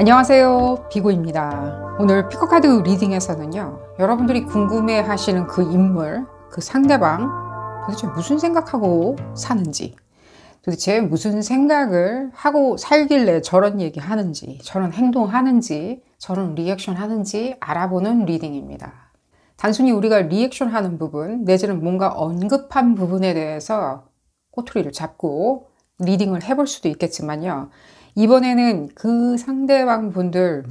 안녕하세요, 비고입니다. 오늘 피커카드 리딩에서는요, 여러분들이 궁금해 하시는 그 인물, 그 상대방 도대체 무슨 생각하고 사는지, 도대체 무슨 생각을 하고 살길래 저런 얘기 하는지, 저런 행동하는지, 저런 리액션 하는지 알아보는 리딩입니다. 단순히 우리가 리액션 하는 부분, 내지는 뭔가 언급한 부분에 대해서 꼬투리를 잡고 리딩을 해볼 수도 있겠지만요, 이번에는 그 상대방 분들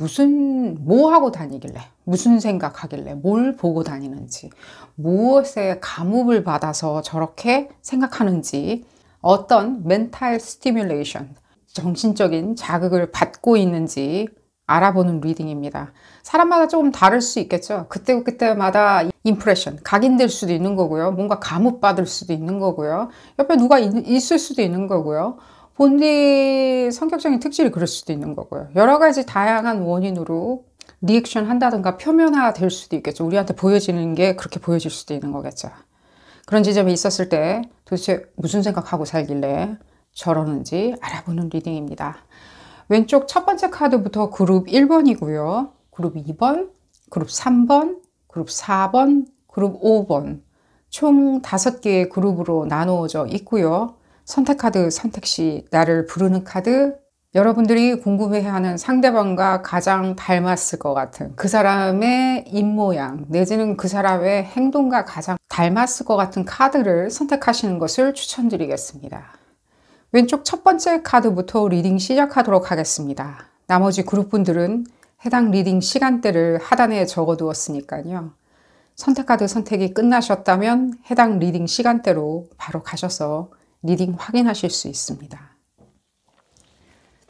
뭐 하고 다니길래, 무슨 생각하길래, 뭘 보고 다니는지, 무엇에 감흥을 받아서 저렇게 생각하는지, 어떤 멘탈 스티뮬레이션, 정신적인 자극을 받고 있는지 알아보는 리딩입니다. 사람마다 조금 다를 수 있겠죠. 그때마다 임프레션, 각인될 수도 있는 거고요. 뭔가 감흥받을 수도 있는 거고요. 옆에 누가 있을 수도 있는 거고요. 본디 성격적인 특질이 그럴 수도 있는 거고요. 여러 가지 다양한 원인으로 리액션 한다든가 표면화 될 수도 있겠죠. 우리한테 보여지는 게 그렇게 보여질 수도 있는 거겠죠. 그런 지점이 있었을 때 도대체 무슨 생각하고 살길래 저러는지 알아보는 리딩입니다. 왼쪽 첫 번째 카드부터 그룹 1번이고요. 그룹 2번, 그룹 3번, 그룹 4번, 그룹 5번 총 5개의 그룹으로 나누어져 있고요. 선택 카드 선택 시 나를 부르는 카드, 여러분들이 궁금해하는 상대방과 가장 닮았을 것 같은 그 사람의 입모양 내지는 그 사람의 행동과 가장 닮았을 것 같은 카드를 선택하시는 것을 추천드리겠습니다. 왼쪽 첫 번째 카드부터 리딩 시작하도록 하겠습니다. 나머지 그룹분들은 해당 리딩 시간대를 하단에 적어두었으니까요. 선택 카드 선택이 끝나셨다면 해당 리딩 시간대로 바로 가셔서 리딩 확인하실 수 있습니다.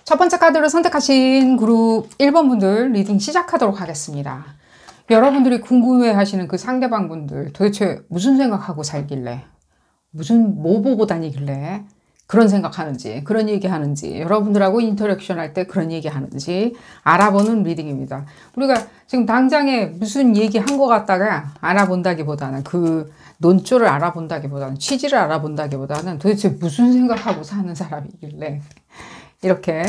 첫 번째 카드를 선택하신 그룹 1번 분들 리딩 시작하도록 하겠습니다. 여러분들이 궁금해 하시는 그 상대방 분들 도대체 무슨 생각하고 살길래, 뭐 보고 다니길래 그런 생각하는지, 그런 얘기 하는지, 여러분들하고 인터랙션 할 때 그런 얘기 하는지 알아보는 리딩입니다. 우리가 지금 당장에 무슨 얘기 한 것 같다가 알아본다기보다는 그 논조를 알아본다기보다는 취지를 알아본다기보다는 도대체 무슨 생각하고 사는 사람이길래 이렇게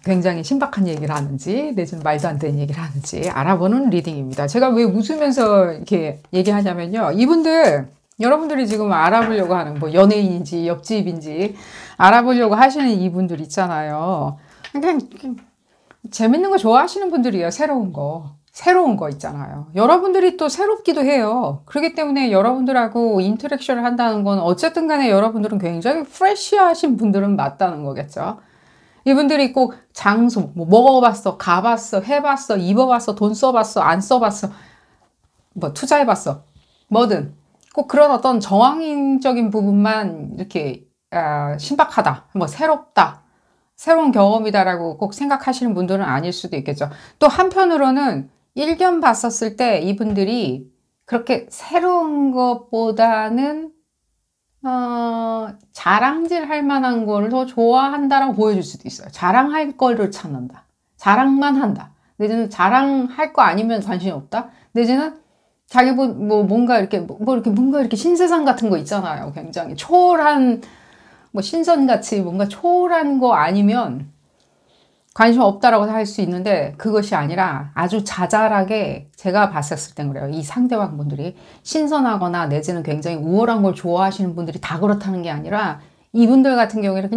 굉장히 신박한 얘기를 하는지 내지는 말도 안 되는 얘기를 하는지 알아보는 리딩입니다. 제가 왜 웃으면서 이렇게 얘기하냐면요. 이분들 여러분들이 지금 알아보려고 하는 뭐 연예인인지 옆집인지 알아보려고 하시는 이분들 있잖아요. 그냥 재밌는 거 좋아하시는 분들이에요. 새로운 거 있잖아요. 여러분들이 또 새롭기도 해요. 그렇기 때문에 여러분들하고 인터랙션을 한다는 건 어쨌든 간에 여러분들은 굉장히 프레시하신 분들은 맞다는 거겠죠. 이분들이 꼭 장소, 뭐 먹어봤어, 가봤어, 해봤어, 입어봤어, 돈 써봤어, 안 써봤어, 뭐 투자해봤어, 뭐든 꼭 그런 어떤 정황적인 부분만 이렇게 신박하다, 뭐 새롭다, 새로운 경험이다라고 꼭 생각하시는 분들은 아닐 수도 있겠죠. 또 한편으로는 일견 봤었을 때 이분들이 그렇게 새로운 것보다는 자랑질 할 만한 걸 더 좋아한다라고 보여줄 수도 있어요. 자랑할 거를 찾는다. 자랑만 한다. 내지는 자랑할 거 아니면 관심이 없다. 내지는 자기 뭔가 이렇게 신세상 같은 거 있잖아요. 굉장히 초월한 신선같이 뭔가 초월한 거 아니면 관심 없다라고 할 수 있는데 그것이 아니라 아주 자잘하게 제가 봤었을 땐 그래요. 이 상대방 분들이 신선하거나 내지는 굉장히 우월한 걸 좋아하시는 분들이 다 그렇다는 게 아니라 이분들 같은 경우에는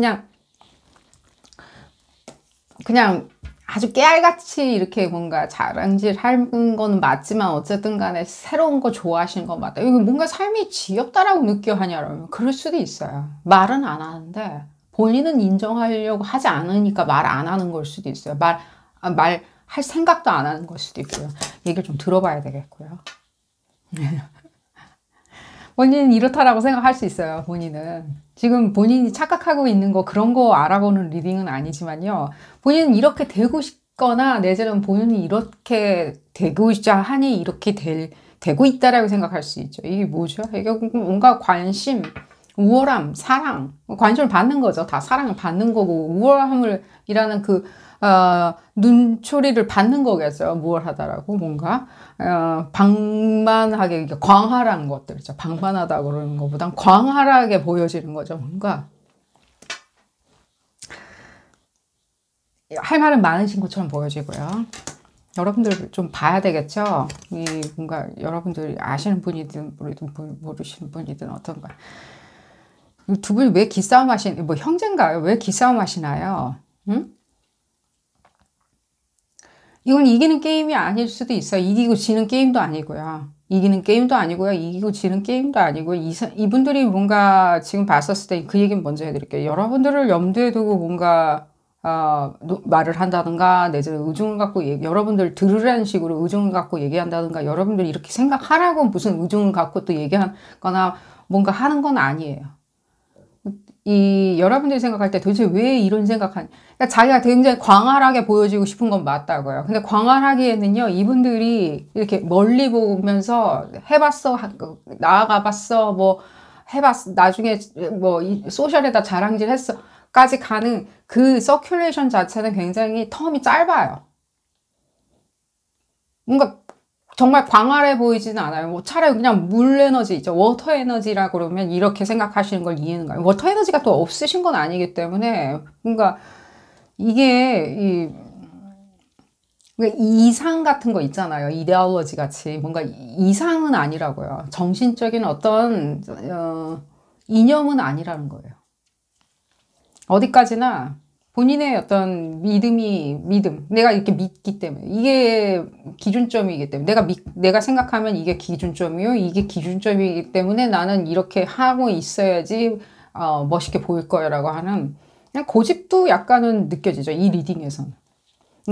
그냥 아주 깨알같이 이렇게 뭔가 자랑질 하는 거는 맞지만 어쨌든 간에 새로운 거 좋아하시는 건 맞다. 이거 뭔가 삶이 지겹다라고 느껴 하냐면 그럴 수도 있어요. 말은 안 하는데 본인은 인정하려고 하지 않으니까 말 안 하는 걸 수도 있어요. 말할 생각도 안 하는 걸 수도 있고요. 얘기를 좀 들어봐야 되겠고요. 본인은 이렇다라고 생각할 수 있어요. 본인은 지금 본인이 착각하고 있는 거 그런 거 알아보는 리딩은 아니지만요. 본인은 이렇게 되고 싶거나 내지는 본인이 이렇게 되고자 하니 이렇게 되고 있다라고 생각할 수 있죠. 이게 뭐죠? 이게 뭔가 관심, 우월함, 사랑, 관심을 받는 거죠. 다 사랑을 받는 거고 우월함이라는 그 눈초리를 받는 거겠죠. 무얼하다라고 뭔가 방만하게 광활한 것들 있죠. 방만하다 그러는 것보단 광활하게 보여지는 거죠. 뭔가 할 말은 많으신 것처럼 보여지고요. 여러분들 좀 봐야 되겠죠? 이 뭔가 여러분들이 아시는 분이든 모르시는 분이든 어떤가. 두 분이 왜 기싸움 하시는, 뭐 형제인가요? 왜 기싸움 하시나요? 응? 이건 이기는 게임이 아닐 수도 있어요. 이기고 지는 게임도 아니고요. 이기는 게임도 아니고요. 이기고 지는 게임도 아니고, 이분들이 뭔가 지금 봤었을 때 그 얘기는 먼저 해드릴게요. 여러분들을 염두에 두고 뭔가, 말을 한다든가, 내지는 의중을 갖고, 여러분들 들으라는 식으로 의중을 갖고 얘기한다든가, 여러분들이 이렇게 생각하라고 무슨 의중을 갖고 또 얘기하거나 뭔가 하는 건 아니에요. 여러분들이 생각할 때 도대체 왜 이런 생각하냐. 그러니까 자기가 굉장히 광활하게 보여지고 싶은 건 맞다고요. 근데 광활하기에는요, 이분들이 이렇게 멀리 보면서 해봤어, 나아가 봤어, 뭐, 해봤어, 나중에 뭐, 소셜에다 자랑질 했어, 까지 가는 그 서큘레이션 자체는 굉장히 텀이 짧아요. 뭔가 정말 광활해 보이지는 않아요. 뭐 차라리 그냥 물 에너지 있죠. 워터 에너지라 그러면 이렇게 생각하시는 걸 이해는 가요. 워터 에너지가 또 없으신 건 아니기 때문에 뭔가 이게 이상 같은 거 있잖아요. 이데올로지 같이 뭔가 이상은 아니라고요. 정신적인 어떤 이념은 아니라는 거예요. 어디까지나 본인의 어떤 믿음, 내가 이렇게 믿기 때문에, 이게 기준점이기 때문에, 내가 생각하면 이게 기준점이요, 이게 기준점이기 때문에 나는 이렇게 하고 있어야지, 멋있게 보일 거야 라고 하는, 그냥 고집도 약간은 느껴지죠. 이 리딩에서는.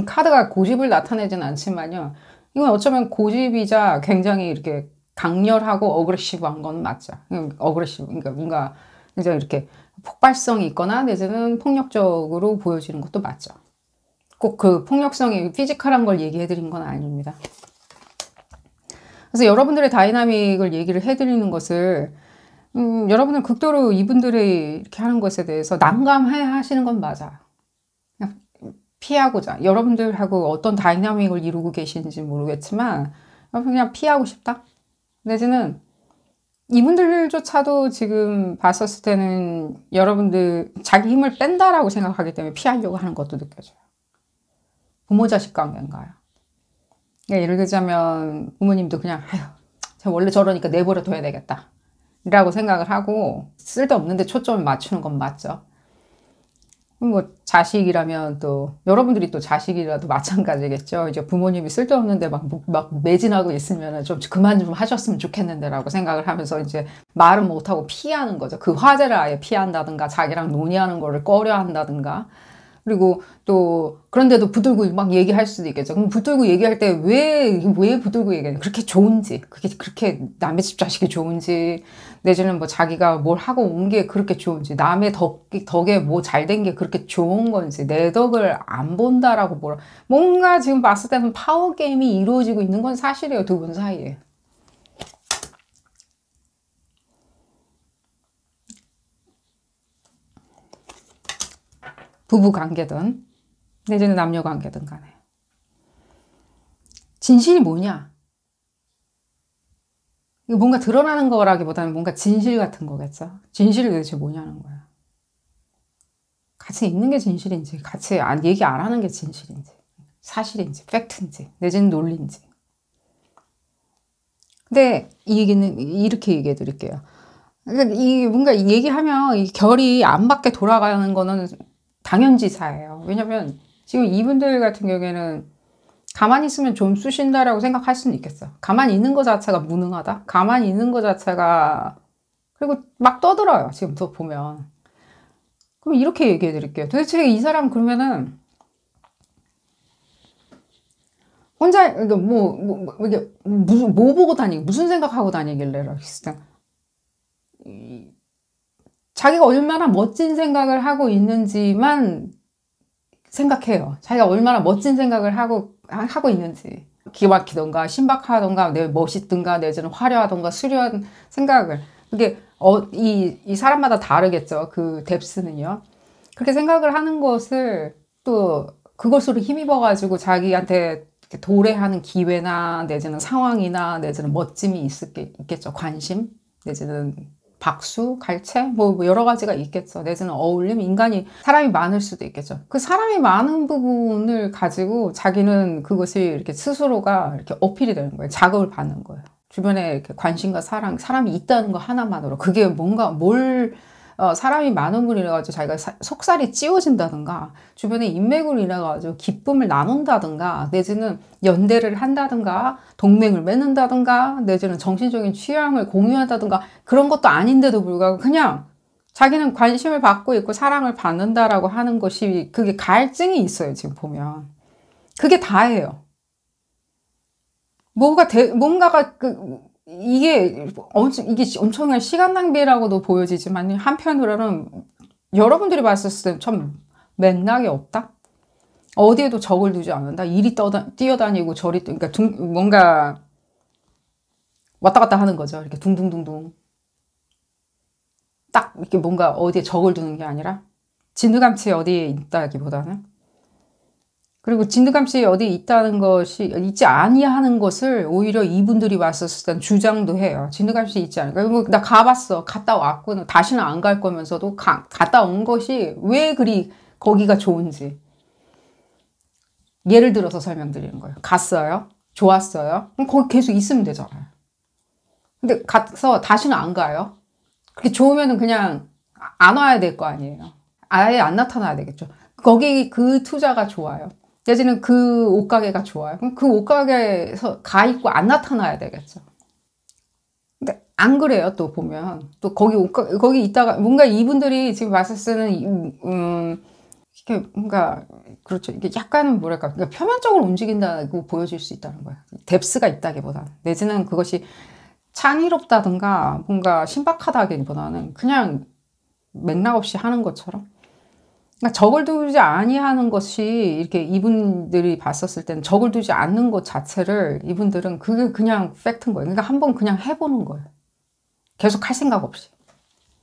카드가 고집을 나타내진 않지만요. 이건 어쩌면 고집이자 굉장히 이렇게 강렬하고 어그레시브한 건 맞죠. 어그레시브, 그러니까 뭔가 굉장히 이렇게 폭발성이 있거나 내지는 폭력적으로 보여지는 것도 맞죠. 꼭 그 폭력성이 피지컬한 걸 얘기해 드린 건 아닙니다. 그래서 여러분들의 다이나믹을 얘기를 해드리는 것을 여러분들 극도로 이분들이 이렇게 하는 것에 대해서 난감해 하시는 건 맞아요. 그냥 피하고자. 여러분들하고 어떤 다이나믹을 이루고 계신지 모르겠지만 그냥 피하고 싶다. 내지는 이분들조차도 지금 봤었을 때는 여러분들 자기 힘을 뺀다라고 생각하기 때문에 피하려고 하는 것도 느껴져요. 부모 자식 관계인가요? 그러니까 예를 들자면 부모님도 그냥 아휴, 원래 저러니까 내버려 둬야 되겠다 라고 생각을 하고 쓸데없는데 초점을 맞추는 건 맞죠. 뭐 자식이라면 또 여러분들이 또 자식이라도 마찬가지겠죠. 이제 부모님이 쓸데없는데 막 매진하고 있으면 좀 그만 좀 하셨으면 좋겠는데라고 생각을 하면서 이제 말은 못하고 피하는 거죠. 그 화제를 아예 피한다든가 자기랑 논의하는 거를 꺼려 한다든가. 그리고 또 그런데도 붙들고 막 얘기할 수도 있겠죠. 그럼 붙들고 얘기할 때 왜 붙들고 얘기하냐. 그렇게 좋은지, 그렇게 남의 집 자식이 좋은지, 내지는 뭐 자기가 뭘 하고 온 게 그렇게 좋은지, 남의 덕에 뭐 잘 된 게 그렇게 좋은 건지, 내 덕을 안 본다라고 뭔가 지금 봤을 때는 파워게임이 이루어지고 있는 건 사실이에요. 두 분 사이에. 부부 관계든 내지는 남녀 관계든 간에 진실이 뭐냐? 이거 뭔가 드러나는 거라기보다는 뭔가 진실 같은 거겠죠. 진실이 도대체 뭐냐는 거야. 같이 있는 게 진실인지, 같이 얘기 안 하는 게 진실인지, 사실인지, 팩트인지, 내지는 논리인지. 근데 이 얘기는 이렇게 얘기해 드릴게요. 그러니까 뭔가 얘기하면 이 결이 안 맞게 돌아가는 거는 당연지사예요. 왜냐면 지금 이분들 같은 경우에는 가만히 있으면 좀 쑤신다라고 생각할 수는 있겠어. 가만히 있는 것 자체가 무능하다? 가만히 있는 것 자체가 그리고 막 떠들어요. 지금 또 보면. 그럼 이렇게 얘기해 드릴게요. 도대체 이 사람 그러면은 혼자 이게 뭐 보고 다니고 무슨 생각하고 다니길래 자기가 얼마나 멋진 생각을 하고 있는지만 생각해요. 자기가 얼마나 멋진 생각을 하고 있는지. 기가 막히던가, 신박하던가, 멋있던가, 내지는 화려하던가, 수려한 생각을. 그게, 이 사람마다 다르겠죠. 그 뎁스는요. 그렇게 생각을 하는 것을 또 그것으로 힘입어가지고 자기한테 도래하는 기회나, 내지는 상황이나, 내지는 멋짐이 있겠죠. 관심, 내지는 박수, 갈채, 뭐 여러 가지가 있겠죠. 내지는 어울림, 사람이 많을 수도 있겠죠. 그 사람이 많은 부분을 가지고 자기는 그것이 이렇게 스스로가 이렇게 어필이 되는 거예요. 자극을 받는 거예요. 주변에 이렇게 관심과 사람이 있다는 거 하나만으로 그게 뭔가 사람이 많은 분이라 가지고 자기가 속살이 찌워진다든가 주변에 인맥으로 인해 가지고 기쁨을 나눈다든가 내지는 연대를 한다든가 동맹을 맺는다든가 내지는 정신적인 취향을 공유한다든가 그런 것도 아닌데도 불구하고 그냥 자기는 관심을 받고 있고 사랑을 받는다라고 하는 것이 그게 갈증이 있어요. 지금 보면 그게 다예요. 뭔가가 이게 엄청난 시간 낭비라고도 보여지지만 한편으로는 여러분들이 봤을 때 참 맥락이 없다? 어디에도 적을 두지 않는다? 일이 뛰어다니고 저리, 그러니까 뭔가 왔다 갔다 하는 거죠. 이렇게 둥둥둥둥. 딱 이렇게 뭔가 어디에 적을 두는 게 아니라 진두감치 어디에 있다기보다는 그리고 진드감치 어디 있다는 것이 있지 아니하는 것을 오히려 이분들이 왔었을 땐 주장도 해요. 진드감치 있지 않을까? 나 가봤어. 갔다 왔고 다시는 안 갈 거면서도 갔다 온 것이 왜 그리 거기가 좋은지 예를 들어서 설명드리는 거예요. 갔어요. 좋았어요. 그럼 거기 계속 있으면 되잖아요. 근데 가서 다시는 안 가요. 그렇게 좋으면은 그냥 안 와야 될 거 아니에요. 아예 안 나타나야 되겠죠. 거기 그 투자가 좋아요. 내지는 그 옷가게가 좋아요. 그럼 그 옷가게에서 가 있고 안 나타나야 되겠죠. 근데 안 그래요. 또 보면 또 거기 있다가 뭔가 이분들이 지금 봤을 때는 이게 뭔가 그렇죠. 이게 약간은 뭐랄까 그러니까 표면적으로 움직인다고 보여질 수 있다는 거예요. 뎁스가 있다기보다는 내지는 그것이 창의롭다든가 뭔가 신박하다기보다는 그냥 맥락 없이 하는 것처럼. 그러니까 적을 두지 아니하는 것이 이렇게 이분들이 봤었을 때는 적을 두지 않는 것 자체를 이분들은 그게 그냥 팩트인 거예요. 그러니까 한번 그냥 해보는 거예요. 계속 할 생각 없이.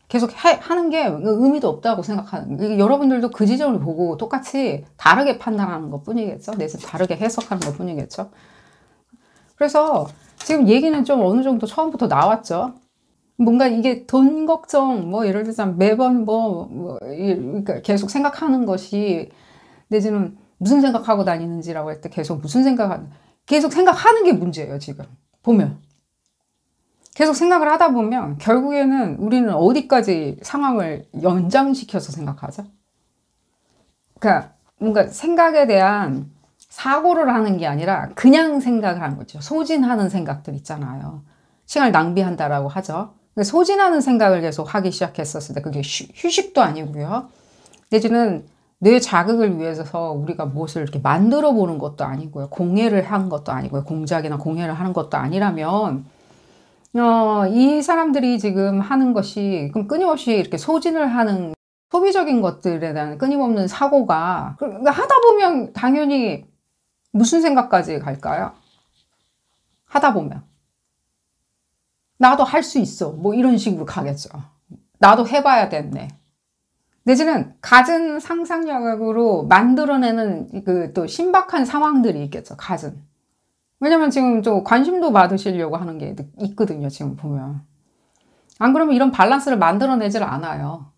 계속 하는 게 의미도 없다고 생각하는. 여러분들도 그 지점을 보고 똑같이 다르게 판단하는 것 뿐이겠죠. 내지 다르게 해석하는 것 뿐이겠죠. 그래서 지금 얘기는 좀 어느 정도 처음부터 나왔죠. 뭔가 이게 돈 걱정, 예를 들자면 매번 그러니까 계속 생각하는 것이, 내지는 무슨 생각하고 다니는지라고 할 때 계속 계속 생각하는 게 문제예요, 지금. 보면. 계속 생각을 하다 보면, 결국에는 우리는 어디까지 상황을 연장시켜서 생각하죠? 그러니까 뭔가 생각에 대한 사고를 하는 게 아니라 그냥 생각을 하는 거죠. 소진하는 생각들 있잖아요. 시간을 낭비한다라고 하죠. 소진하는 생각을 계속 하기 시작했었을 때 그게 휴식도 아니고요. 내지는 뇌 자극을 위해서 우리가 무엇을 이렇게 만들어 보는 것도 아니고요. 공예를 한 것도 아니고요. 공작이나 공예를 하는 것도 아니라면 이 사람들이 지금 하는 것이 그럼 끊임없이 이렇게 소진을 하는 소비적인 것들에 대한 끊임없는 사고가 그러니까 하다 보면 당연히 무슨 생각까지 갈까요? 하다 보면 나도 할 수 있어. 이런 식으로 가겠죠. 나도 해봐야 됐네. 내지는 갖은 상상력으로 만들어내는 또 신박한 상황들이 있겠죠. 갖은. 왜냐면 지금 또 관심도 받으시려고 하는 게 있거든요. 지금 보면. 안 그러면 이런 밸런스를 만들어내질 않아요.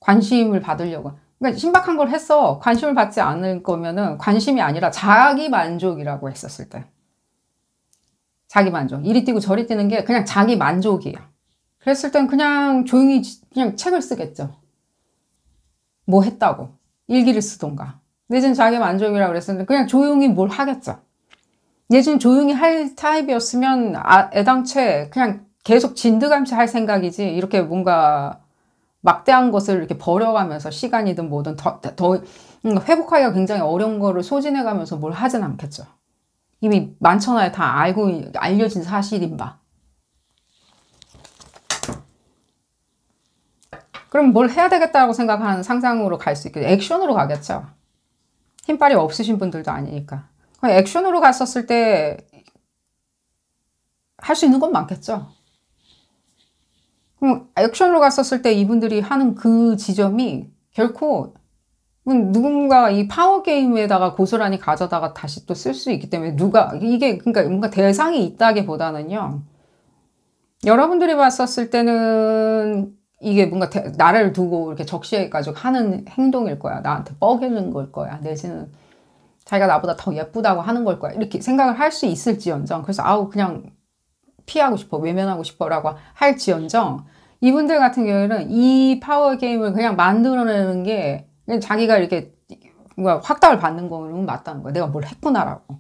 관심을 받으려고. 그러니까 신박한 걸 했어. 관심을 받지 않을 거면은 관심이 아니라 자기 만족이라고 했었을 때. 자기 만족. 이리 뛰고 저리 뛰는 게 그냥 자기 만족이에요. 그랬을 땐 그냥 조용히 그냥 책을 쓰겠죠. 뭐 했다고. 일기를 쓰던가. 내지는 자기 만족이라고 그랬을 때 그냥 조용히 뭘 하겠죠. 내지는 조용히 할 타입이었으면 애당초에 그냥 계속 진드감치 할 생각이지 이렇게 뭔가 막대한 것을 이렇게 버려가면서 시간이든 뭐든 더 회복하기가 굉장히 어려운 거를 소진해가면서 뭘 하진 않겠죠. 이미 만천하에 다 알려진 사실인 바. 그럼 뭘 해야 되겠다고 생각하는 상상으로 갈 수 있겠죠. 액션으로 가겠죠. 힘빨이 없으신 분들도 아니니까. 액션으로 갔었을 때 할 수 있는 건 많겠죠. 그럼 액션으로 갔었을 때 이분들이 하는 그 지점이 결코 누군가 이 파워게임에다가 고스란히 가져다가 다시 또 쓸 수 있기 때문에 이게 그러니까 뭔가 대상이 있다기보다는요. 여러분들이 봤었을 때는 이게 뭔가 나를 두고 이렇게 적시해가지고 하는 행동일 거야. 나한테 뻐기는 걸 거야. 내지는 자기가 나보다 더 예쁘다고 하는 걸 거야. 이렇게 생각을 할 수 있을지언정. 그래서 아우 그냥 피하고 싶어, 외면하고 싶어 라고 할지언정, 이분들 같은 경우에는 이 파워 게임을 그냥 만들어내는 게 그냥 자기가 이렇게 확답을 받는 거는 맞다는 거야. 내가 뭘 했구나라고.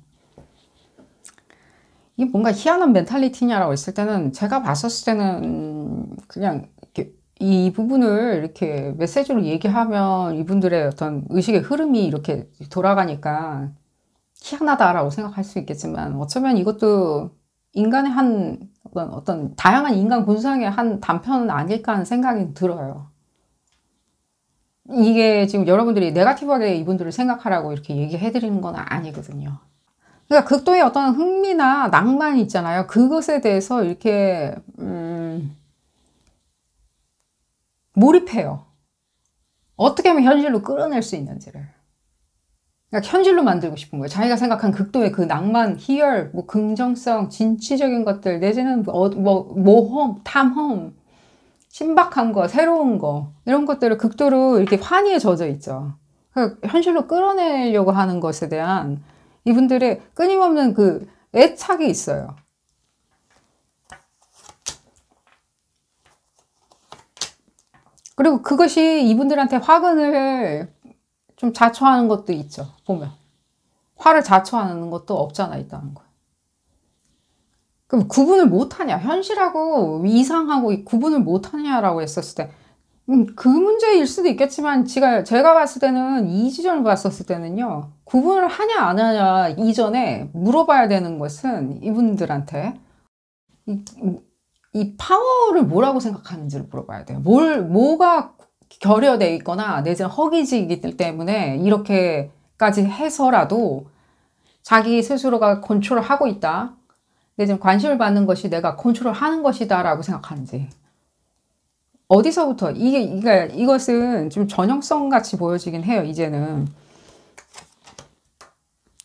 이게 뭔가 희한한 멘탈리티냐라고 했을 때는, 제가 봤었을 때는 그냥 이렇게 이 부분을 이렇게 메시지로 얘기하면 이분들의 어떤 의식의 흐름이 이렇게 돌아가니까 희한하다라고 생각할 수 있겠지만, 어쩌면 이것도 인간의 한 어떤 다양한 인간 군상의 한 단편은 아닐까 하는 생각이 들어요. 이게 지금 여러분들이 네거티브하게 이분들을 생각하라고 이렇게 얘기해 드리는 건 아니거든요. 그러니까 극도의 어떤 흥미나 낭만이 있잖아요. 그것에 대해서 이렇게 몰입해요. 어떻게 하면 현실로 끌어낼 수 있는지를. 그러니까 현실로 만들고 싶은 거예요. 자기가 생각한 극도의 그 낭만, 희열, 뭐 긍정성, 진취적인 것들, 내지는 뭐 모험, 탐험, 신박한 거, 새로운 거, 이런 것들을 극도로 이렇게 환희에 젖어 있죠. 그러니까 현실로 끌어내려고 하는 것에 대한 이분들의 끊임없는 그 애착이 있어요. 그리고 그것이 이분들한테 화근을 좀 자초하는 것도 있죠. 보면 화를 자초하는 것도 없잖아 있다는 거예요. 그럼 구분을 못하냐, 현실하고 이상하고 구분을 못하냐라고 했었을 때, 그 문제일 수도 있겠지만 제가 봤을 때는 이 지점을 봤었을 때는요, 구분을 하냐 안 하냐 이전에 물어봐야 되는 것은 이분들한테 이 파워를 뭐라고 생각하는지를 물어봐야 돼요. 뭐가 결여돼 있거나 내지는 허기지기 때문에 이렇게까지 해서라도 자기 스스로가 컨트롤하고 있다, 내지는 관심을 받는 것이 내가 컨트롤하는 것이다 라고 생각하는지, 어디서부터 이것은 좀 전형성 같이 보여지긴 해요. 이제는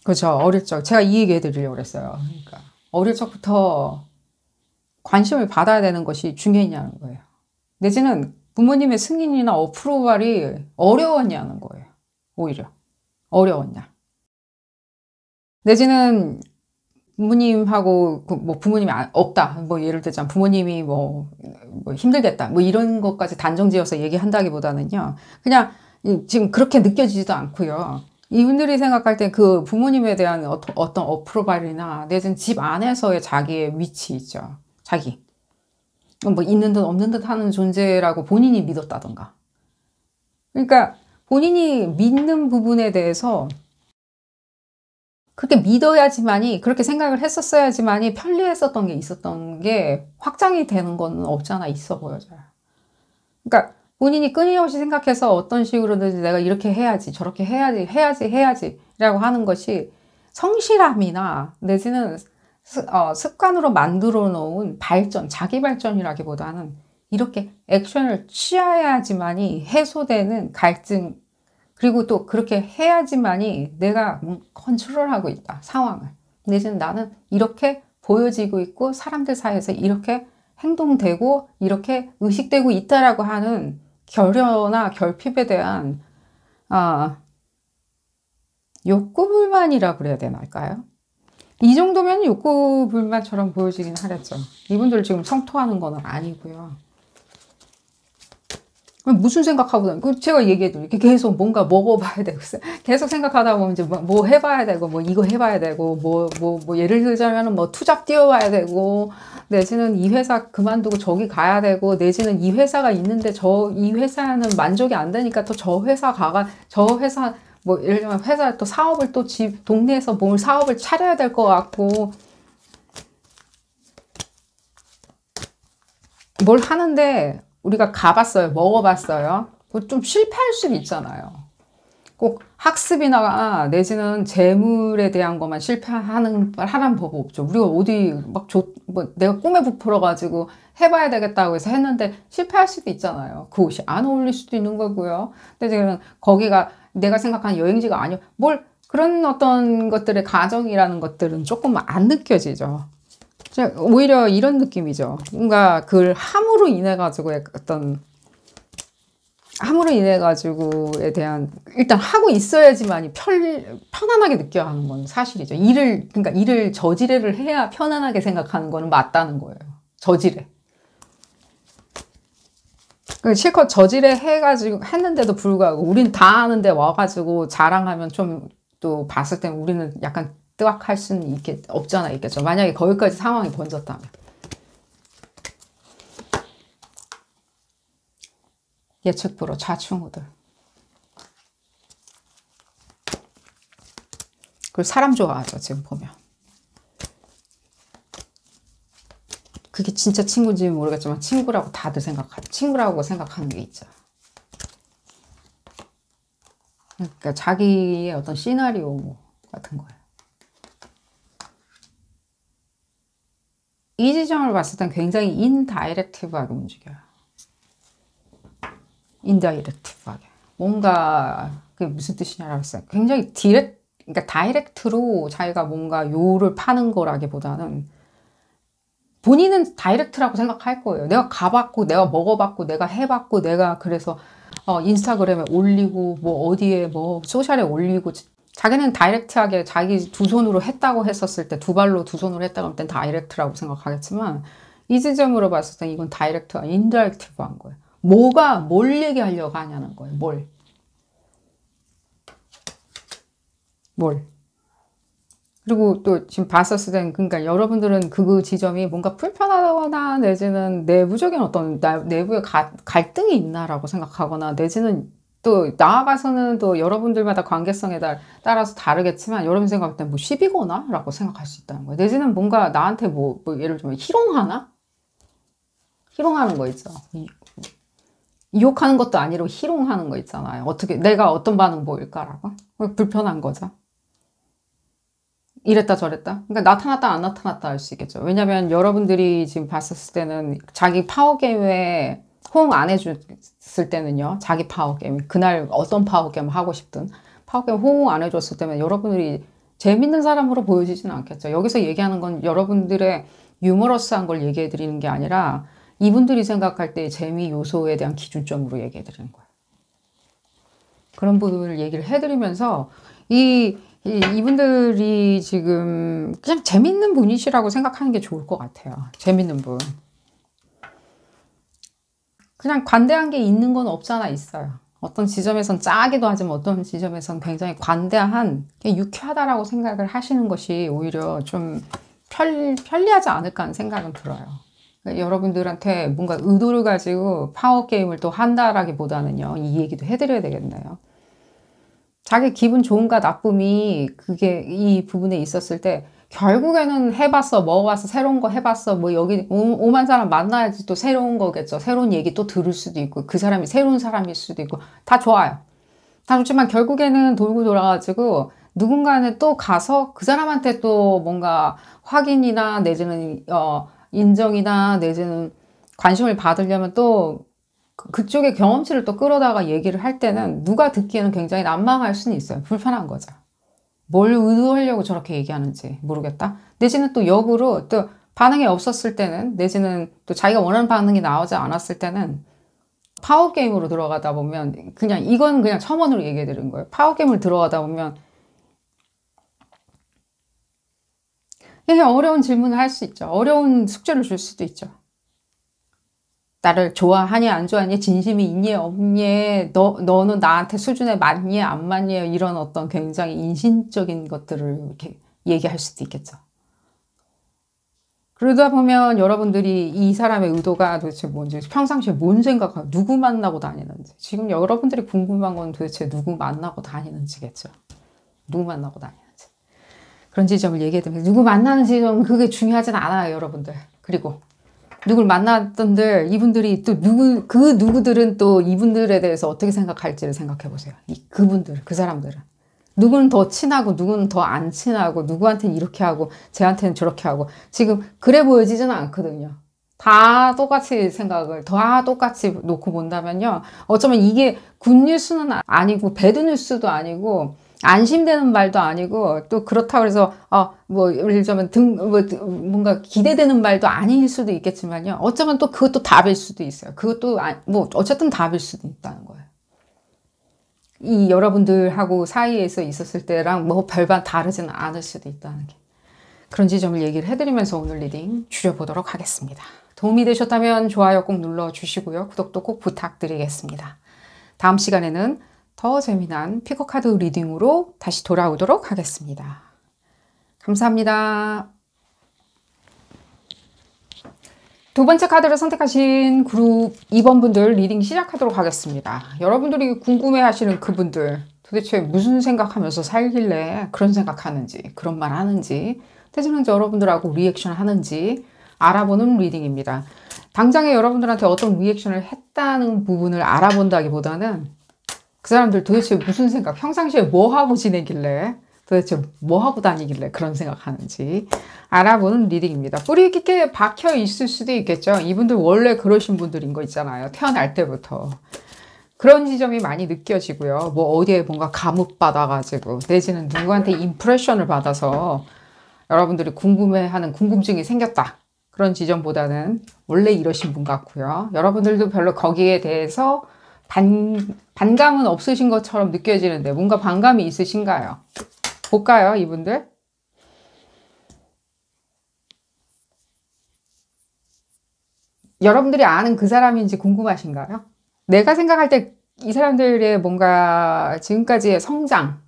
그렇죠. 어릴 적 제가 이 얘기 해드리려고 그랬어요. 그러니까 어릴 적부터 관심을 받아야 되는 것이 중요했냐는 거예요. 내지는 부모님의 승인이나 어프로발이 어려웠냐는 거예요. 오히려 어려웠냐. 내지는 부모님하고 뭐 부모님이 없다, 뭐 예를 들자면 부모님이 뭐 힘들겠다, 뭐 이런 것까지 단정지어서 얘기한다기보다는요, 그냥 지금 그렇게 느껴지지도 않고요. 이분들이 생각할 때 그 부모님에 대한 어떤 어프로발이나 내지는 집 안에서의 자기의 위치 있죠. 자기 뭐 있는 듯 없는 듯 하는 존재라고 본인이 믿었다던가. 그러니까 본인이 믿는 부분에 대해서 그렇게 믿어야지만이, 그렇게 생각을 했었어야지만이 편리했었던 게 있었던 게 확장이 되는 건 없잖아 있어 보여져요. 그러니까 본인이 끊임없이 생각해서 어떤 식으로든 내가 이렇게 해야지, 저렇게 해야지 라고 하는 것이 성실함이나 내지는 습관으로 만들어 놓은 발전, 자기 발전이라기보다는 이렇게 액션을 취해야지만이 해소되는 갈증, 그리고 또 그렇게 해야지만이 내가 컨트롤하고 있다, 상황을. 내지는 나는 이렇게 보여지고 있고 사람들 사이에서 이렇게 행동되고 이렇게 의식되고 있다라고 하는 결여나 결핍에 대한 욕구불만이라 그래야 되나요? 이 정도면 욕구불만처럼 보여지긴 하겠죠. 이분들 지금 성토하는 건 아니고요. 무슨 생각하고, 제가 얘기해도 이렇게 계속 뭔가 먹어봐야 되고, 계속 생각하다 보면 이제 뭐 해봐야 되고, 뭐 이거 해봐야 되고, 뭐 예를 들자면 뭐 투잡 뛰어봐야 되고, 내지는 이 회사 그만두고 저기 가야 되고, 내지는 이 회사가 있는데 이 회사는 만족이 안 되니까 또 저 회사 저 회사, 뭐 예를 들면 회사 또 사업을 또 동네에서 뭘 사업을 차려야 될 것 같고, 뭘 하는데 우리가 가봤어요, 먹어봤어요. 좀 실패할 수도 있잖아요. 꼭 학습이나 내지는 재물에 대한 것만 실패하는 법 없죠. 우리가 어디 뭐 내가 꿈에 부풀어가지고 해봐야 되겠다고 해서 했는데 실패할 수도 있잖아요. 그 옷이 안 어울릴 수도 있는 거고요. 근데 지금 거기가 내가 생각하는 여행지가 아니요. 그런 어떤 것들의 가정이라는 것들은 조금 안 느껴지죠. 오히려 이런 느낌이죠. 뭔가 그 함으로 인해 가지고 어떤 함으로 인해 가지고에 대한 일단 하고 있어야지만이 편안하게 느껴야 하는 건 사실이죠. 그러니까 일을 저지레를 해야 편안하게 생각하는 거는 맞다는 거예요. 저지레. 실컷 저지레 해가지고 했는데도 불구하고 우린 다 아는데 와가지고 자랑하면 좀 또 봤을 때 우리는 약간 뜨악할 수는 없잖아 있겠죠. 만약에 거기까지 상황이 번졌다면. 예측 불허 좌충우들. 그리고 사람 좋아하죠 지금 보면. 그게 진짜 친구인지는 모르겠지만 친구라고 다들 친구라고 생각하는 게 있죠. 그러니까 자기의 어떤 시나리오 같은 거예요. 이 지점을 봤을 땐 굉장히 인다이렉티브하게 움직여요. 인다이렉티브하게. 뭔가 그게 무슨 뜻이냐라고 했어요. 굉장히 그러니까 다이렉트로 자기가 뭔가 요를 파는 거라기보다는 본인은 다이렉트라고 생각할 거예요. 내가 가봤고, 내가 먹어봤고, 내가 해봤고, 내가 그래서 인스타그램에 올리고, 뭐 어디에 뭐 소셜에 올리고, 자기는 다이렉트하게 자기 두 손으로 했다고 했었을 때, 두 발로 두 손으로 했다고 할 땐 다이렉트라고 생각하겠지만, 이 지점으로 봤을 때 이건 다이렉트가 인다이렉티브한 거예요. 뭘 얘기하려고 하냐는 거예요. 뭘. 그리고 또 지금 봤었을 땐 그러니까 여러분들은 그 지점이 뭔가 불편하거나 내지는 내부적인 어떤 내부의 갈등이 있나라고 생각하거나 내지는 또 나아가서는 또 여러분들마다 관계성에 따라서 다르겠지만 여러분 생각할 때 뭐 시비거나 라고 생각할 수 있다는 거예요. 내지는 뭔가 나한테 뭐 예를 들면 희롱하나? 희롱하는 거 있죠. 유혹하는 것도 아니고 희롱하는 거 있잖아요. 내가 어떤 반응 보일까라고? 불편한 거죠. 이랬다 저랬다. 그러니까 나타났다 안 나타났다 할 수 있겠죠. 왜냐면 여러분들이 지금 봤었을 때는 자기 파워게임에 호응 안 해줬을 때는요. 자기 파워게임. 그날 어떤 파워게임을 하고 싶든 파워게임 호응 안 해줬을 때는 여러분들이 재밌는 사람으로 보여지지는 않겠죠. 여기서 얘기하는 건 여러분들의 유머러스한 걸 얘기해 드리는 게 아니라 이분들이 생각할 때 재미 요소에 대한 기준점으로 얘기해 드리는 거예요. 그런 부분을 얘기를 해드리면서 이분들이 지금 그냥 재밌는 분이시라고 생각하는 게 좋을 것 같아요. 재밌는 분. 그냥 관대한 게 있는 건 없잖아 있어요. 어떤 지점에선 짜기도 하지만 어떤 지점에선 굉장히 관대한, 유쾌하다라고 생각을 하시는 것이 오히려 좀 편리하지 않을까 하는 생각은 들어요. 여러분들한테 뭔가 의도를 가지고 파워게임을 또 한다라기보다는요. 이 얘기도 해드려야 되겠네요. 자기 기분 좋음과 나쁨이 그게 이 부분에 있었을 때 결국에는 해봤어, 먹어봤어, 새로운 거 해봤어, 뭐 여기 오만 사람 만나야지 또 새로운 거겠죠. 새로운 얘기 또 들을 수도 있고 그 사람이 새로운 사람일 수도 있고 다 좋아요. 다 좋지만 결국에는 돌고 돌아가지고 누군가는 또 가서 그 사람한테 또 뭔가 확인이나 내지는 인정이나 내지는 관심을 받으려면 또 그쪽의 경험치를 또 끌어다가 얘기를 할 때는 누가 듣기에는 굉장히 난망할 수는 있어요. 불편한 거죠. 뭘 의도하려고 저렇게 얘기하는지 모르겠다. 내지는 또 역으로 또 반응이 없었을 때는 내지는 또 자기가 원하는 반응이 나오지 않았을 때는 파워게임으로 들어가다 보면 이건 그냥 첨언으로 얘기해 드린 거예요. 파워게임을 들어가다 보면 그냥 어려운 질문을 할 수 있죠. 어려운 숙제를 줄 수도 있죠. 나를 좋아하니 안 좋아하니 진심이 있니 없니 너는 나한테 수준에 맞니 안 맞니 이런 어떤 굉장히 인신적인 것들을 이렇게 얘기할 수도 있겠죠. 그러다 보면 여러분들이 이 사람의 의도가 도대체 뭔지 평상시에 뭔 생각하고 누구 만나고 다니는지 지금 여러분들이 궁금한 건 도대체 누구 만나고 다니는지겠죠. 누구 만나고 다니는지 그런 지점을 얘기해드리면 누구 만나는 지점 그게 중요하진 않아요 여러분들. 그리고 누굴 만났던들 이분들이 또 누구들은 또 이분들에 대해서 어떻게 생각할지를 생각해 보세요. 그 사람들은 누구는 더 친하고 누구는 더 안 친하고 누구한테는 이렇게 하고 쟤한테는 저렇게 하고 지금 그래 보여지지는 않거든요. 다 똑같이 다 똑같이 놓고 본다면요. 어쩌면 이게 굿뉴스는 아니고 배드뉴스도 아니고 안심되는 말도 아니고 또 그렇다고 해서 뭐 예를 들자면 뭔가 기대되는 말도 아닐 수도 있겠지만요. 어쩌면 또 그것도 답일 수도 있어요. 그것도 뭐 어쨌든 답일 수도 있다는 거예요. 이 여러분들하고 사이에서 있었을 때랑 뭐 별반 다르지는 않을 수도 있다는 게, 그런 지점을 얘기를 해드리면서 오늘 리딩 줄여보도록 하겠습니다. 도움이 되셨다면 좋아요 꼭 눌러주시고요. 구독도 꼭 부탁드리겠습니다. 다음 시간에는 더 재미난 피커카드 리딩으로 다시 돌아오도록 하겠습니다. 감사합니다. 두 번째 카드를 선택하신 그룹 2번 분들 리딩 시작하도록 하겠습니다. 여러분들이 궁금해하시는 그분들 도대체 무슨 생각하면서 살길래 그런 생각하는지, 그런 말 하는지, 대신은 여러분들하고 리액션 하는지 알아보는 리딩입니다. 당장에 여러분들한테 어떤 리액션을 했다는 부분을 알아본다기보다는 그 사람들 도대체 무슨 생각, 평상시에 뭐 하고 지내길래, 도대체 뭐 하고 다니길래 그런 생각하는지 알아보는 리딩입니다. 뿌리 깊게 박혀 있을 수도 있겠죠. 이분들 원래 그러신 분들인 거 있잖아요. 태어날 때부터. 그런 지점이 많이 느껴지고요. 뭐 어디에 뭔가 감흥받아가지고 내지는 누구한테 임프레션을 받아서 여러분들이 궁금해하는 궁금증이 생겼다. 그런 지점보다는 원래 이러신 분 같고요. 여러분들도 별로 거기에 대해서 반감은 없으신 것처럼 느껴지는데 뭔가 반감이 있으신가요? 볼까요, 이분들? 여러분들이 아는 그 사람인지 궁금하신가요? 내가 생각할 때 이 사람들의 뭔가 지금까지의 성장,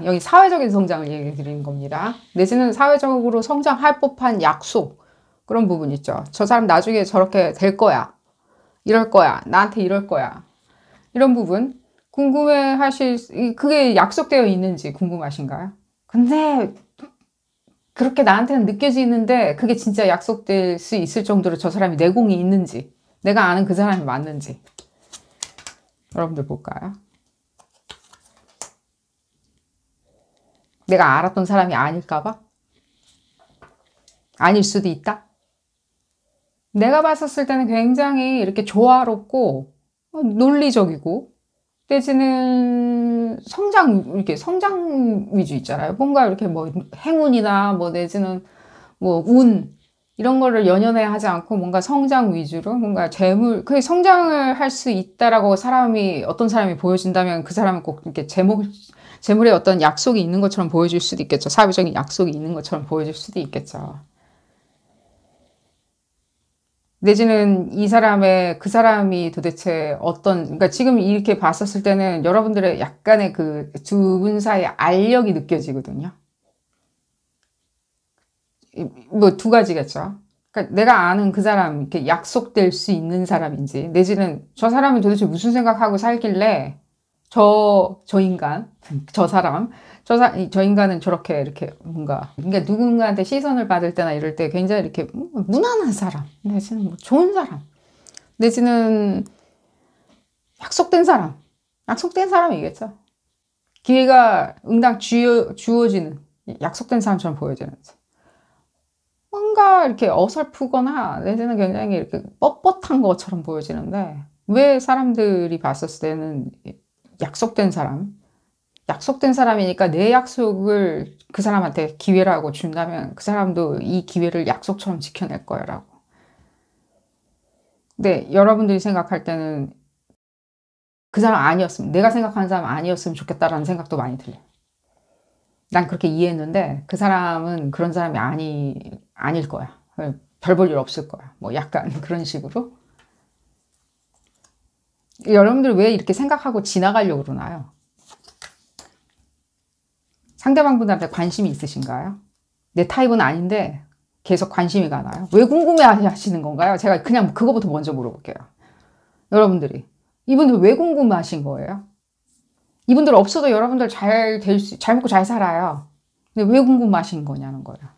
여기 사회적인 성장을 얘기 드리는 겁니다. 내지는 사회적으로 성장할 법한 약속, 그런 부분 있죠. 저 사람 나중에 저렇게 될 거야. 이럴 거야. 나한테 이럴 거야. 이런 부분 궁금해 그게 약속되어 있는지 궁금하신가요? 근데 그렇게 나한테는 느껴지는데 그게 진짜 약속될 수 있을 정도로 저 사람이 내공이 있는지, 내가 아는 그 사람이 맞는지 여러분들 볼까요? 내가 알았던 사람이 아닐까봐? 아닐 수도 있다? 내가 봤었을 때는 굉장히 이렇게 조화롭고 논리적이고, 내지는 이렇게 성장 위주 있잖아요. 뭔가 이렇게 뭐 행운이나 뭐 내지는 뭐 운, 이런 거를 연연해 하지 않고 뭔가 성장 위주로 뭔가 그 성장을 할 수 있다라고 어떤 사람이 보여진다면 그 사람은 꼭 이렇게 재물에 어떤 약속이 있는 것처럼 보여질 수도 있겠죠. 사회적인 약속이 있는 것처럼 보여질 수도 있겠죠. 내지는 그 사람이 도대체 그러니까 지금 이렇게 봤었을 때는 여러분들의 약간의 그 두 분 사이의 알력이 느껴지거든요. 뭐 두 가지겠죠. 그러니까 내가 아는 그 사람, 이렇게 약속될 수 있는 사람인지, 내지는 저 사람이 도대체 무슨 생각하고 살길래 저 인간, 저 인간은 저렇게 이렇게 뭔가, 그러니까 누군가한테 시선을 받을 때나 이럴 때 굉장히 이렇게 무난한 사람, 내지는 뭐 좋은 사람, 내지는 약속된 사람이겠죠. 기회가 응당 주어지는 약속된 사람처럼 보여지는지. 뭔가 이렇게 어설프거나 내지는 굉장히 이렇게 뻣뻣한 것처럼 보여지는데, 왜 사람들이 봤었을 때는 약속된 사람이니까 내 약속을 그 사람한테 기회라고 준다면 그 사람도 이 기회를 약속처럼 지켜낼 거라고. 근데 여러분들이 생각할 때는 그 사람 내가 생각하는 사람 아니었으면 좋겠다라는 생각도 많이 들려요. 난 그렇게 이해했는데 그 사람은 그런 사람이 아닐 거야. 별 볼 일 없을 거야. 뭐 약간 그런 식으로. 여러분들 왜 이렇게 생각하고 지나가려고 그러나요? 상대방분한테 관심이 있으신가요? 내 타입은 아닌데 계속 관심이 가나요? 왜 궁금해 하시는 건가요? 제가 그냥 그거부터 먼저 물어볼게요. 여러분들이. 이분들 왜 궁금해 하신 거예요? 이분들 없어도 여러분들 잘 먹고 잘 살아요. 근데 왜 궁금하신 거냐는 거예요.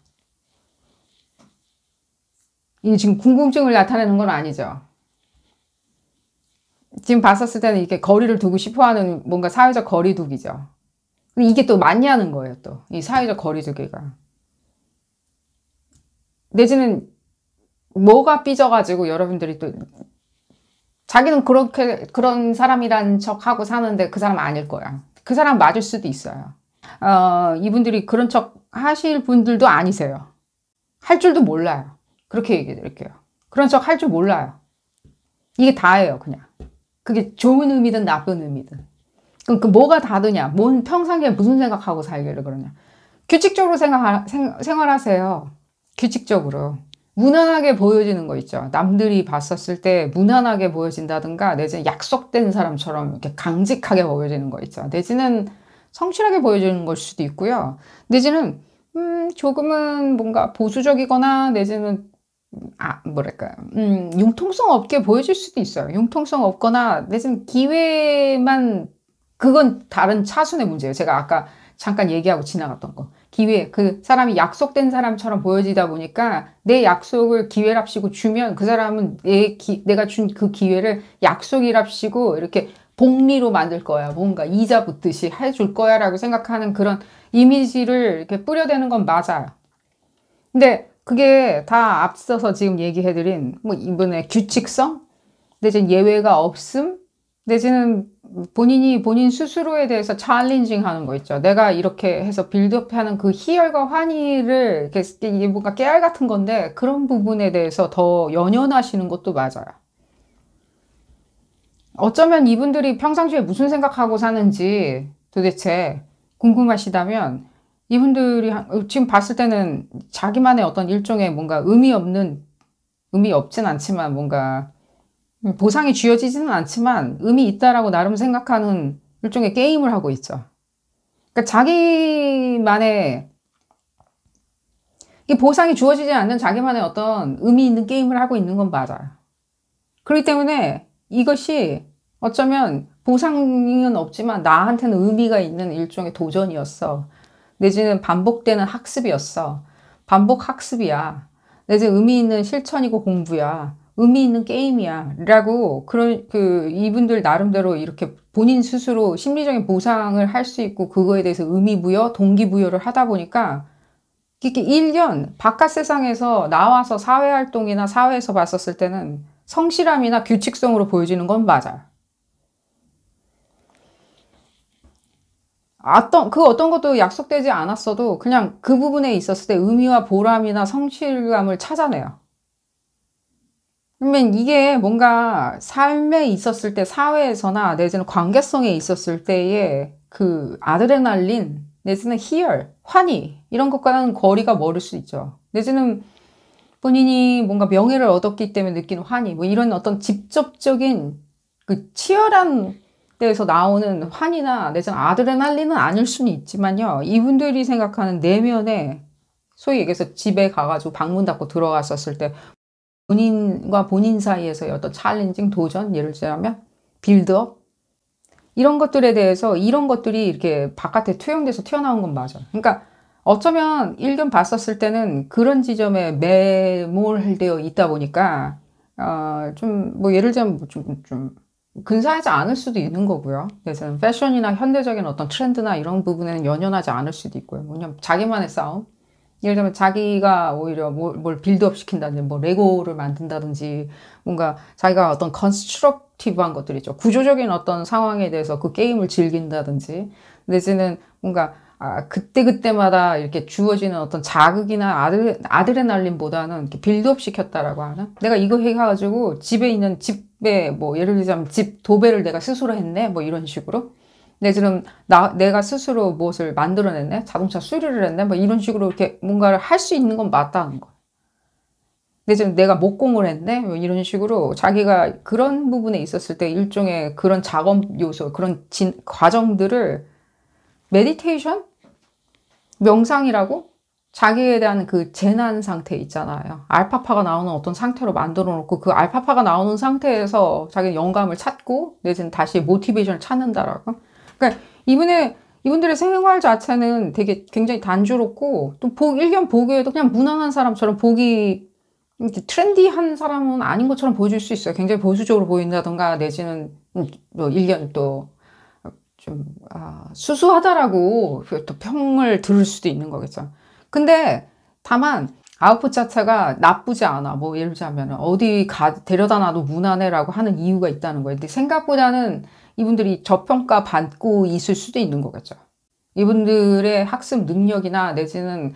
이게 지금 궁금증을 나타내는 건 아니죠. 지금 봤었을 때는 이렇게 거리를 두고 싶어 하는 뭔가 사회적 거리두기죠. 근데 이게 또 맞냐는 거예요, 또. 이 사회적 거리두기가. 내지는 뭐가 삐져가지고 여러분들이 또 자기는 그런 사람이란 척 하고 사는데 그 사람 아닐 거야. 그 사람 맞을 수도 있어요. 이분들이 그런 척 하실 분들도 아니세요. 할 줄도 몰라요. 그렇게 얘기해 드릴게요. 그런 척 할 줄 몰라요. 이게 다예요, 그냥. 그게 좋은 의미든 나쁜 의미든. 그럼 그 뭐가 다르냐? 뭔 평상시에 무슨 생각하고 살기를 그러냐? 규칙적으로 생활하세요. 규칙적으로. 무난하게 보여지는 거 있죠. 남들이 봤었을 때 무난하게 보여진다든가, 내지는 약속된 사람처럼 이렇게 강직하게 보여지는 거 있죠. 내지는 성실하게 보여지는 걸 수도 있고요. 내지는, 조금은 뭔가 보수적이거나, 내지는, 뭐랄까요. 융통성 없게 보여질 수도 있어요. 융통성 없거나, 내지는 기회만, 그건 다른 차순의 문제예요. 제가 아까 잠깐 얘기하고 지나갔던 거. 기회, 그 사람이 약속된 사람처럼 보여지다 보니까 내 약속을 기회랍시고 주면 그 사람은 내가 준 그 기회를 약속이랍시고 이렇게 복리로 만들 거야. 뭔가 이자 붙듯이 해줄 거야 라고 생각하는 그런 이미지를 이렇게 뿌려대는 건 맞아요. 근데 그게 다 앞서서 지금 얘기해드린 뭐 이번에 규칙성, 내지는 예외가 없음, 내지는 본인 스스로에 대해서 챌린징 하는 거 있죠. 내가 이렇게 해서 빌드업하는 그 희열과 환희를, 이게 뭔가 깨알 같은 건데, 그런 부분에 대해서 더 연연하시는 것도 맞아요. 어쩌면 이분들이 평상시에 무슨 생각하고 사는지 도대체 궁금하시다면, 이분들이 지금 봤을 때는 자기만의 어떤 일종의 뭔가 의미 없진 않지만 뭔가 보상이 쥐어지지는 않지만 의미 있다라고 나름 생각하는 일종의 게임을 하고 있죠. 그러니까 자기만의, 이 보상이 주어지지 않는 자기만의 어떤 의미 있는 게임을 하고 있는 건 맞아요. 그렇기 때문에 이것이 어쩌면 보상은 없지만 나한테는 의미가 있는 일종의 도전이었어. 내지는 반복되는 학습이었어. 반복 학습이야. 내지는 의미 있는 실천이고 공부야. 의미 있는 게임이야. 라고, 이분들 나름대로 이렇게 본인 스스로 심리적인 보상을 할 수 있고, 그거에 대해서 의미부여, 동기부여를 하다 보니까, 이렇게 일견, 바깥 세상에서 나와서 사회활동이나 사회에서 봤었을 때는 성실함이나 규칙성으로 보여지는 건 맞아요. 어떤 것도 약속되지 않았어도 그냥 그 부분에 있었을 때 의미와 보람이나 성실감을 찾아내요. 그러면 이게 뭔가 삶에 있었을 때, 사회에서나 내지는 관계성에 있었을 때의 그 아드레날린, 내지는 희열, 환희, 이런 것과는 거리가 멀을 수 있죠. 내지는 본인이 뭔가 명예를 얻었기 때문에 느끼는 환희, 뭐 이런 어떤 직접적인 그 치열한 데에서 나오는 환희나 내지는 아드레날린은 아닐 수는 있지만요. 이분들이 생각하는 내면에, 소위 얘기해서 집에 가가지고 방문 닫고 들어갔었을 때 본인과 본인 사이에서의 어떤 챌린징, 도전, 예를 들자면 빌드업, 이런 것들에 대해서 이런 것들이 이렇게 바깥에 투영돼서 튀어나온 건 맞아요. 그러니까 어쩌면 일견 봤었을 때는 그런 지점에 매몰되어 있다 보니까 뭐 예를 들자면 좀 근사하지 않을 수도 있는 거고요. 그래서 패션이나 현대적인 어떤 트렌드나 이런 부분에는 연연하지 않을 수도 있고요. 뭐냐면 자기만의 싸움. 예를 들면 자기가 오히려 뭘 빌드업 시킨다든지, 뭐 레고를 만든다든지, 뭔가 자기가 어떤 컨스트럭티브한 것들 있죠. 구조적인 어떤 상황에 대해서 그 게임을 즐긴다든지, 내지는 뭔가 그때그때마다 이렇게 주어지는 어떤 자극이나 아드레날린보다는 이렇게 빌드업 시켰다라고 하는, 내가 이거 해가지고 집에 뭐 예를 들자면 집 도배를 내가 스스로 했네, 뭐 이런 식으로. 내지는 내가 스스로 무엇을 만들어냈네, 자동차 수리를 했네, 뭐 이런 식으로 이렇게 뭔가를 할 수 있는 건 맞다는 거예요. 내지는 내가 목공을 했네, 뭐 이런 식으로 자기가 그런 부분에 있었을 때 일종의 그런 작업 요소, 그런 과정들을 메디테이션? 명상이라고? 자기에 대한 그 재난 상태 있잖아요. 알파파가 나오는 어떤 상태로 만들어 놓고 그 알파파가 나오는 상태에서 자기 영감을 찾고 내지는 다시 모티베이션을 찾는다라고. 그러니까 이분들의 생활 자체는 되게 굉장히 단조롭고 또 일견 보기에도 그냥 무난한 사람처럼 보기 트렌디한 사람은 아닌 것처럼 보여줄 수 있어요. 굉장히 보수적으로 보인다던가 내지는 뭐 일견 또 좀 수수하다라고 또 평을 들을 수도 있는 거겠죠. 근데 다만 아웃풋 자체가 나쁘지 않아. 뭐 예를 들자면 어디 데려다 놔도 무난해라고 하는 이유가 있다는 거예요. 근데 생각보다는 이분들이 저평가 받고 있을 수도 있는 거겠죠. 이분들의 학습 능력이나 내지는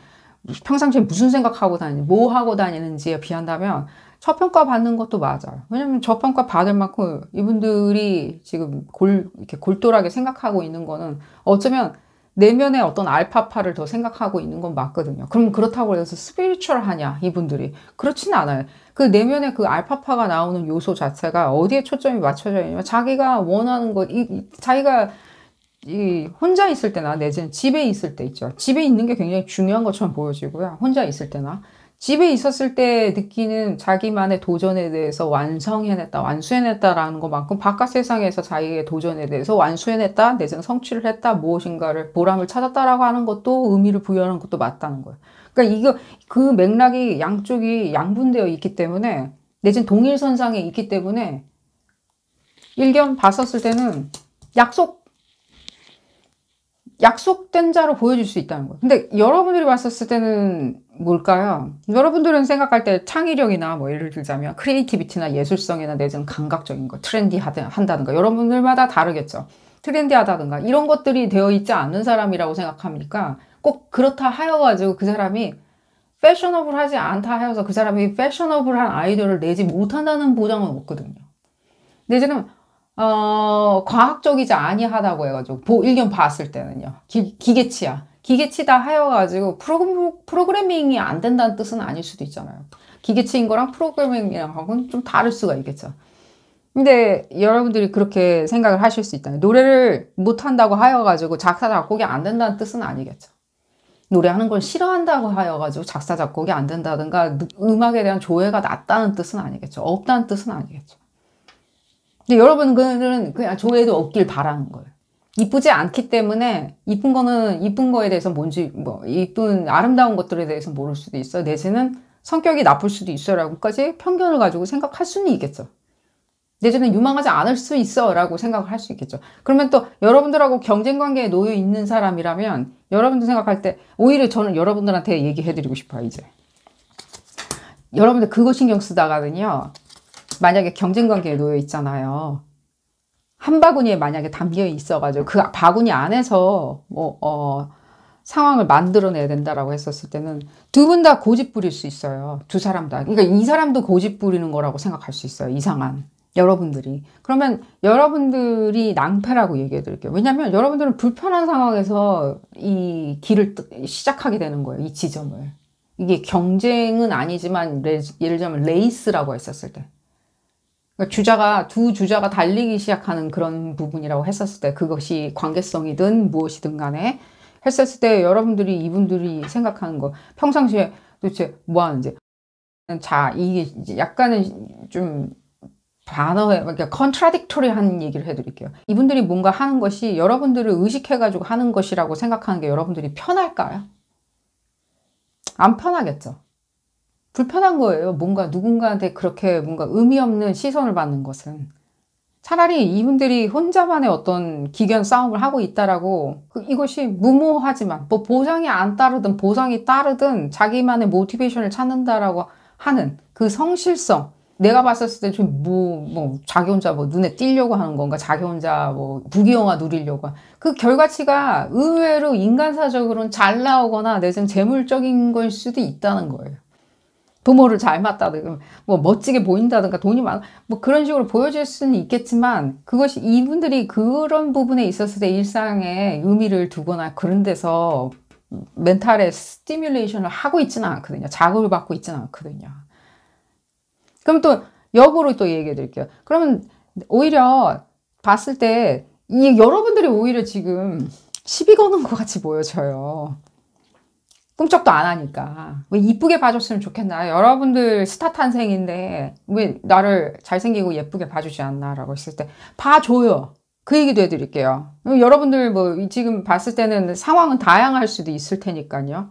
평상시에 무슨 생각하고 다니는지, 뭐 하고 다니는지에 비한다면 저평가 받는 것도 맞아요. 왜냐면 저평가 받을 만큼 이분들이 지금 이렇게 골똘하게 생각하고 있는 거는 어쩌면 내면의 어떤 알파파를 더 생각하고 있는 건 맞거든요. 그럼 그렇다고 해서 스피리추얼하냐, 이분들이? 그렇지는 않아요. 그 내면의 그 알파파가 나오는 요소 자체가 어디에 초점이 맞춰져 있냐면 자기가 원하는 것, 자기가 혼자 있을 때나 내지는 집에 있을 때 있죠. 집에 있는 게 굉장히 중요한 것처럼 보여지고요. 혼자 있을 때나. 집에 있었을 때 느끼는 자기만의 도전에 대해서 완성해냈다, 완수해냈다라는 것만큼 바깥 세상에서 자기의 도전에 대해서 완수해냈다, 내지는 성취를 했다, 무엇인가를 보람을 찾았다라고 하는 것도 의미를 부여하는 것도 맞다는 거예요. 그러니까 그 맥락이 양쪽이 양분되어 있기 때문에, 내지는 동일선상에 있기 때문에 일견 봤었을 때는 약속된 자로 보여줄 수 있다는 거예요. 근데 여러분들이 봤었을 때는 뭘까요? 여러분들은 생각할 때 창의력이나 뭐 예를 들자면 크리에이티비티나 예술성이나 내지는 감각적인 거, 한다든가 여러분들마다 다르겠죠. 트렌디하다든가 이런 것들이 되어 있지 않는 사람이라고 생각합니까? 꼭 그렇다 하여가지고 그 사람이 패셔너블하지 않다 하여서 그 사람이 패셔너블한 아이디어를 내지 못한다는 보장은 없거든요. 내지는 과학적이지 아니하다고 해가지고, 일견 봤을 때는요. 기계치야. 기계치다 하여가지고, 프로그래밍이 안 된다는 뜻은 아닐 수도 있잖아요. 기계치인 거랑 프로그래밍이랑은 좀 다를 수가 있겠죠. 근데 여러분들이 그렇게 생각을 하실 수 있다면, 노래를 못한다고 하여가지고, 작사, 작곡이 안 된다는 뜻은 아니겠죠. 노래하는 걸 싫어한다고 하여가지고, 작사, 작곡이 안 된다든가, 음악에 대한 조예가 낮다는 뜻은 아니겠죠. 없다는 뜻은 아니겠죠. 근데 여러분들은 그냥 조회도 없길 바라는 거예요. 이쁘지 않기 때문에 이쁜 거는 이쁜 거에 대해서 뭔지 이쁜 아름다운 것들에 대해서 모를 수도 있어. 내지는 성격이 나쁠 수도 있어라고까지 편견을 가지고 생각할 수는 있겠죠. 내지는 유망하지 않을 수 있어라고 생각을 할 수 있겠죠. 그러면 또 여러분들하고 경쟁 관계에 놓여 있는 사람이라면 여러분들 생각할 때 오히려 저는 여러분들한테 얘기해드리고 싶어요. 이제 여러분들 그거 신경 쓰다가는요. 만약에 경쟁관계에 놓여 있잖아요. 한 바구니에 만약에 담겨 있어가지고 그 바구니 안에서 상황을 만들어내야 된다라고 했었을 때는 두 분 다 고집 부릴 수 있어요. 두 사람 다. 그러니까 이 사람도 고집 부리는 거라고 생각할 수 있어요. 이상한. 여러분들이. 그러면 여러분들이 낭패라고 얘기해 드릴게요. 왜냐하면 여러분들은 불편한 상황에서 이 길을 시작하게 되는 거예요. 이 지점을. 이게 경쟁은 아니지만 예를 들자면 레이스라고 했었을 때. 그러니까 두 주자가 달리기 시작하는 그런 부분이라고 했었을 때 그것이 관계성이든 무엇이든 간에 했었을 때 여러분들이 이분들이 생각하는 거 평상시에 도대체 뭐 하는지 이게 이제 약간은 좀 그러니까 컨트라딕토리한 얘기를 해드릴게요. 이분들이 뭔가 하는 것이 여러분들을 의식해가지고 하는 것이라고 생각하는 게 여러분들이 편할까요? 안 편하겠죠. 불편한 거예요. 뭔가 누군가한테 그렇게 뭔가 의미 없는 시선을 받는 것은. 차라리 이분들이 혼자만의 어떤 기견 싸움을 하고 있다라고 이것이 무모하지만 뭐 보상이 안 따르든 보상이 따르든 자기만의 모티베이션을 찾는다라고 하는 그 성실성. 내가 봤었을 때 좀 자기 혼자 눈에 띄려고 하는 건가? 자기 혼자 부귀영화 누리려고. 그 결과치가 의외로 인간사적으로는 잘 나오거나 내지는 재물적인 걸 수도 있다는 거예요. 부모를 잘 맞다든가, 멋지게 보인다든가, 돈이 많아, 그런 식으로 보여질 수는 있겠지만, 그것이 이분들이 그런 부분에 있었을 때 일상에 의미를 두거나 그런 데서 멘탈의 스티뮬레이션을 하고 있지는 않거든요. 자극을 받고 있지는 않거든요. 그럼 또, 역으로 또 얘기해 드릴게요. 그러면 오히려 봤을 때, 여러분들이 오히려 지금 시비 거는 것 같이 보여져요. 꿈쩍도 안 하니까. 왜 이쁘게 봐줬으면 좋겠나? 여러분들 스타 탄생인데 왜 나를 잘생기고 예쁘게 봐주지 않나? 라고 했을 때 봐줘요. 그 얘기도 해드릴게요. 여러분들 지금 봤을 때는 상황은 다양할 수도 있을 테니까요.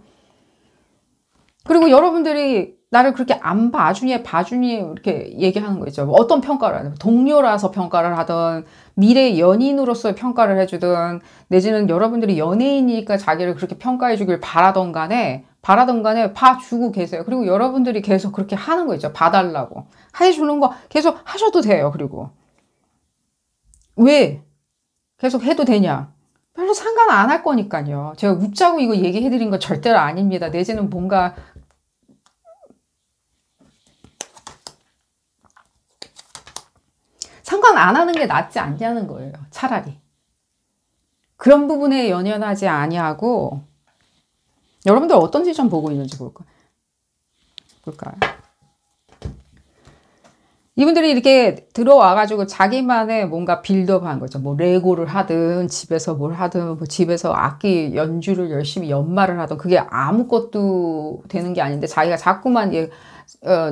그리고 여러분들이 나를 그렇게 안 봐주니 이렇게 얘기하는 거 있죠. 어떤 평가를 하든 동료라서 평가를 하든 미래 연인으로서의 평가를 해주든 내지는 여러분들이 연예인이니까 자기를 그렇게 평가해 주길 바라던 간에 봐주고 계세요. 그리고 여러분들이 계속 그렇게 하는 거 있죠. 봐달라고. 해주는 거 계속 하셔도 돼요. 그리고 왜? 계속 해도 되냐? 별로 상관 안 할 거니까요. 제가 웃자고 이거 얘기해드린 거 절대로 아닙니다. 내지는 뭔가 상관 안 하는 게 낫지 않냐는 거예요. 차라리. 그런 부분에 연연하지 아니하고 여러분들 어떤 지점 보고 있는지 볼까요? 이분들이 이렇게 들어와가지고 자기만의 뭔가 빌드업한 거죠. 뭐 레고를 하든 집에서 뭘 하든 뭐 집에서 악기 연주를 열심히 연마를 하든 그게 아무것도 되는 게 아닌데 자기가 자꾸만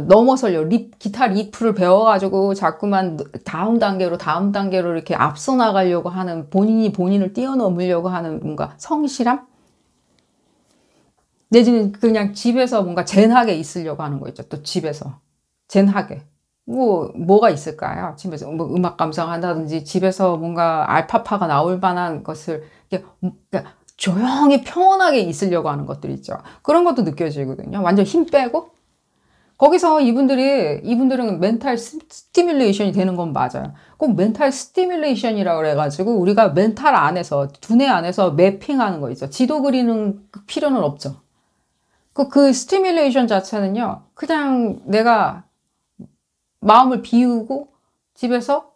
넘어서려 기타 리프를 배워가지고 자꾸만 다음 단계로 이렇게 앞서 나가려고 하는 본인이 본인을 뛰어넘으려고 하는 뭔가 성실함? 내지는 그냥 집에서 뭔가 젠하게 있으려고 하는 거 있죠. 또 집에서 젠하게. 뭐가 있을까요? 집에서 뭐 음악 감상한다든지 집에서 뭔가 알파파가 나올 만한 것을 그러니까 조용히 평온하게 있으려고 하는 것들 있죠. 그런 것도 느껴지거든요. 완전 힘 빼고 거기서 이분들은 멘탈 스티뮬레이션이 되는 건 맞아요. 꼭 멘탈 스티뮬레이션이라고 그래가지고 우리가 멘탈 안에서 두뇌 안에서 매핑하는 거 있죠. 지도 그리는 필요는 없죠. 그 스티뮬레이션 자체는요. 그냥 내가 마음을 비우고 집에서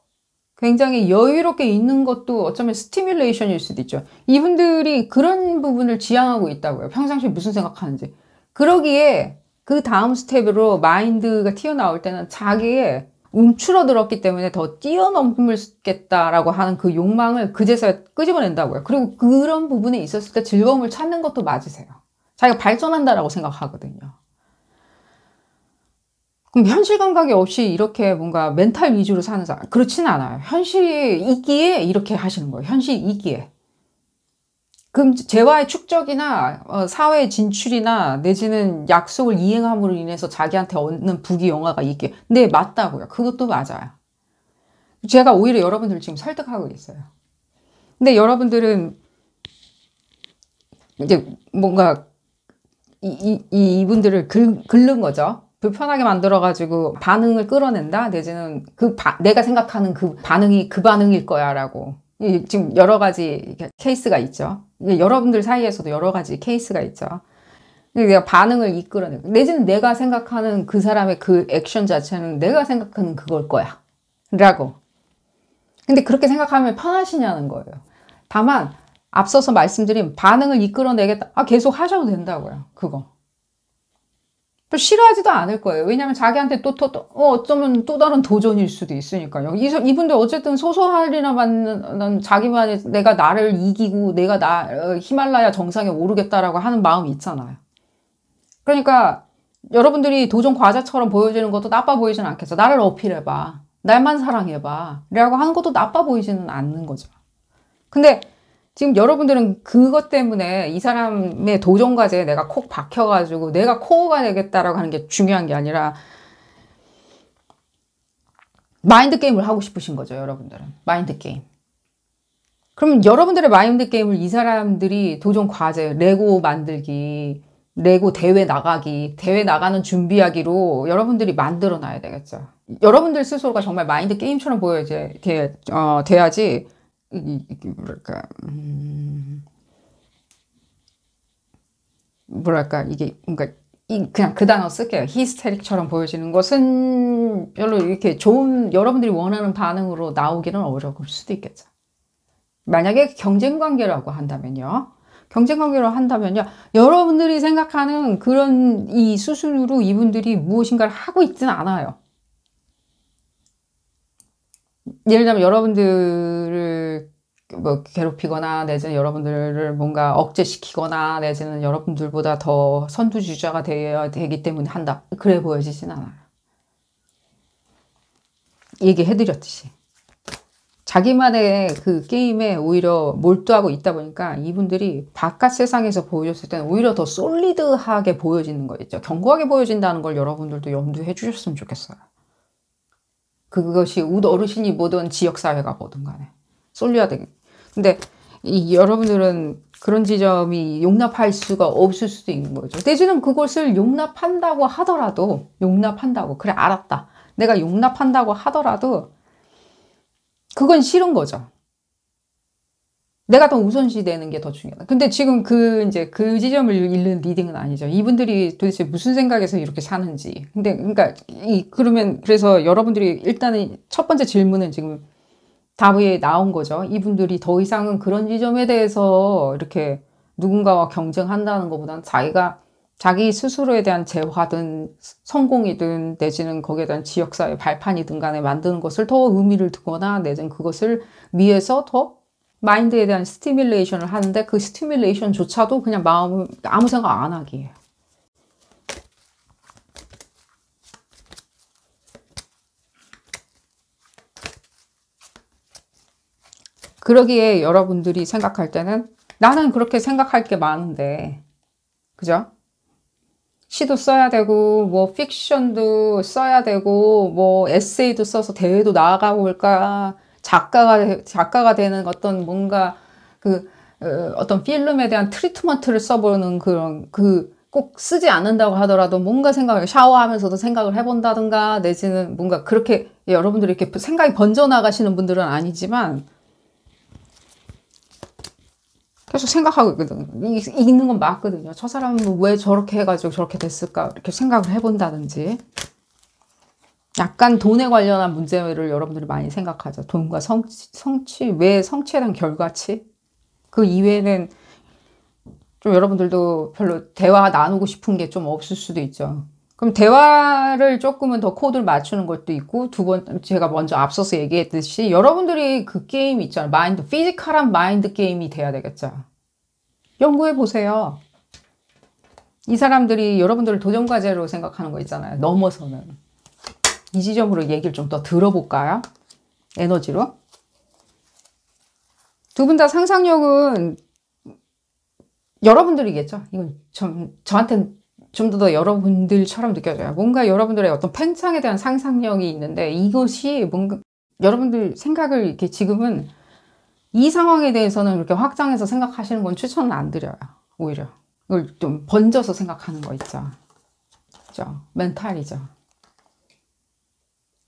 굉장히 여유롭게 있는 것도 어쩌면 스티뮬레이션일 수도 있죠. 이분들이 그런 부분을 지향하고 있다고요. 평상시에 무슨 생각하는지. 그러기에 그 다음 스텝으로 마인드가 튀어나올 때는 자기의 움츠러들었기 때문에 더 뛰어넘겠다라고 하는 그 욕망을 그제서야 끄집어낸다고요. 그리고 그런 부분에 있었을 때 즐거움을 찾는 것도 맞으세요. 자기가 발전한다라고 생각하거든요. 그럼 현실 감각이 없이 이렇게 뭔가 멘탈 위주로 사는 사람, 그렇진 않아요. 현실이기에 이렇게 하시는 거예요. 현실이기에. 그럼 재화의 축적이나 사회 진출이나 내지는 약속을 이행함으로 인해서 자기한테 얻는 부귀영화가 있기에. 네, 맞다고요. 그것도 맞아요. 제가 오히려 여러분들을 지금 설득하고 있어요. 근데 여러분들은 이제 뭔가 이분들을 긁는 거죠. 불편하게 만들어가지고 반응을 끌어낸다? 내지는 내가 생각하는 그 반응이 그 반응일 거야 라고. 지금 여러 가지 케이스가 있죠. 여러분들 사이에서도 여러 가지 케이스가 있죠. 내가 반응을 이끌어내고 내지는 내가 생각하는 그 사람의 그 액션 자체는 내가 생각하는 그걸 거야 라고. 근데 그렇게 생각하면 편하시냐는 거예요. 다만 앞서서 말씀드린 반응을 이끌어내겠다. 계속 하셔도 된다고요. 그거. 싫어하지도 않을 거예요. 왜냐하면 자기한테 어쩌면 또 다른 도전일 수도 있으니까요. 이분들 어쨌든 소소하리나만 자기만의 내가 나를 이기고 내가 히말라야 정상에 오르겠다라고 하는 마음이 있잖아요. 그러니까 여러분들이 도전 과제처럼 보여지는 것도 나빠 보이지는 않겠죠. 나를 어필해봐. 날만 사랑해봐. 라고 하는 것도 나빠 보이지는 않는 거죠. 근데 지금 여러분들은 그것 때문에 이 사람의 도전 과제에 내가 콕 박혀가지고 내가 코어가 되겠다라고 하는 게 중요한 게 아니라 마인드 게임을 하고 싶으신 거죠, 여러분들은. 마인드 게임. 그럼 여러분들의 마인드 게임을 이 사람들이 도전 과제, 레고 만들기, 레고 대회 나가기, 대회 나가는 준비하기로 여러분들이 만들어 놔야 되겠죠. 여러분들 스스로가 정말 마인드 게임처럼 돼야지 이게 그냥 그 단어 쓸게요. 히스테릭처럼 보여지는 것은 별로 이렇게 좋은 여러분들이 원하는 반응으로 나오기는 어려울 수도 있겠죠. 만약에 경쟁 관계라고 한다면요. 여러분들이 생각하는 그런 이 수순으로 이분들이 무엇인가를 하고 있지는 않아요. 예를 들면 여러분들을 뭐 괴롭히거나 내지는 여러분들을 뭔가 억제시키거나 내지는 여러분들보다 더 선두주자가 되어야 되기 때문에 한다. 그래 보여지진 않아요. 얘기해드렸듯이. 자기만의 그 게임에 오히려 몰두하고 있다 보니까 이분들이 바깥 세상에서 보여줬을 때는 오히려 더 솔리드하게 보여지는 거 있죠. 견고하게 보여진다는 걸 여러분들도 염두해 주셨으면 좋겠어요. 그것이 어르신이 뭐든 지역사회가 뭐든 간에. 솔리드하게. 근데 여러분들은 그런 지점이 용납할 수가 없을 수도 있는 거죠. 내지는 그것을 용납한다고 하더라도 그래 알았다. 내가 용납한다고 하더라도 그건 싫은 거죠. 내가 더 우선시 되는 게 더 중요하다. 근데 지금 이제 그 지점을 잃는 리딩은 아니죠. 이분들이 도대체 무슨 생각에서 이렇게 사는지. 근데, 그러니까, 그래서 여러분들이 일단은 첫 번째 질문은 지금 답이 나온 거죠. 이분들이 더 이상은 그런 지점에 대해서 이렇게 누군가와 경쟁한다는 것보다는 자기 스스로에 대한 재화든 성공이든 내지는 거기에 대한 지역사회 발판이든 간에 만드는 것을 더 의미를 두거나 내지는 그것을 위해서 더 마인드에 대한 스티뮬레이션을 하는데 그 스티뮬레이션조차도 그냥 아무 생각 안 하기예요. 그러기에 여러분들이 생각할 때는 나는 그렇게 생각할 게 많은데, 그죠? 시도 써야 되고, 뭐, 픽션도 써야 되고, 뭐, 에세이도 써서 대회도 나가고 올까, 작가가 되는 어떤 뭔가, 어떤 필름에 대한 트리트먼트를 써보는 꼭 쓰지 않는다고 하더라도 뭔가 샤워하면서도 생각을 해본다든가, 내지는 뭔가 그렇게 여러분들이 이렇게 생각이 번져나가시는 분들은 아니지만, 계속 생각하고 있거든. 읽는 건 맞거든요. 저 사람은 왜 저렇게 해가지고 저렇게 됐을까? 이렇게 생각을 해본다든지. 약간 돈에 관련한 문제를 여러분들이 많이 생각하죠. 돈과 왜 성취에 대한 결과치? 그 이외에는 좀 여러분들도 별로 대화 나누고 싶은 게 좀 없을 수도 있죠. 그럼 대화를 조금은 더 코드를 맞추는 것도 있고, 제가 먼저 앞서서 얘기했듯이, 여러분들이 그 게임 있잖아요. 피지컬한 마인드 게임이 돼야 되겠죠. 연구해 보세요. 이 사람들이 여러분들을 도전과제로 생각하는 거 있잖아요. 넘어서는. 이 지점으로 얘기를 좀 더 들어볼까요? 에너지로. 두 분 다 상상력은 여러분들이겠죠. 이건 저한테는 좀 더 여러분들처럼 느껴져요. 뭔가 여러분들의 어떤 팽창에 대한 상상력이 있는데 이것이 뭔가 여러분들 생각을 이렇게 지금은 이 상황에 대해서는 이렇게 확장해서 생각하시는 건 추천은 안 드려요. 오히려. 이걸 좀 번져서 생각하는 거 있죠. 그죠? 멘탈이죠.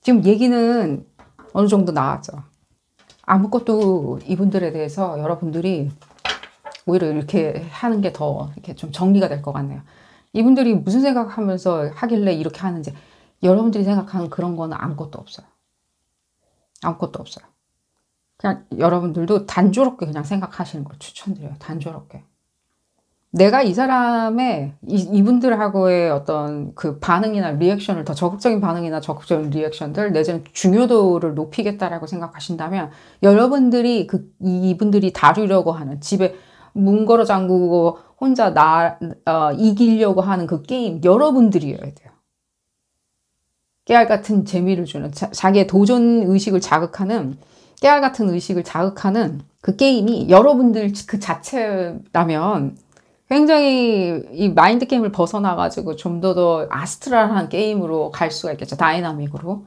지금 얘기는 어느 정도 나왔죠. 아무것도 이분들에 대해서 여러분들이 오히려 이렇게 하는 게 더 이렇게 좀 정리가 될 것 같네요. 이분들이 무슨 생각하면서 하길래 이렇게 하는지 여러분들이 생각하는 그런 거는 아무것도 없어요. 아무것도 없어요. 그냥 여러분들도 단조롭게 그냥 생각하시는 걸 추천드려요. 단조롭게. 내가 이분들하고의 어떤 그 반응이나 리액션을 더 적극적인 반응이나 적극적인 리액션들 내지는 중요도를 높이겠다라고 생각하신다면 여러분들이 이분들이 다루려고 하는 집에 문 걸어 잠그고 혼자 이기려고 하는 그 게임 여러분들이어야 돼요. 깨알 같은 재미를 주는 자기의 도전 의식을 자극하는 깨알 같은 의식을 자극하는 그 게임이 여러분들 그 자체라면 굉장히 이 마인드 게임을 벗어나가지고 좀 더 아스트랄한 게임으로 갈 수가 있겠죠. 다이나믹으로.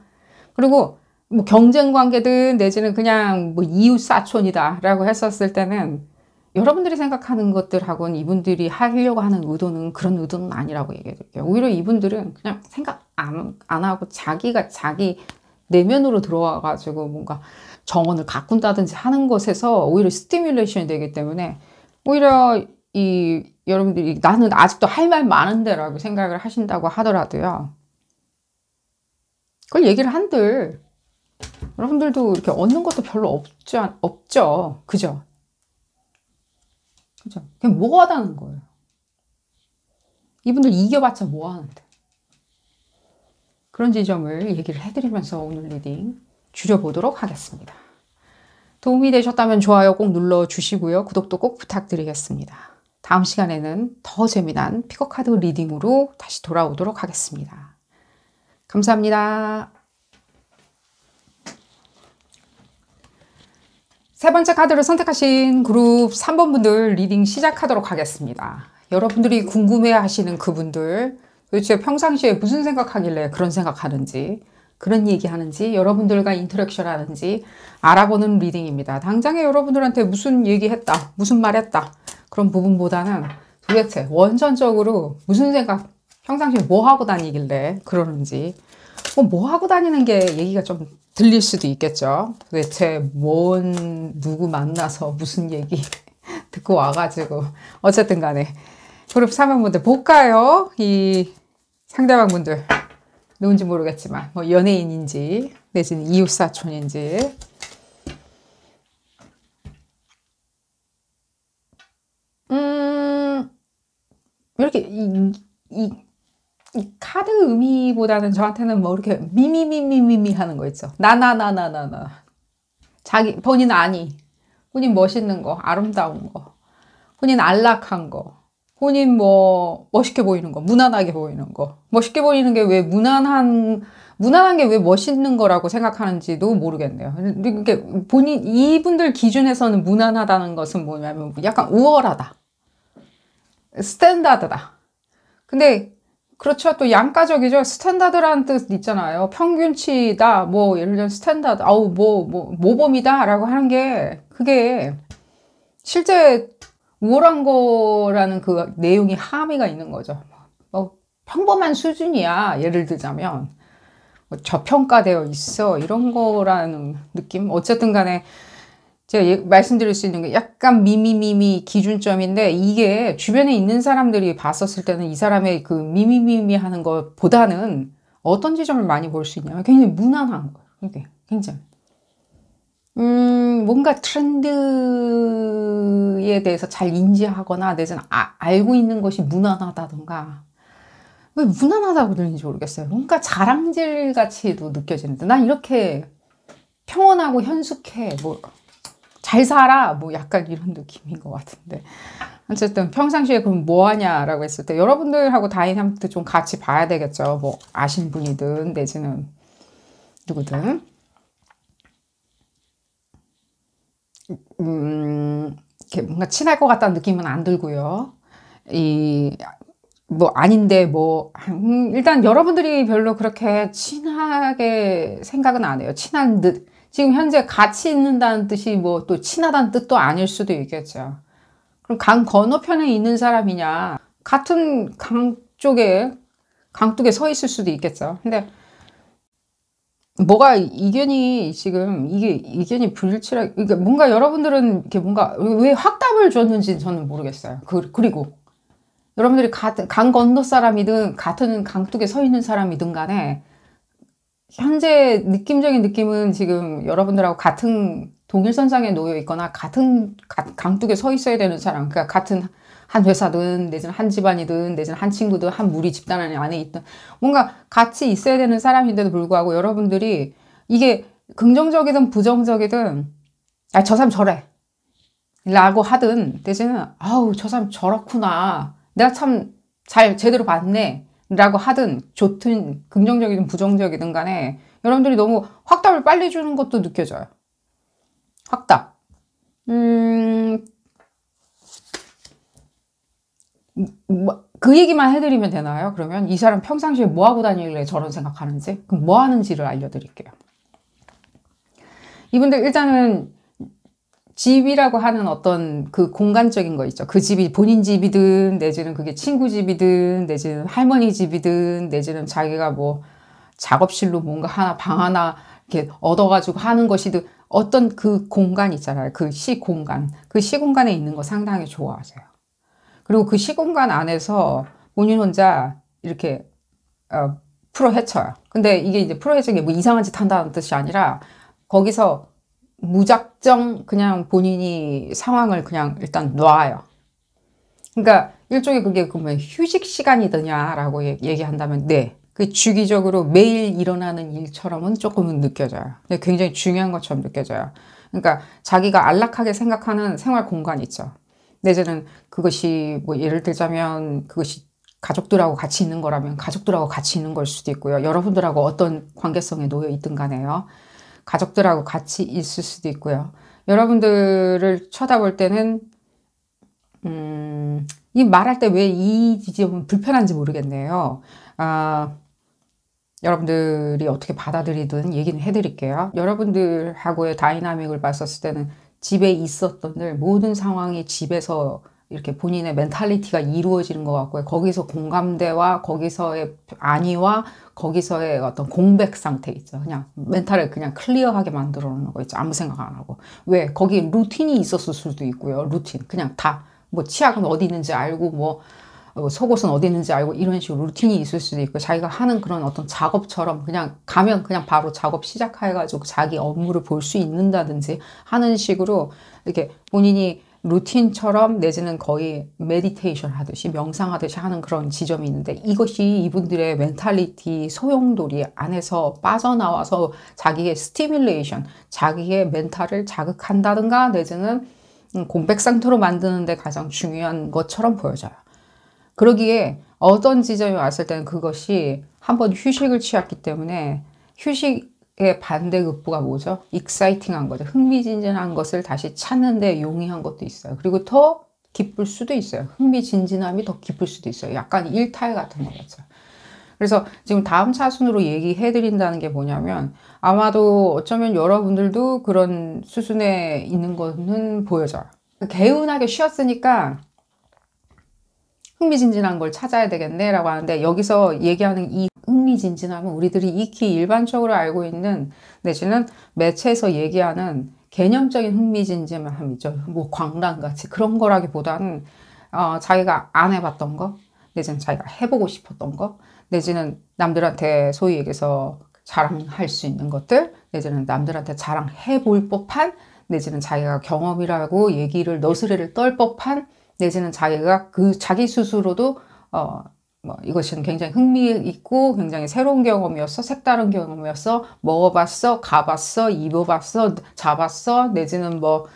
그리고 뭐 경쟁 관계든 내지는 그냥 뭐 이웃 사촌이다 라고 했었을 때는 여러분들이 생각하는 것들하고는 이분들이 하려고 하는 의도는 그런 의도는 아니라고 얘기해 드릴게요. 오히려 이분들은 그냥 생각 안 하고 자기가 자기 내면으로 들어와가지고 뭔가 정원을 가꾼다든지 하는 것에서 오히려 스티뮬레이션이 되기 때문에 오히려 여러분들이 나는 아직도 할 말 많은데 라고 생각을 하신다고 하더라도요. 그걸 얘기를 한들 여러분들도 이렇게 얻는 것도 별로 없죠. 그죠? 그죠? 그냥 뭐 하다는 거예요. 이분들 이겨봤자 뭐 하는데. 그런 지점을 얘기를 해드리면서 오늘 리딩 줄여보도록 하겠습니다. 도움이 되셨다면 좋아요 꼭 눌러주시고요. 구독도 꼭 부탁드리겠습니다. 다음 시간에는 더 재미난 피커카드 리딩으로 다시 돌아오도록 하겠습니다. 감사합니다. 세 번째 카드를 선택하신 그룹 3번 분들 리딩 시작하도록 하겠습니다. 여러분들이 궁금해하시는 그분들 도대체 평상시에 무슨 생각하길래 그런 생각하는지 그런 얘기하는지 여러분들과 인터랙션 하는지 알아보는 리딩입니다. 당장에 여러분들한테 무슨 얘기했다 무슨 말했다 그런 부분보다는 도대체 원천적으로 무슨 생각 평상시에 뭐 하고 다니길래 그러는지 뭐 하고 다니는 게 얘기가 좀 들릴 수도 있겠죠. 도대체 누구 만나서 무슨 얘기 듣고 와가지고. 어쨌든 간에 그룹 3번분들 볼까요? 이 상대방분들 누군지 모르겠지만 뭐 연예인인지 내지는 이웃사촌인지. 이렇게 이 카드 의미보다는 저한테는 뭐 이렇게 미미미미미미 하는 거 있죠. 나나나나나나. 본인 본인 멋있는 거, 아름다운 거, 본인 안락한 거, 본인 뭐 멋있게 보이는 거, 무난하게 보이는 거. 멋있게 보이는 게 왜 무난한 게 왜 멋있는 거라고 생각하는지도 모르겠네요. 이게 이분들 기준에서는 무난하다는 것은 뭐냐면 약간 우월하다. 스탠다드다. 근데 그렇죠. 또 양가적이죠. 스탠다드라는 뜻 있잖아요. 평균치다. 뭐 예를 들면 스탠다드. 모범이다 라고 하는 게 그게 실제 우월한 거라는 그 내용이 함의가 있는 거죠. 뭐 평범한 수준이야. 예를 들자면 뭐 저평가되어 있어. 이런 거라는 느낌. 어쨌든 간에 제가 말씀드릴 수 있는 게 약간 미미미미 기준점인데 이게 주변에 있는 사람들이 봤었을 때는 이 사람의 그 미미미미 하는 것보다는 어떤 지점을 많이 볼 수 있냐면 굉장히 무난한 거예요. 이게 굉장히. 뭔가 트렌드에 대해서 잘 인지하거나 내지는 알고 있는 것이 무난하다던가. 왜 무난하다고 들리는지 모르겠어요. 뭔가 자랑질 같이도 느껴지는데 난 이렇게 평온하고 현숙해. 뭐 잘 살아 뭐 약간 이런 느낌인 것 같은데 어쨌든 평상시에 그럼 뭐 하냐라고 했을 때 여러분들하고 다이나믹도 좀 같이 봐야 되겠죠. 뭐 아신 분이든 내지는 누구든 이렇게 뭔가 친할 것 같다는 느낌은 안 들고요. 뭐 아닌데 일단 여러분들이 별로 그렇게 친하게 생각은 안 해요. 친한 듯. 지금 현재 같이 있는다는 뜻이 뭐 또 친하다는 뜻도 아닐 수도 있겠죠. 그럼 강 건너편에 있는 사람이냐, 같은 강둑에 서 있을 수도 있겠죠. 근데 뭐가 이게 이견이 불일치라, 그러니까 뭔가 여러분들은 이렇게 뭔가 왜 확답을 줬는지 저는 모르겠어요. 그리고 여러분들이 강 건너 사람이든 같은 강둑에 서 있는 사람이든 간에 현재 느낌적인 느낌은 지금 여러분들하고 같은 동일선상에 놓여 있거나 같은 강둑에 서 있어야 되는 사람, 그러니까 같은 한 회사든 내지는 한 집안이든 내지는 한 친구든 한 무리 집단 안에 있든 뭔가 같이 있어야 되는 사람인데도 불구하고 여러분들이 이게 긍정적이든 부정적이든 저 사람 저래 라고 하든 내지는 저 사람 저렇구나 내가 참 제대로 봤네 라고 하든 좋든 긍정적이든 부정적이든 간에 여러분들이 너무 확답을 빨리 주는 것도 느껴져요. 확답. 그 얘기만 해드리면 되나요? 그러면 이 사람 평상시에 뭐 하고 다니길래 저런 생각하는지? 그럼 뭐 하는지를 알려드릴게요. 이분들 일단은 집이라고 하는 어떤 그 공간적인 거 있죠. 그 집이 본인 집이든 내지는 그게 친구 집이든 내지는 할머니 집이든 내지는 자기가 뭐 작업실로 뭔가 방 하나 이렇게 얻어가지고 하는 것이든 어떤 그 공간 있잖아요. 그 시공간. 그 시공간에 있는 거 상당히 좋아하세요. 그리고 그 시공간 안에서 본인 혼자 이렇게 풀어 헤쳐요. 근데 이게 이제 풀어 헤치는 게 뭐 이상한 짓 한다는 뜻이 아니라 거기서 무작정 그냥 본인이 상황을 그냥 일단 놔요. 그러니까 일종의 그게 그러면 휴식 시간이더냐라고 얘기한다면 네. 그 주기적으로 매일 일어나는 일처럼은 조금은 느껴져요. 근데 굉장히 중요한 것처럼 느껴져요. 그러니까 자기가 안락하게 생각하는 생활 공간 있죠. 내지는 그것이 뭐 예를 들자면 그것이 가족들하고 같이 있는 거라면 가족들하고 같이 있는 걸 수도 있고요. 여러분들하고 어떤 관계성에 놓여 있든 간에요. 가족들하고 같이 있을 수도 있고요. 여러분들을 쳐다볼 때는 이 말할 때 왜 이 지점은 불편한지 모르겠네요. 여러분들이 어떻게 받아들이든 얘기는 해드릴게요. 여러분들하고의 다이나믹을 봤었을 때는 집에 있었던 늘 모든 상황이 집에서 이렇게 본인의 멘탈리티가 이루어지는 것 같고요. 거기서 공감대와 거기서의 안위와 거기서의 어떤 공백 상태 있죠. 그냥 멘탈을 그냥 클리어하게 만들어 놓는 거 있죠. 아무 생각 안 하고. 왜? 거기 루틴이 있었을 수도 있고요. 루틴. 그냥 다 뭐 치약은 어디 있는지 알고 뭐 속옷은 어디 있는지 알고 이런 식으로 루틴이 있을 수도 있고 자기가 하는 그런 어떤 작업처럼 그냥 가면 그냥 바로 작업 시작해가지고 자기 업무를 볼 수 있는다든지 하는 식으로 이렇게 본인이 루틴처럼 내지는 거의 메디테이션 하듯이 명상하듯이 하는 그런 지점이 있는데 이것이 이분들의 멘탈리티 소용돌이 안에서 빠져나와서 자기의 스티뮬레이션, 자기의 멘탈을 자극한다든가 내지는 공백 상태로 만드는 데 가장 중요한 것처럼 보여져요. 그러기에 어떤 지점이 왔을 때는 그것이 한번 휴식을 취했기 때문에 휴식의 반대급부가 뭐죠? 익사이팅한 거죠. 흥미진진한 것을 다시 찾는데 용이한 것도 있어요. 그리고 더 기쁠 수도 있어요. 흥미진진함이 더 기쁠 수도 있어요. 약간 일탈 같은 거겠죠. 그래서 지금 다음 차순으로 얘기해 드린다는 게 뭐냐면 아마도 어쩌면 여러분들도 그런 수순에 있는 거는 보여져요. 개운하게 쉬었으니까 흥미진진한 걸 찾아야 되겠네 라고 하는데 여기서 얘기하는 이 흥미진진함은 우리들이 익히 일반적으로 알고 있는 내지는 매체에서 얘기하는 개념적인 흥미진진함 있죠. 뭐 광란같이 그런 거라기보다는 자기가 안 해봤던 거 내지는 자기가 해보고 싶었던 거 내지는 남들한테 소위 얘기해서 자랑할 수 있는 것들 내지는 남들한테 자랑해 볼 법한 내지는 자기가 경험이라고 얘기를 너스레를 떨 법한 내지는 자기가 자기 스스로도 뭐 이것은 굉장히 흥미있고 굉장히 새로운 경험이었어 색다른 경험이었어 먹어봤어 가봤어 입어봤어 잡았어 내지는 뭐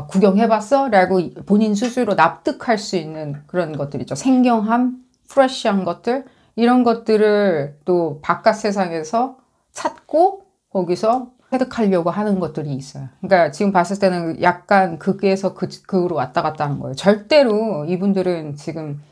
구경해봤어 라고 본인 스스로 납득할 수 있는 그런 것들이죠. 생경함, 프레시한 것들 이런 것들을 또 바깥 세상에서 찾고 거기서 획득하려고 하는 것들이 있어요. 그러니까 지금 봤을 때는 약간 극에서 극으로 왔다 갔다 하는 거예요. 절대로 이분들은 지금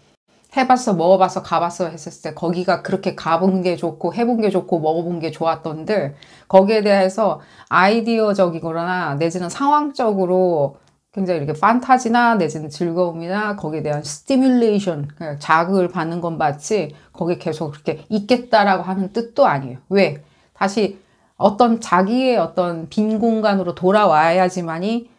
해봤어, 먹어봤어, 가봤어 했을 때 거기가 그렇게 가본 게 좋고 해본 게 좋고 먹어본 게 좋았던들 거기에 대해서 아이디어적이거나 내지는 상황적으로 굉장히 이렇게 판타지나 내지는 즐거움이나 거기에 대한 스티뮬레이션, 자극을 받는 건 맞지 거기에 계속 그렇게 있겠다라고 하는 뜻도 아니에요. 왜? 다시 어떤 자기의 어떤 빈 공간으로 돌아와야지만이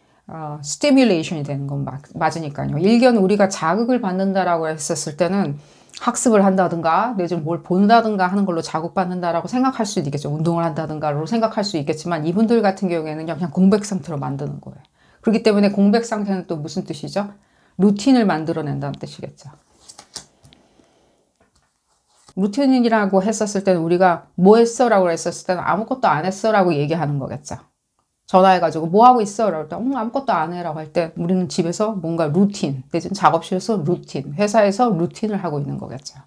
스티뮬레이션이 되는 건 맞으니까요. 일견 우리가 자극을 받는다라고 했었을 때는 학습을 한다든가 내지는 뭘 본다든가 하는 걸로 자극받는다라고 생각할 수도 있겠죠. 운동을 한다든가로 생각할 수 있겠지만 이분들 같은 경우에는 그냥 공백 상태로 만드는 거예요. 그렇기 때문에 공백 상태는 또 무슨 뜻이죠? 루틴을 만들어낸다는 뜻이겠죠. 루틴이라고 했었을 때는 우리가 뭐 했어? 라고 했었을 때는 아무것도 안 했어? 라고 얘기하는 거겠죠. 전화해가지고 뭐 하고 있어? 라고 할 때 아무것도 안 해? 라고 할 때 우리는 집에서 뭔가 루틴 내지는 작업실에서 루틴 회사에서 루틴을 하고 있는 거겠죠.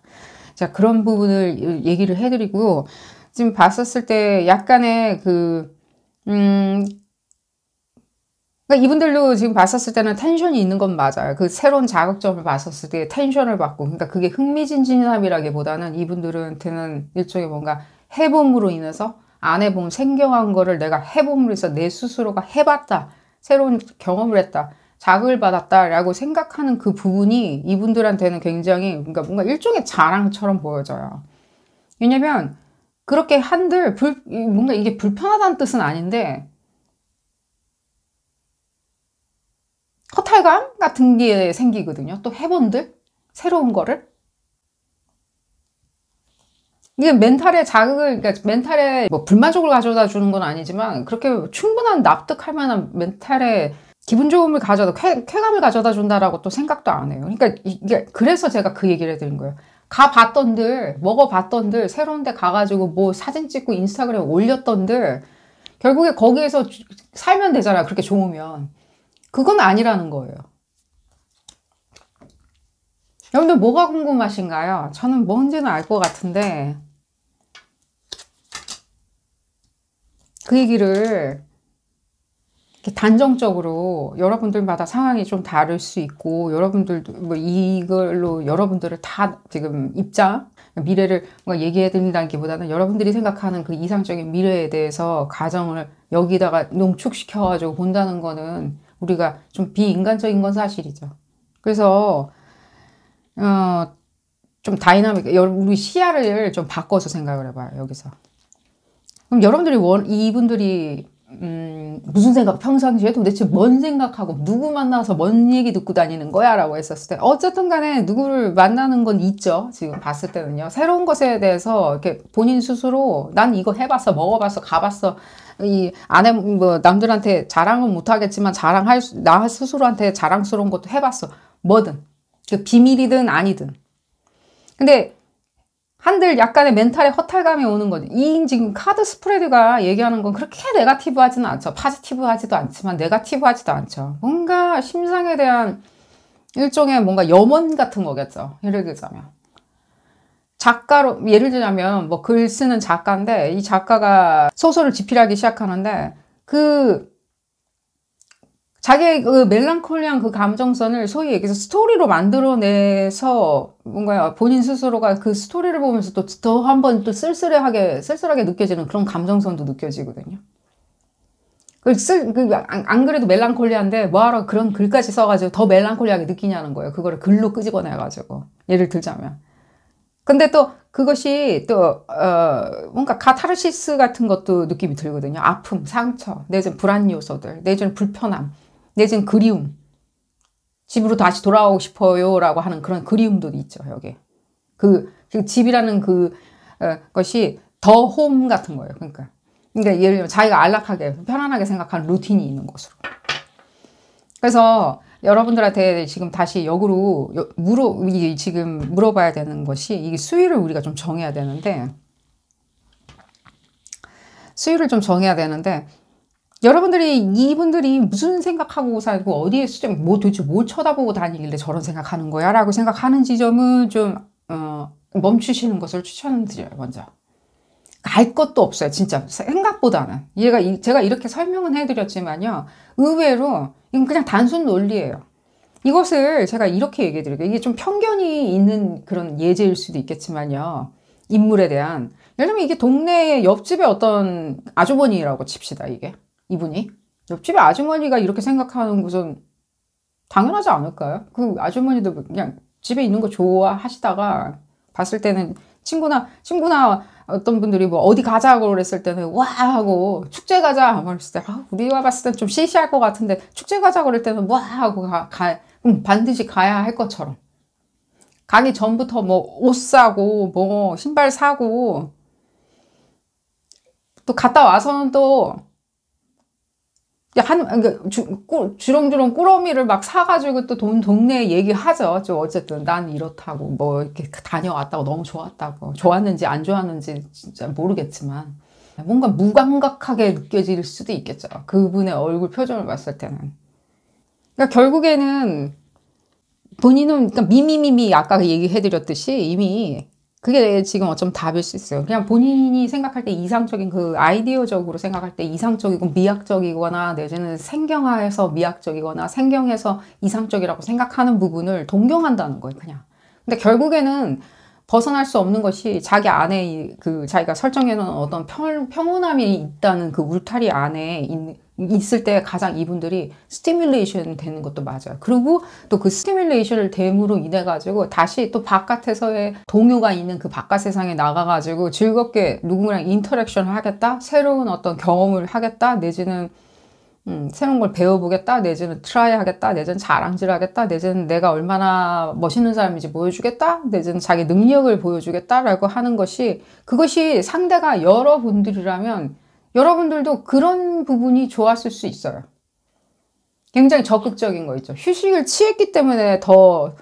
자, 그런 부분을 얘기를 해드리고 지금 봤었을 때 약간의 그러니까 이분들도 지금 봤었을 때는 텐션이 있는 건 맞아요. 그 새로운 자극점을 봤었을 때 텐션을 받고, 그러니까 그게 흥미진진함이라기보다는 이분들한테는 일종의 뭔가 해봄으로 인해서 안 해본 생경한 거를 내가 해봄으로 해서 내 스스로가 해봤다. 새로운 경험을 했다. 자극을 받았다라고 생각하는 그 부분이 이분들한테는 굉장히 그러니까 뭔가 일종의 자랑처럼 보여져요. 왜냐면 그렇게 한들 뭔가 이게 불편하다는 뜻은 아닌데 허탈감 같은 게 생기거든요. 또 해본들 새로운 거를 이게 멘탈에 자극을 그러니까 멘탈에 뭐 불만족을 가져다 주는 건 아니지만 그렇게 충분한 납득할 만한 멘탈에 기분 좋음을 가져다 쾌감을 가져다 준다라고 또 생각도 안 해요. 그러니까 이게 그래서 제가 그 얘기를 해드린 거예요. 가봤던들 먹어봤던들 새로운 데 가가지고 뭐 사진 찍고 인스타그램에 올렸던들 결국에 거기에서 살면 되잖아요. 그렇게 좋으면 그건 아니라는 거예요. 여러분들 뭐가 궁금하신가요? 저는 뭔지는 알 것 같은데 그 얘기를 이렇게 단정적으로 여러분들마다 상황이 좀 다를 수 있고 여러분들도 뭐 이걸로 여러분들을 다 지금 미래를 뭔가 얘기해 드린다는 기보다는 여러분들이 생각하는 그 이상적인 미래에 대해서 가정을 여기다가 농축시켜 가지고 본다는 거는 우리가 좀 비인간적인 건 사실이죠. 그래서 좀 다이나믹, 우리 시야를 좀 바꿔서 생각을 해봐요, 여기서. 그럼 여러분들이 이분들이 무슨 생각, 평상시에 도대체 뭔 생각하고 누구 만나서 뭔 얘기 듣고 다니는 거야? 라고 했었을 때 어쨌든 간에 누구를 만나는 건 있죠. 지금 봤을 때는요. 새로운 것에 대해서 이렇게 본인 스스로 난 이거 해봤어, 먹어봤어, 가봤어. 이 안에 뭐 남들한테 자랑은 못하겠지만 나 스스로한테 자랑스러운 것도 해봤어. 뭐든. 그 비밀이든 아니든. 근데 한들 약간의 멘탈의 허탈감이 오는 거지. 이 지금 카드 스프레드가 얘기하는 건 그렇게 네거티브하지는 않죠. 파지티브하지도 않지만 네거티브하지도 않죠. 뭔가 심상에 대한 일종의 뭔가 염원 같은 거겠죠. 예를 들자면 예를 들자면 뭐 글 쓰는 작가인데 이 작가가 소설을 집필하기 시작하는데 자기의 그 멜랑콜리한 그 감정선을 소위 얘기해서 스토리로 만들어내서 뭔가 본인 스스로가 그 스토리를 보면서 또 더 한 번 또 쓸쓸하게 느껴지는 그런 감정선도 느껴지거든요. 안 그래도 멜랑콜리한데 뭐하러 그런 글까지 써가지고 더 멜랑콜리하게 느끼냐는 거예요. 그거를 글로 끄집어내가지고. 예를 들자면. 근데 또 그것이 또 뭔가 카타르시스 같은 것도 느낌이 들거든요. 아픔, 상처, 내지는 불안 요소들, 내지는 불편함, 내지는 그리움. 집으로 다시 돌아오고 싶어요 라고 하는 그런 그리움도 있죠. 여기. 그 집이라는 것이 더 홈 같은 거예요. 그러니까 예를 들면 자기가 안락하게 편안하게 생각하는 루틴이 있는 것으로. 그래서 여러분들한테 지금 다시 역으로 지금 물어봐야 되는 것이 이 수위를 우리가 좀 정해야 되는데 여러분들이 이분들이 무슨 생각하고 살고 어디에 도대체 뭘 쳐다보고 다니길래 저런 생각하는 거야 라고 생각하는 지점은 좀 멈추시는 것을 추천드려요. 먼저 알 것도 없어요. 진짜 생각보다는 제가 이렇게 설명은 해드렸지만요, 의외로 이건 그냥 단순 논리예요. 이것을 제가 이렇게 얘기해 드릴게요. 이게 좀 편견이 있는 그런 예제일 수도 있겠지만요, 인물에 대한. 예를 들면 이게 동네의 옆집에 어떤 아주머니라고 칩시다. 이분이 옆집에 아주머니가 이렇게 생각하는 것은 당연하지 않을까요? 그 아주머니도 그냥 집에 있는 거 좋아하시다가 봤을 때는 친구나 어떤 분들이 뭐 어디 가자고 그랬을 때는 와 하고 축제 가자 말했을 때 우리가 봤을 땐 좀 시시할 것 같은데 축제 가자고 그럴 때는 와 하고 반드시 가야 할 것처럼 가기 전부터 뭐 옷 사고 뭐 신발 사고 또 갔다 와서는 또 주렁주렁 꾸러미를 막 사가지고 또 동네에 얘기하죠. 좀 어쨌든 난 이렇다고 뭐 이렇게 다녀왔다고 너무 좋았다고. 좋았는지 안 좋았는지 진짜 모르겠지만 뭔가 무감각하게 느껴질 수도 있겠죠. 그분의 얼굴 표정을 봤을 때는. 그러니까 결국에는 본인은 그러니까 미미미미 아까 얘기해드렸듯이 이미 그게 지금 어쩌면 답일 수 있어요. 그냥 본인이 생각할 때 이상적인 아이디어적으로 생각할 때 이상적이고 미학적이거나 내지는 생경해서 미학적이거나 생경해서 이상적이라고 생각하는 부분을 동경한다는 거예요, 그냥. 근데 결국에는 벗어날 수 없는 것이 자기 안에 자기가 설정해놓은 어떤 평온함이 있다는 그 울타리 안에 있을 때 가장 이분들이 스티뮬레이션 되는 것도 맞아요. 그리고 또 그 스티뮬레이션을 됨으로 인해 가지고 다시 또 바깥에서의 동요가 있는 그 바깥 세상에 나가 가지고 즐겁게 누구랑 인터랙션을 하겠다, 새로운 어떤 경험을 하겠다, 내지는 새로운 걸 배워보겠다, 내지는 트라이 하겠다, 내지는 자랑질 하겠다, 내지는 내가 얼마나 멋있는 사람인지 보여주겠다, 내지는 자기 능력을 보여주겠다라고 하는 그것이 상대가 여러분들이라면 여러분들도 그런 부분이 좋았을 수 있어요. 굉장히 적극적인 거 있죠. 휴식을 취했기 때문에 더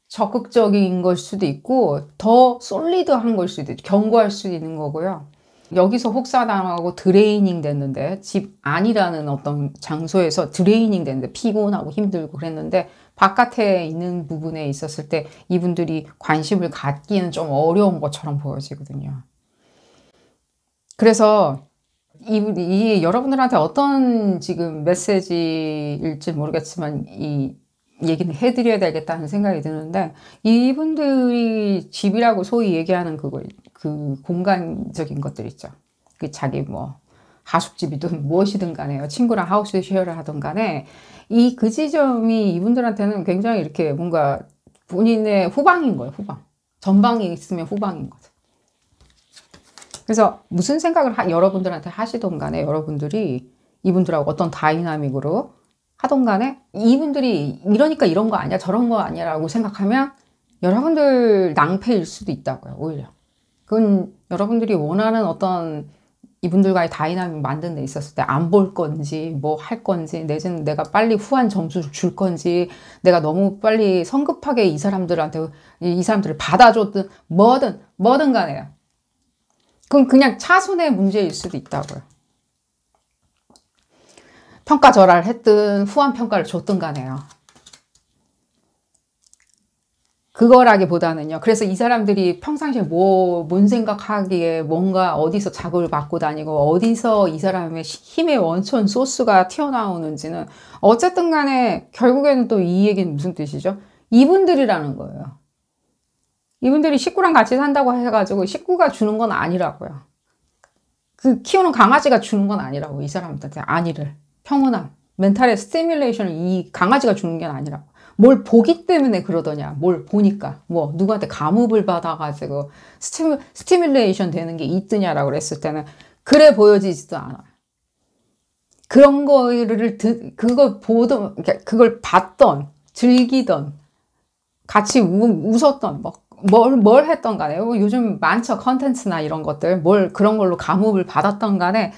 적극적인 걸 수도 있고 더 솔리드한 걸 수도 있고 견고할 수 있는 거고요. 여기서 혹사당하고 드레이닝 됐는데 집 안이라는 어떤 장소에서 드레이닝 됐는데 피곤하고 힘들고 그랬는데 바깥에 있는 부분에 있었을 때 이분들이 관심을 갖기는 좀 어려운 것처럼 보여지거든요. 그래서 이 여러분들한테 어떤 지금 메시지일지 모르겠지만 이 얘기는 해드려야 되겠다는 생각이 드는데 이분들이 집이라고 소위 얘기하는 그 공간적인 것들 있죠. 자기 하숙집이든 무엇이든 간에요. 친구랑 하우스 쉐어를 하든 간에 그 지점이 이분들한테는 굉장히 이렇게 뭔가 본인의 후방인 거예요. 후방. 전방에 있으면 후방인 거죠. 그래서 무슨 생각을 여러분들한테 하시던 간에 여러분들이 이분들하고 어떤 다이나믹으로 하던 간에 이분들이 이러니까 이런 거 아니야 저런 거 아니야 라고 생각하면 여러분들 낭패일 수도 있다고요. 오히려 그건 여러분들이 원하는 어떤 이분들과의 다이나믹 만드는 데 있었을 때 안 볼 건지 뭐 할 건지 내지는 내가 빨리 후한 점수를 줄 건지 내가 너무 빨리 성급하게 이 사람들한테 이 사람들을 받아줬든 뭐든 간에요. 그건 그냥 차선의 문제일 수도 있다고요. 평가절하를 했든 후한 평가를 줬든 간에요. 그거라기보다는요. 그래서 이 사람들이 평상시에 뭔 생각하기에 뭔가 어디서 자극을 받고 다니고 어디서 이 사람의 힘의 원천 소스가 튀어나오는지는 어쨌든 간에 결국에는 또 이 얘기는 무슨 뜻이죠? 이분들이라는 거예요. 이분들이 식구랑 같이 산다고 해가지고 식구가 주는 건 아니라고요. 그 키우는 강아지가 주는 건 아니라고. 이 사람들한테 안위를, 평온함, 멘탈의 스티뮬레이션을 이 강아지가 주는 게 아니라고. 뭘 보기 때문에 그러더냐. 뭘 보니까. 뭐 누구한테 감흥을 받아가지고 스티뮬레이션 되는 게 있더냐라고 그랬을 때는 그래 보여지지도 않아요. 그런 거를 그걸 보던, 그걸 봤던, 즐기던, 같이 웃었던, 뭘 했던 간에 요즘 많죠. 컨텐츠나 이런 것들 그런 걸로 감흥을 받았던 간에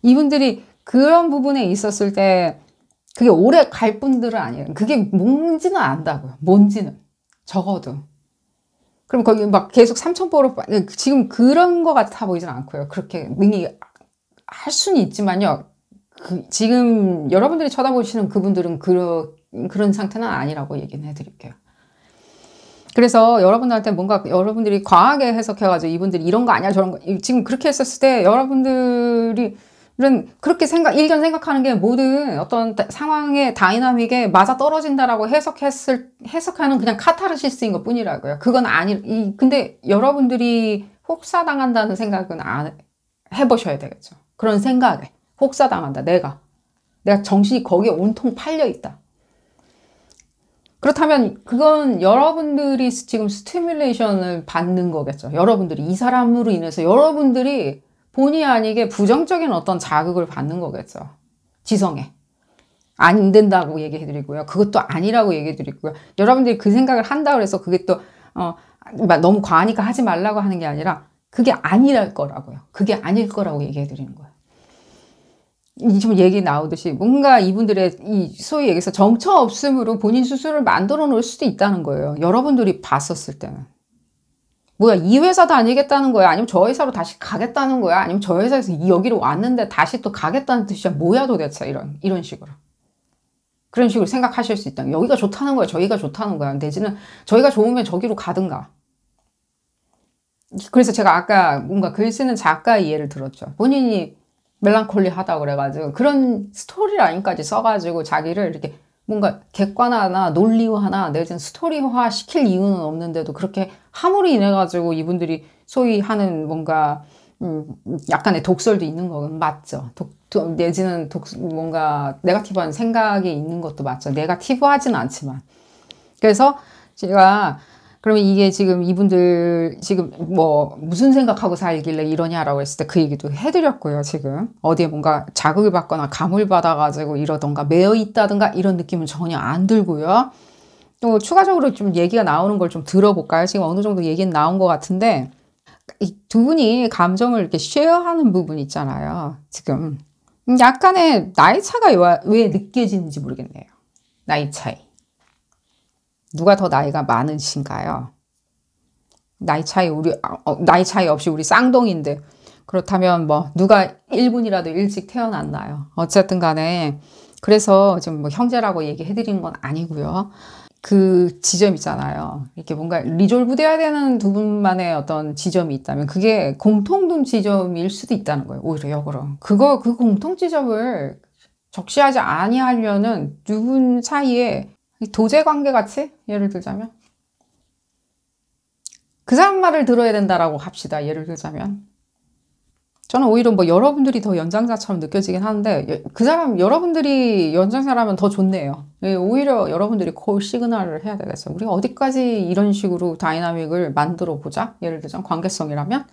이분들이 그런 부분에 있었을 때 그게 오래 갈 분들은 아니에요. 그게 뭔지는 안다고요. 뭔지는 적어도. 그럼 거기 막 계속 3,000%로 지금 그런 거 같아 보이진 않고요. 그렇게 능히 할 수는 있지만요. 지금 여러분들이 쳐다보시는 그분들은 그런 상태는 아니라고 얘기는 해드릴게요. 그래서 여러분들한테 뭔가 여러분들이 과하게 해석해가지고 이분들이 이런 거 아니야 저런 거 지금 그렇게 했었을 때 여러분들이 그렇게 일견 생각하는 게 모든 어떤 상황의 다이나믹에 맞아 떨어진다라고 해석하는 그냥 카타르시스인 것 뿐이라고요. 그건 근데 여러분들이 혹사당한다는 생각은 안 해보셔야 되겠죠. 그런 생각에 혹사당한다. 내가 정신이 거기에 온통 팔려 있다. 그렇다면 그건 여러분들이 지금 스티뮬레이션을 받는 거겠죠. 여러분들이 이 사람으로 인해서 여러분들이 본의 아니게 부정적인 어떤 자극을 받는 거겠죠. 지성에. 안 된다고 얘기해드리고요. 그것도 아니라고 얘기해드리고요. 여러분들이 그 생각을 한다고 해서 그게 또 너무 과하니까 하지 말라고 하는 게 아니라 그게 아니랄 거라고요. 그게 아닐 거라고 얘기해드리는 거예요. 지금 얘기 나오듯이 뭔가 이분들의 소위 얘기해서 정처 없음으로 본인 스스로를 만들어 놓을 수도 있다는 거예요. 여러분들이 봤었을 때는. 뭐야 이 회사 다니겠다는 거야? 아니면 저 회사로 다시 가겠다는 거야? 아니면 저 회사에서 여기로 왔는데 다시 또 가겠다는 뜻이야? 뭐야 도대체 이런 식으로. 그런 식으로 생각하실 수 있다. 여기가 좋다는 거야? 저기가 좋다는 거야? 내지는 저희가 좋으면 저기로 가든가. 그래서 제가 아까 뭔가 글 쓰는 작가의 예를 들었죠. 본인이 멜랑콜리 하다고 그래가지고 그런 스토리라인까지 써가지고 자기를 이렇게 뭔가 객관화나 논리화나 내지는 스토리화 시킬 이유는 없는데도 그렇게 함으로 인해가지고 이분들이 소위 하는 뭔가 약간의 독설도 있는 건 맞죠. 내지는 뭔가 네거티브한 생각이 있는 것도 맞죠. 네거티브하진 않지만. 그래서 제가 그러면 이게 지금 이분들 지금 무슨 생각하고 살길래 이러냐라고 했을 때 그 얘기도 해드렸고요. 지금 어디에 뭔가 자극을 받거나 감을 받아가지고 이러던가 매여 있다든가 이런 느낌은 전혀 안 들고요. 또 추가적으로 좀 얘기가 나오는 걸 좀 들어볼까요? 지금 어느 정도 얘기는 나온 것 같은데 이 두 분이 감정을 이렇게 쉐어하는 부분 있잖아요. 지금 약간의 나이 차가 왜 느껴지는지 모르겠네요. 나이 차이. 누가 더 나이가 많으신가요? 나이 차이 없이 우리 쌍둥이인데 그렇다면 누가 1분이라도 일찍 태어났나요? 어쨌든 간에 그래서 지금 형제라고 얘기해드리는 건 아니고요. 그 지점 있잖아요. 이렇게 뭔가 리졸브 돼야 되는 두 분만의 어떤 지점이 있다면 그게 공통된 지점일 수도 있다는 거예요. 오히려 역으로. 그 공통 지점을 적시하지 아니하려는 두 분 사이에 도제 관계 같이 예를 들자면 그 사람 말을 들어야 된다라고 합시다. 예를 들자면 저는 오히려 뭐 여러분들이 더 연장자처럼 느껴지긴 하는데 그 사람 여러분들이 연장자라면 더 좋네요. 오히려 여러분들이 콜 시그널을 해야 되겠어요. 우리가 어디까지 이런 식으로 다이나믹을 만들어 보자. 예를 들자면 관계성이라면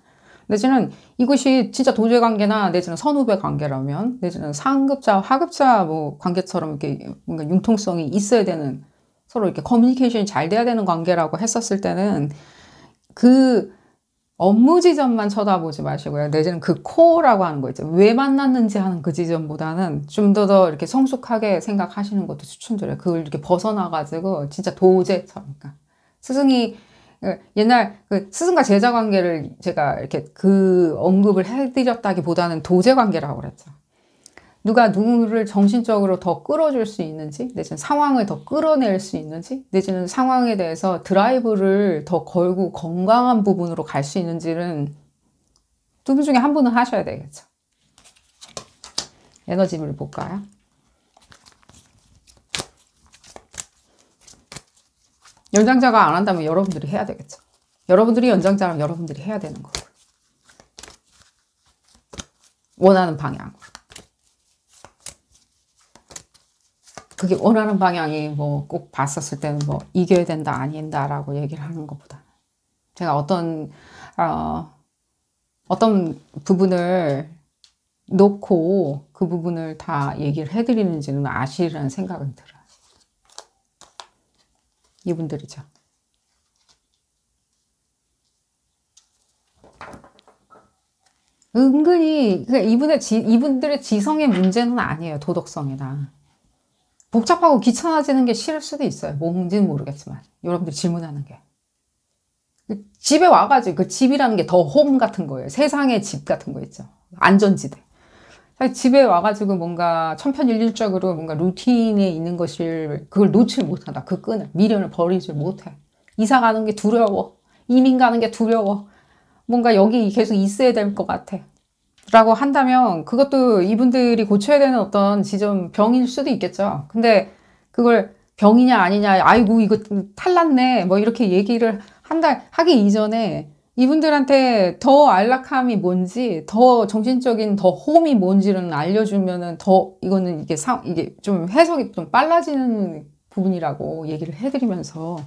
내지는 이것이 진짜 도제 관계나 내지는 선후배 관계라면 내지는 상급자 하급자 뭐 관계처럼 이렇게 뭔가 융통성이 있어야 되는 서로 이렇게 커뮤니케이션이 잘 돼야 되는 관계라고 했었을 때는 그 업무 지점만 쳐다보지 마시고요. 내지는 그 코어라고 하는 거 있죠. 왜 만났는지 하는 그 지점보다는 좀 더 이렇게 성숙하게 생각하시는 것도 추천드려요. 그걸 이렇게 벗어나가지고 진짜 도제처럼. 그러니까 스승이 옛날 그 스승과 제자 관계를 제가 이렇게 그 언급을 해드렸다기보다는 도제 관계라고 그랬죠. 누가 누구를 정신적으로 더 끌어줄 수 있는지, 내지는 상황을 더 끌어낼 수 있는지, 내지는 상황에 대해서 드라이브를 더 걸고 건강한 부분으로 갈 수 있는지는 두 분 중에 한 분은 하셔야 되겠죠. 에너지를 볼까요? 연장자가 안 한다면 여러분들이 해야 되겠죠. 여러분들이 연장자라면 여러분들이 해야 되는 거고. 원하는 방향으로. 그게 원하는 방향이 뭐 꼭 봤었을 때는 뭐 이겨야 된다 아닌다라고 얘기를 하는 것보다 제가 어떤 부분을 놓고 그 부분을 다 얘기를 해드리는지는 아시라는 생각은 들어요. 이분들이죠. 은근히 이분들의 지성의 문제는 아니에요. 도덕성이나. 복잡하고 귀찮아지는 게 싫을 수도 있어요. 뭔지는 모르겠지만. 여러분들이 질문하는 게. 집에 와가지고 그 집이라는 게 더 홈 같은 거예요. 세상의 집 같은 거 있죠. 안전지대. 집에 와가지고 뭔가 천편일률적으로 뭔가 루틴에 있는 것을 그걸 놓질 못한다. 그 끈을. 미련을 버리질 못해. 이사 가는 게 두려워. 이민 가는 게 두려워. 뭔가 여기 계속 있어야 될 것 같아. 라고 한다면 그것도 이분들이 고쳐야 되는 어떤 지점 병일 수도 있겠죠. 근데 그걸 병이냐 아니냐 아이고 이거 탈났네 뭐 이렇게 얘기를 하기 이전에 이분들한테 더 안락함이 뭔지 더 정신적인 더 홈이 뭔지는 알려주면은 더 이거는 이게 좀 해석이 좀 빨라지는 부분이라고 얘기를 해드리면서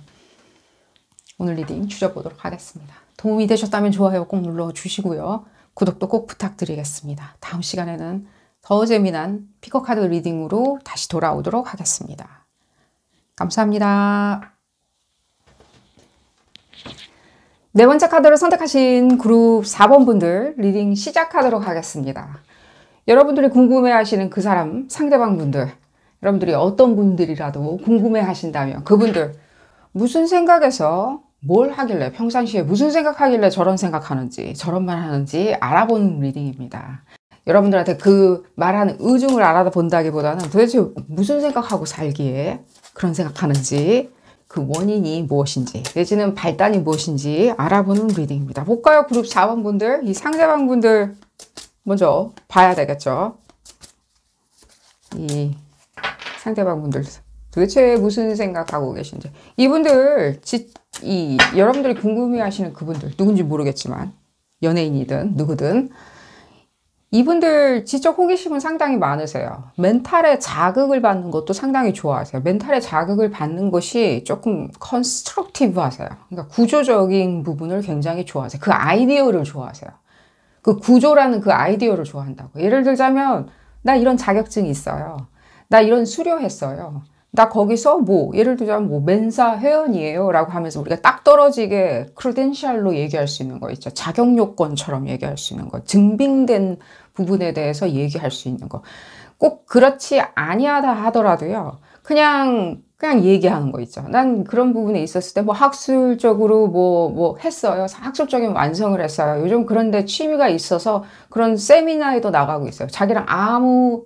오늘 리딩 줄여보도록 하겠습니다. 도움이 되셨다면 좋아요 꼭 눌러주시고요. 구독도 꼭 부탁드리겠습니다. 다음 시간에는 더 재미난 피커카드 리딩으로 다시 돌아오도록 하겠습니다. 감사합니다. 네 번째 카드를 선택하신 그룹 4번 분들 리딩 시작하도록 하겠습니다. 여러분들이 궁금해하시는 그 사람, 상대방 분들, 여러분들이 어떤 분들이라도 궁금해하신다면 그분들 무슨 생각에서 뭘 하길래 평상시에 무슨 생각하길래 저런 생각하는지 저런 말 하는지 알아보는 리딩입니다. 여러분들한테 그 말하는 의중을 알아본다기보다는 도대체 무슨 생각하고 살기에 그런 생각하는지 그 원인이 무엇인지 내지는 발단이 무엇인지 알아보는 리딩입니다. 볼까요? 그룹 4번 분들 이 상대방 분들 먼저 봐야 되겠죠. 이 상대방 분들 도대체 무슨 생각하고 계신지 이분들 여러분들이 궁금해하시는 그분들 누군지 모르겠지만 연예인이든 누구든 이분들 지적 호기심은 상당히 많으세요. 멘탈의 자극을 받는 것도 상당히 좋아하세요. 멘탈의 자극을 받는 것이 조금 컨스트럭티브 하세요. 그러니까 구조적인 부분을 굉장히 좋아하세요. 그 아이디어를 좋아하세요. 그 구조라는 그 아이디어를 좋아한다고. 예를 들자면 나 이런 자격증이 있어요. 나 이런 수료했어요. 나 거기서 예를 들자면 멘사 회원이에요 라고 하면서 우리가 딱 떨어지게 크레덴셜로 얘기할 수 있는 거 있죠. 자격 요건처럼 얘기할 수 있는 거. 증빙된 부분에 대해서 얘기할 수 있는 거. 꼭 그렇지 아니하다 하더라도요. 그냥 얘기하는 거 있죠. 난 그런 부분에 있었을 때 학술적으로 했어요. 학술적인 완성을 했어요. 요즘 그런데 취미가 있어서 그런 세미나에도 나가고 있어요. 자기랑 아무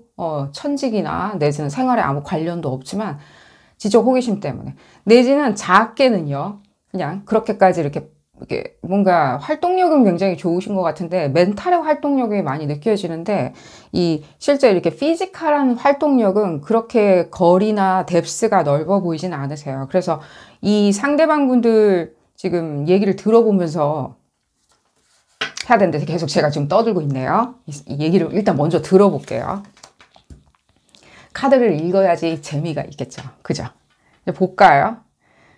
천직이나 내지는 생활에 아무 관련도 없지만 지적 호기심 때문에 내지는 작게는요. 그냥 그렇게까지 이렇게 뭔가 활동력은 굉장히 좋으신 것 같은데 멘탈의 활동력이 많이 느껴지는데 실제 이렇게 피지컬한 활동력은 그렇게 거리나 뎁스가 넓어 보이진 않으세요. 그래서 이 상대방 분들 지금 얘기를 들어보면서 해야 되는데 계속 제가 지금 떠들고 있네요. 이 얘기를 일단 먼저 들어볼게요. 카드를 읽어야지 재미가 있겠죠. 그죠? 이제 볼까요?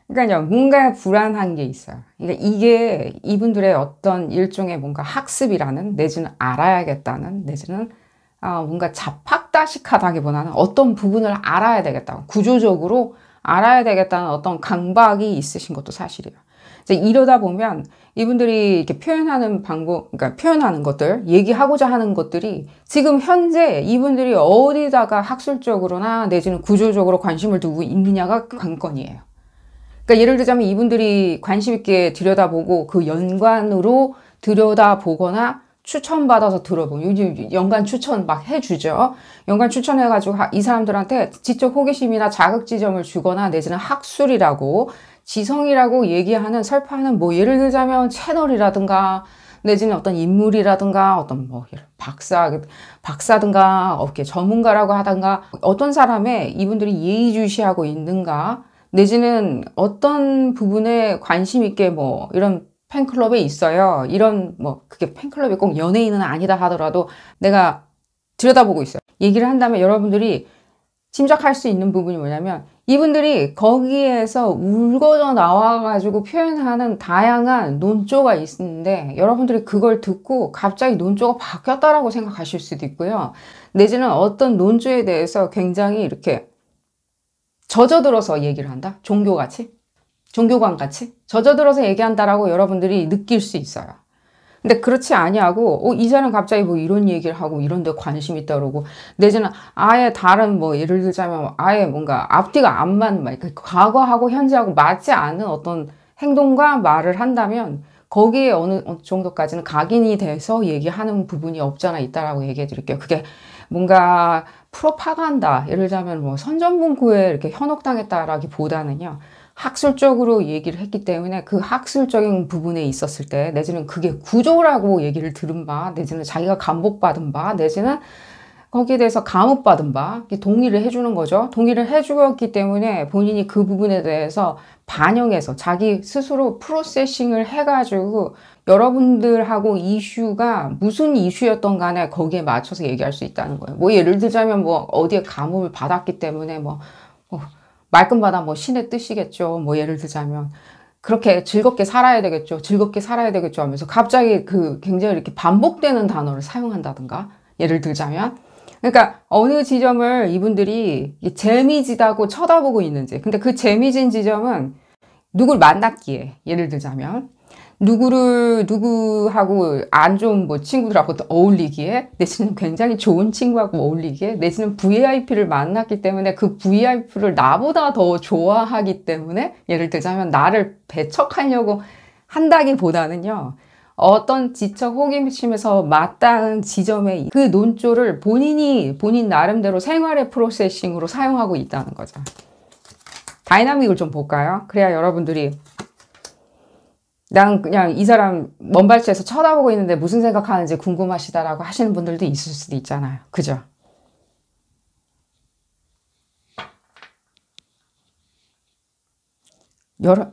그러니까요, 뭔가 불안한 게 있어요. 그러니까 이게 이분들의 어떤 일종의 뭔가 학습이라는, 내지는 알아야겠다는, 내지는 뭔가 잡학다식하다기보다는 어떤 부분을 알아야 되겠다고, 구조적으로 알아야 되겠다는 어떤 강박이 있으신 것도 사실이에요. 이제 이러다 보면 이분들이 이렇게 표현하는 방법, 그러니까 표현하는 것들, 얘기하고자 하는 것들이 지금 현재 이분들이 어디다가 학술적으로나 내지는 구조적으로 관심을 두고 있느냐가 관건이에요. 그러니까 예를 들자면 이분들이 관심 있게 들여다보고 그 연관으로 들여다보거나 추천받아서 들어보면, 요즘 연관 추천 막 해주죠. 연관 추천해가지고 이 사람들한테 지적 호기심이나 자극 지점을 주거나 내지는 학술이라고, 지성이라고 얘기하는, 설파하는, 뭐 예를 들자면 채널이라든가 내지는 어떤 인물이라든가 어떤 뭐 박사든가 업계 전문가라고 하든가 어떤 사람의 이분들이 예의주시하고 있는가, 내지는 어떤 부분에 관심 있게 뭐 이런 팬클럽에 있어요. 이런 뭐 그게 팬클럽이 꼭 연예인은 아니다 하더라도 내가 들여다보고 있어요. 얘기를 한다면 여러분들이 짐작할 수 있는 부분이 뭐냐면 이분들이 거기에서 울거져 나와가지고 표현하는 다양한 논조가 있는데 여러분들이 그걸 듣고 갑자기 논조가 바뀌었다라고 생각하실 수도 있고요. 내지는 어떤 논조에 대해서 굉장히 이렇게 젖어들어서 얘기를 한다? 종교같이? 종교관같이? 젖어들어서 얘기한다라고 여러분들이 느낄 수 있어요. 근데 그렇지 아니하고 이 사람 갑자기 뭐 이런 얘기를 하고 이런 데 관심 있다 그러고, 내지는 아예 다른 뭐 예를 들자면 아예 뭔가 앞뒤가 안 맞는, 과거하고 현재하고 맞지 않는 어떤 행동과 말을 한다면 거기에 어느 정도까지는 각인이 돼서 얘기하는 부분이 없잖아 있다라고 얘기해 드릴게요. 그게 뭔가 프로파간다, 예를 들자면 뭐 선전문구에 이렇게 현혹당했다라기보다는요, 학술적으로 얘기를 했기 때문에 그 학술적인 부분에 있었을 때, 내지는 그게 구조라고 얘기를 들은 바, 내지는 자기가 감복받은 바, 내지는 거기에 대해서 감옥받은 바, 동의를 해주는 거죠. 동의를 해주었기 때문에 본인이 그 부분에 대해서 반영해서 자기 스스로 프로세싱을 해가지고 여러분들하고 이슈가 무슨 이슈였던 간에 거기에 맞춰서 얘기할 수 있다는 거예요. 뭐 예를 들자면 뭐 어디에 감옥을 받았기 때문에 말끝마다 뭐 신의 뜻이겠죠. 뭐 예를 들자면 그렇게 즐겁게 살아야 되겠죠. 즐겁게 살아야 되겠죠 하면서 갑자기 그 굉장히 이렇게 반복되는 단어를 사용한다든가, 예를 들자면. 그러니까 어느 지점을 이분들이 재미지다고 쳐다보고 있는지, 근데 그 재미진 지점은 누굴 만났기에, 예를 들자면 누구하고 안 좋은 뭐 친구들하고 어울리기에, 내지는 굉장히 좋은 친구하고 어울리기에, 내지는 VIP를 만났기 때문에 그 VIP를 나보다 더 좋아하기 때문에, 예를 들자면 나를 배척하려고 한다기보다는요, 어떤 지적 호기심에서 맞닿은 지점의 그 논조를 본인 나름대로 생활의 프로세싱으로 사용하고 있다는 거죠. 다이나믹을 좀 볼까요? 그래야 여러분들이 난 그냥 이 사람 먼 발치에서 쳐다보고 있는데 무슨 생각하는지 궁금하시다라고 하시는 분들도 있을 수도 있잖아요. 그죠?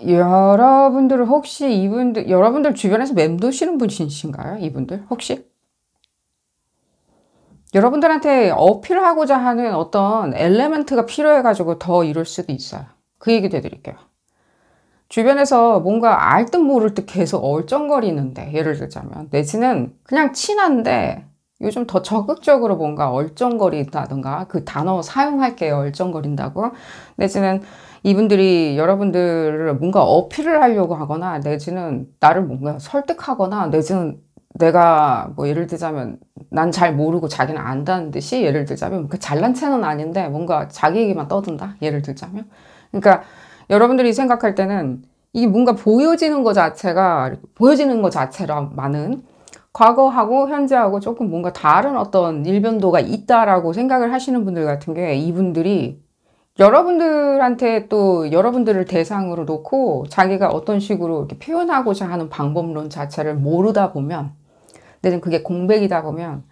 여러분들은 혹시 여러분들 주변에서 맴도시는 분이신가요? 이분들? 혹시? 여러분들한테 어필하고자 하는 어떤 엘레멘트가 필요해가지고 더 이럴 수도 있어요. 그 얘기도 해드릴게요. 주변에서 뭔가 알 듯 모를 듯 계속 얼쩡거리는데, 예를 들자면 내지는 그냥 친한데 요즘 더 적극적으로 뭔가 얼쩡거린다든가, 그 단어 사용할게요. 얼쩡거린다고. 내지는 이분들이 여러분들을 뭔가 어필을 하려고 하거나, 내지는 나를 뭔가 설득하거나, 내지는 내가 뭐 예를 들자면 난 잘 모르고 자기는 안다는 듯이, 예를 들자면 그 잘난 체는 아닌데 뭔가 자기 얘기만 떠든다, 예를 들자면. 그러니까 여러분들이 생각할 때는 이게 뭔가 보여지는 것 자체라만은 과거하고 현재하고 조금 뭔가 다른 어떤 일변도가 있다라고 생각을 하시는 분들 같은 게, 이분들이 여러분들한테 또 여러분들을 대상으로 놓고 자기가 어떤 식으로 이렇게 표현하고자 하는 방법론 자체를 모르다 보면, 내지는 그게 공백이다 보면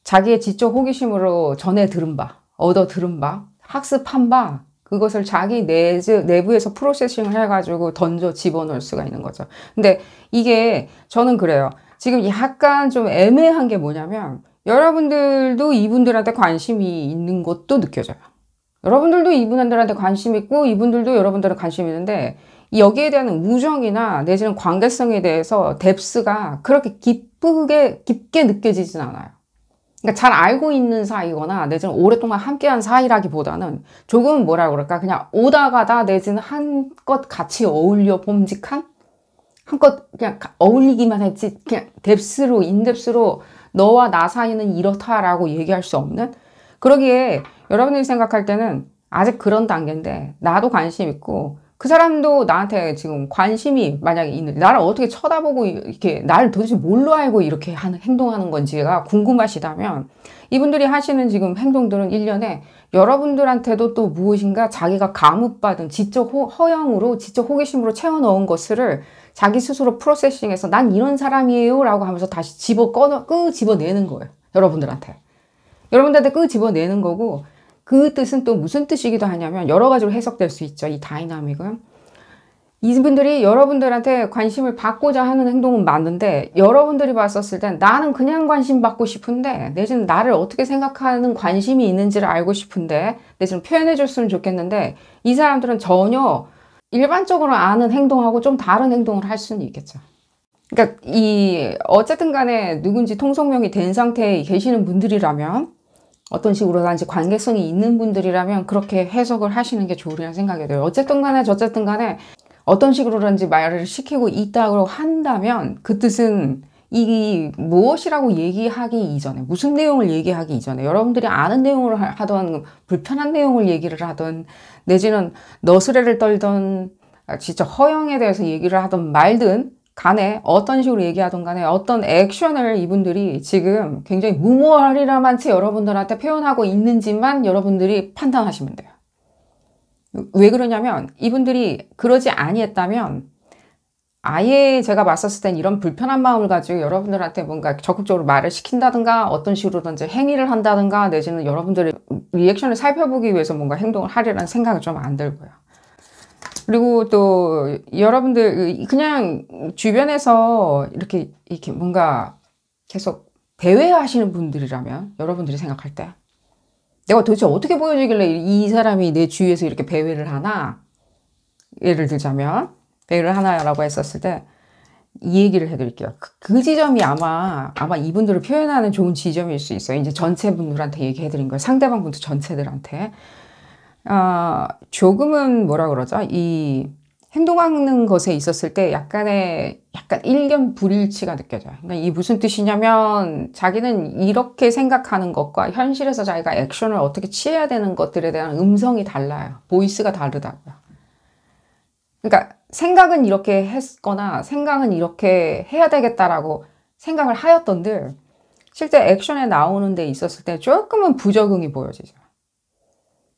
자기의 지적 호기심으로 전해 들은 바, 얻어 들은 바, 학습한 바, 그것을 자기 내부에서 프로세싱을 해가지고 던져 집어넣을 수가 있는 거죠. 근데 이게 저는 그래요. 지금 약간 좀 애매한 게 뭐냐면 여러분들도 이분들한테 관심이 있는 것도 느껴져요. 여러분들도 이분들한테 관심 있고 이분들도 여러분들한테 관심이 있는데 여기에 대한 우정이나 내지는 관계성에 대해서 뎁스가 그렇게 깊게 느껴지진 않아요. 그러니까 잘 알고 있는 사이거나 내지는 오랫동안 함께한 사이라기보다는 조금 뭐라 그럴까 그냥 오다 가다 내지는 한껏 같이 어울려 봄직한 한껏 그냥 어울리기만 했지 그냥 뎁스로 인뎁스로 너와 나 사이는 이렇다라고 얘기할 수 없는 그러기에 여러분들이 생각할 때는 아직 그런 단계인데 나도 관심 있고 그 사람도 나한테 지금 관심이 만약에 있는 나를 어떻게 쳐다보고 이렇게 나를 도대체 뭘로 알고 이렇게 행동하는 건지가 궁금하시다면 이분들이 하시는 지금 행동들은 일련에 여러분들한테도 또 무엇인가 자기가 감흥받은 지적 허영으로 지적 호기심으로 채워넣은 것을 자기 스스로 프로세싱해서 난 이런 사람이에요 라고 하면서 다시 집어내는 거예요. 여러분들한테 집어내는 거고 그 뜻은 또 무슨 뜻이기도 하냐면 여러 가지로 해석될 수 있죠. 이 다이나믹은. 이분들이 여러분들한테 관심을 받고자 하는 행동은 맞는데 여러분들이 봤었을 땐 나는 그냥 관심 받고 싶은데 내지는 나를 어떻게 생각하는 관심이 있는지를 알고 싶은데 내지는 표현해 줬으면 좋겠는데 이 사람들은 전혀 일반적으로 아는 행동하고 좀 다른 행동을 할 수는 있겠죠. 그러니까 어쨌든 간에 누군지 통성명이 된 상태에 계시는 분들이라면 어떤 식으로든지 관계성이 있는 분들이라면 그렇게 해석을 하시는 게 좋으리라 생각이 돼요. 어쨌든 간에 저쨌든 간에 어떤 식으로든지 말을 시키고 있다고 한다면 그 뜻은 이 무엇이라고 얘기하기 이전에 무슨 내용을 얘기하기 이전에 여러분들이 아는 내용을 하던 불편한 내용을 얘기를 하던 내지는 너스레를 떨던 진짜 허영에 대해서 얘기를 하던 말든 간에 어떤 식으로 얘기하던 간에 어떤 액션을 이분들이 지금 굉장히 무모하리라만 채 여러분들한테 표현하고 있는지만 여러분들이 판단하시면 돼요. 왜 그러냐면 이분들이 그러지 아니했다면 아예 제가 봤었을 땐 이런 불편한 마음을 가지고 여러분들한테 뭔가 적극적으로 말을 시킨다든가 어떤 식으로든지 행위를 한다든가 내지는 여러분들의 리액션을 살펴보기 위해서 뭔가 행동을 하리라는 생각이 좀 안 들고요. 그리고 또 여러분들 그냥 주변에서 이렇게 뭔가 계속 대회하시는 분들이라면 여러분들이 생각할 때 내가 도대체 어떻게 보여주길래 이 사람이 내 주위에서 이렇게 배회를 하나? 예를 들자면 배회를 하나라고 했었을 때 이 얘기를 해드릴게요. 그 지점이 아마 이분들을 표현하는 좋은 지점일 수 있어요. 이제 전체 분들한테 얘기해드린 거예요. 상대방 분들 전체들한테. 조금은 뭐라 그러죠? 이 행동하는 것에 있었을 때 약간 일견 불일치가 느껴져요. 그러니까 이 무슨 뜻이냐면 자기는 이렇게 생각하는 것과 현실에서 자기가 액션을 어떻게 취해야 되는 것들에 대한 음성이 달라요. 보이스가 다르다고요. 그러니까 생각은 이렇게 했거나 생각은 이렇게 해야 되겠다라고 생각을 하였던들 실제 액션에 나오는 데 있었을 때 조금은 부적응이 보여지죠.